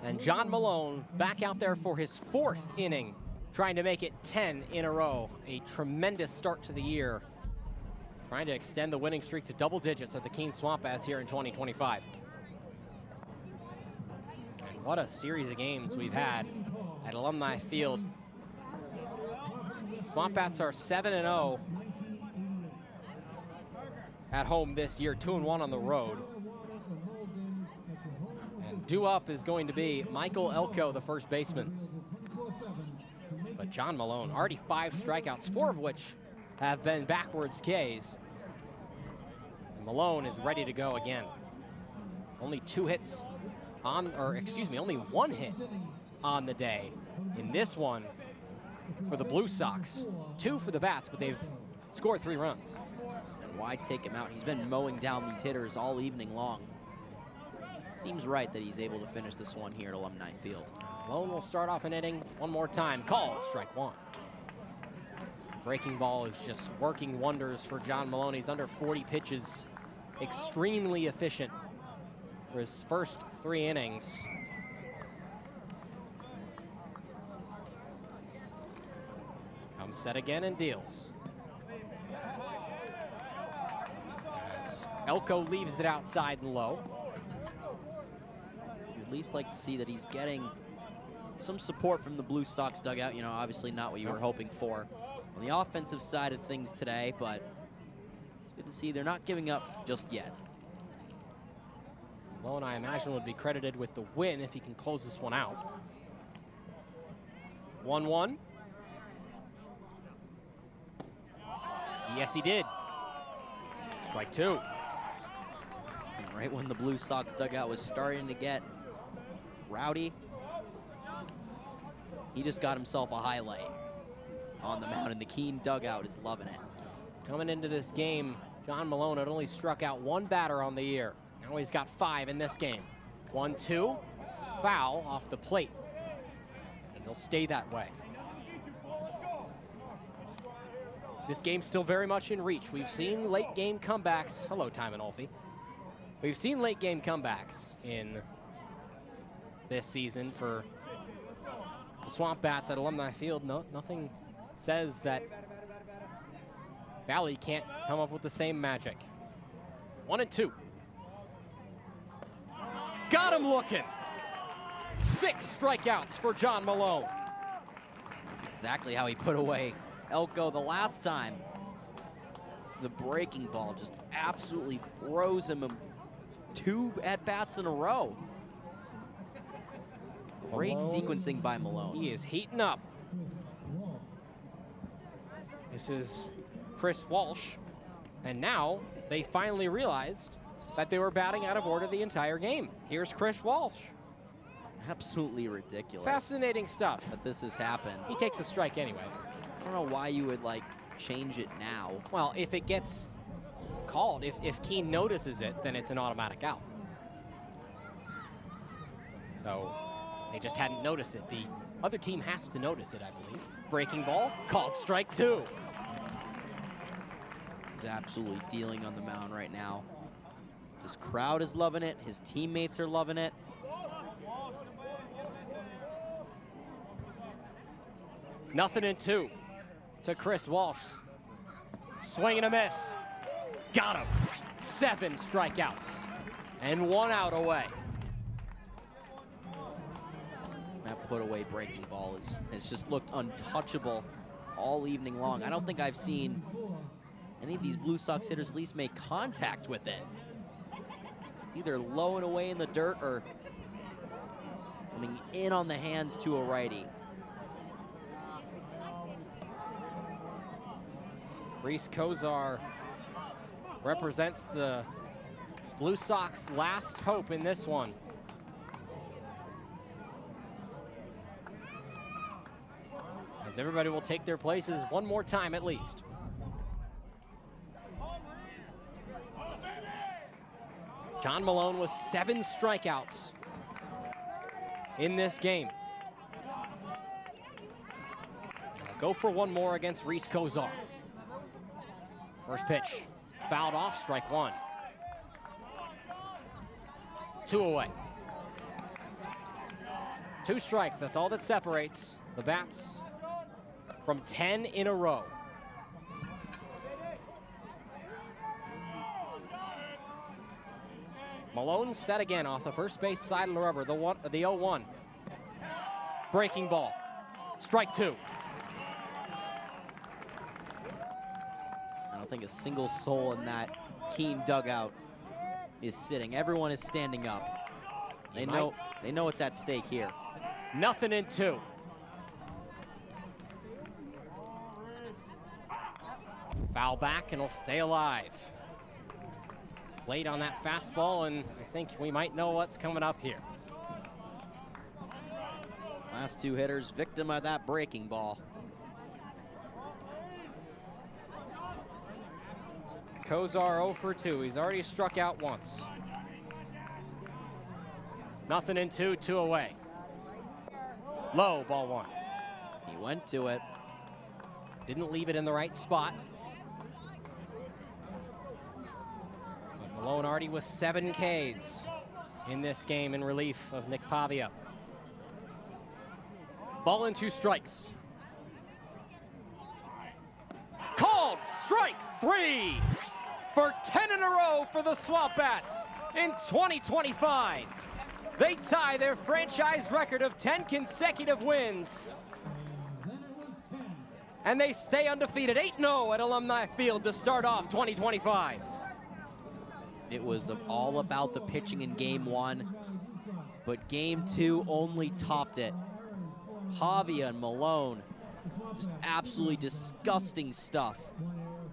And John Malone back out there for his 4th inning, trying to make it 10 in a row. A tremendous start to the year, trying to extend the winning streak to double digits at the Keene SwampBats here in 2025. And what a series of games we've had at Alumni Field. SwampBats are 7-0 at home this year, 2-1 on the road. And due up is going to be Michael Elko, the first baseman. But John Malone, already 5 strikeouts, 4 of which have been backwards Ks. And Malone is ready to go again. Only 2 hits on, or excuse me, only 1 hit on the day. In this one, for the Blue Sox, 2 for the Bats, but they've scored 3 runs. And why take him out? He's been mowing down these hitters all evening long. Seems right that he's able to finish this one here at Alumni Field. Malone will start off an inning one more time. Called, strike 1. Breaking ball is just working wonders for John Malone. He's under 40 pitches, extremely efficient for his first 3 innings. Comes set again and deals. As Elko leaves it outside and low. You'd at least like to see that he's getting some support from the Blue Sox dugout. You know, obviously not what you were hoping for on the offensive side of things today, but it's good to see they're not giving up just yet. Malone, I imagine, would be credited with the win if he can close this one out. 1-1. Yes, he did. Strike 2. And right when the Blue Sox dugout was starting to get rowdy, he just got himself a highlight on the mound, and the Keene dugout is loving it. Coming into this game, John Malone had only struck out 1 batter on the year. Now he's got 5 in this game. 1-2, foul off the plate. And he'll stay that way. This game's still very much in reach. We've seen late game comebacks. Hello, Timon Olfie. We've seen late game comebacks in this season for the SwampBats at Alumni Field. Nothing says that Valley can't come up with the same magic. 1-2. Got him looking. 6 strikeouts for John Malone. That's exactly how he put away Elko the last time. The breaking ball just absolutely froze him 2 at-bats in a row. Great sequencing by Malone. He is heating up. This is Chris Walsh And now they finally realized that they were batting out of order the entire game. Here's Chris Walsh. Absolutely ridiculous. Fascinating stuff. That this has happened. He takes a strike anyway. I don't know why you would like change it now. Well, if it gets called, if Keene notices it, then it's an automatic out. So they just hadn't noticed it. The other team has to notice it, I believe. Breaking ball, called strike 2. He's absolutely dealing on the mound right now. His crowd is loving it. His teammates are loving it. Nothing in 2 to Chris Walsh. Swing and a miss. Got him. 7 strikeouts and 1 out away. That put away breaking ball has just looked untouchable all evening long. I don't think I've seen any of these Blue Sox hitters at least make contact with it. It's either low and away in the dirt or coming in on the hands to a righty. Reese Kozar represents the Blue Sox last hope in this one. As everybody will take their places one more time at least. John Malone with 7 strikeouts in this game. I'll go for one more against Reese Kozar. First pitch, fouled off, strike 1. 2 away. 2 strikes, that's all that separates the Bats from 10 in a row. Malone set again off the first base side of the rubber, the 0-1. Breaking ball, strike 2. I don't think a single soul in that Keene dugout is sitting. Everyone is standing up. They know what's at stake here. Nothing in 2. Foul back and he'll stay alive. Late on that fastball, and I think we might know what's coming up here. Last 2 hitters victim of that breaking ball. Kozar 0 for 2. He's already struck out once. Nothing in 2, 2 away. Low, ball 1. He went to it. Didn't leave it in the right spot. But Malone already with 7 Ks in this game in relief of Nick Pavia. Ball and 2 strikes. Called strike 3 for 10 in a row for the SwampBats in 2025. They tie their franchise record of 10 consecutive wins. And they stay undefeated 8-0 at Alumni Field to start off 2025. It was all about the pitching in game 1, but game 2 only topped it. Pavia and Malone, just absolutely disgusting stuff.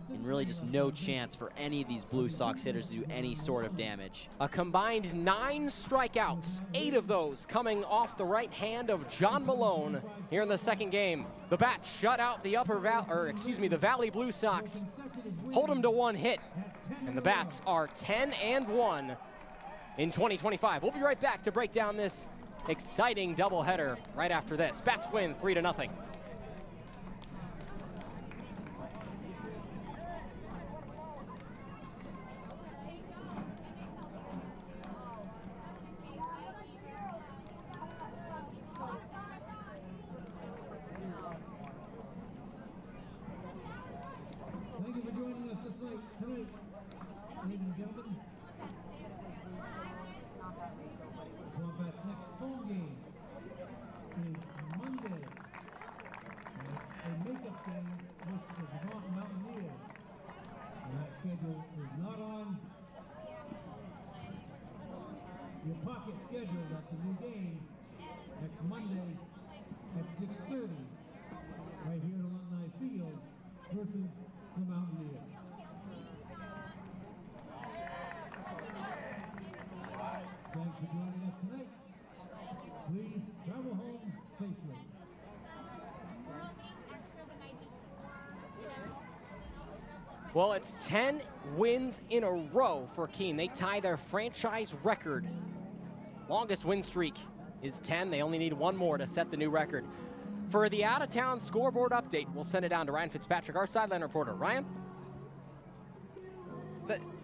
And really just no chance for any of these Blue Sox hitters to do any sort of damage. A combined 9 strikeouts, 8 of those coming off the right hand of John Malone here in the second game. The Bats shut out the the Valley Blue Sox, hold them to 1 hit, and the Bats are 10-1 in 2025. We'll be right back to break down this exciting doubleheader right after this. Bats win 3-0. Thank you for joining us this night, tonight, ladies and gentlemen. SwampBats' next home game is Monday. It's a makeup game with the Vermont Mountaineers. And that schedule is not on your pocket schedule. That's a new game next Monday at 6:30 right here at Alumni Field versus the Mountaineers. Well, it's 10 wins in a row for Keene. They tie their franchise record. Longest win streak is 10. They only need one more to set the new record. For the out-of-town scoreboard update, we'll send it down to Ryan Fitzpatrick, our sideline reporter. Ryan?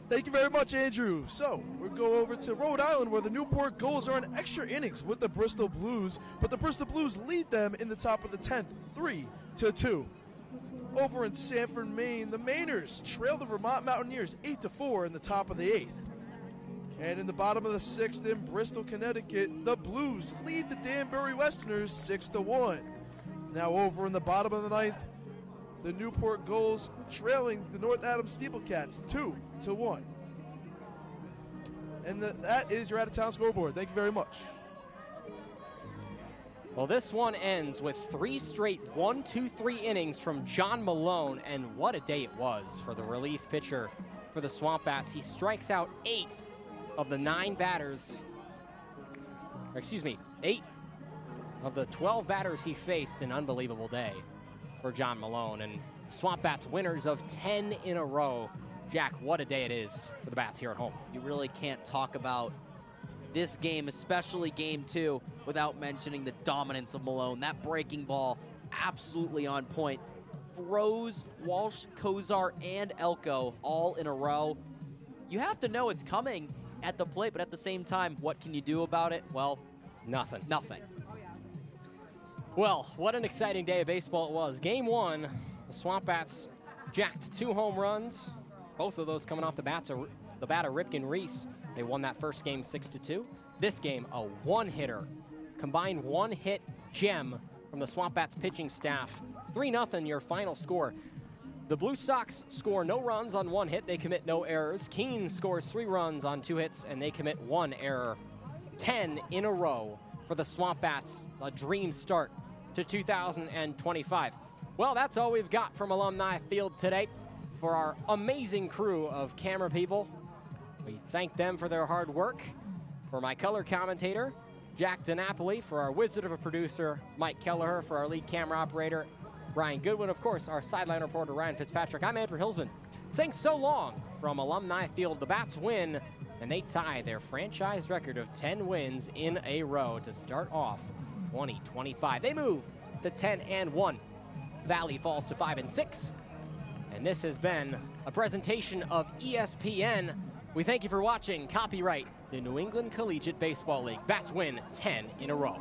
Thank you very much, Andrew. So, we'll go over to Rhode Island, where the Newport Goals are in extra innings with the Bristol Blues, but the Bristol Blues lead them in the top of the 10th, 3-2. Over in Sanford, Maine, the Mainers trail the Vermont Mountaineers 8-4 in the top of the 8th. And in the bottom of the 6th in Bristol, Connecticut, the Blues lead the Danbury Westerners 6-1. Now over in the bottom of the 9th, the Newport Goals trailing the North Adams Steeplecats 2-1. And that is your out-of-town scoreboard. Thank you very much. Well, this one ends with 3 straight 1-2-3 innings from John Malone, and what a day it was for the relief pitcher for the SwampBats. He strikes out 8 of the 9 batters, or excuse me, 8 of the 12 batters he faced. An unbelievable day for John Malone, and SwampBats winners of 10 in a row. Jack, what a day it is for the Bats here at home. You really can't talk about this game, especially game 2, without mentioning the dominance of Malone. That breaking ball, absolutely on point. Froze Walsh, Kozar, and Elko all in a row. You have to know it's coming at the plate, but at the same time, what can you do about it? Well, nothing. Nothing. Well, what an exciting day of baseball it was. Game 1, the SwampBats jacked 2 home runs, both of those coming off the bat of Ripken Reese. They won that first game 6-2. This game, a one-hitter, combined one-hit gem from the SwampBats pitching staff. 3-0 your final score. The Blue Sox score no runs on 1 hit. They commit no errors. Keene scores 3 runs on 2 hits, and they commit 1 error. 10 in a row for the SwampBats, a dream start to 2025. Well, that's all we've got from Alumni Field today. For our amazing crew of camera people, we thank them for their hard work. For my color commentator, Jack DiNapoli, for our wizard of a producer, Mike Kelleher, for our lead camera operator, Ryan Goodwin, of course, our sideline reporter, Ryan Fitzpatrick. I'm Andrew Hilsman, saying so long from Alumni Field. The Bats win, and they tie their franchise record of 10 wins in a row to start off 2025. They move to 10-1. Valley falls to 5-6. And this has been a presentation of ESPN. We thank you for watching. Copyright the New England Collegiate Baseball League. Bats win 10 in a row.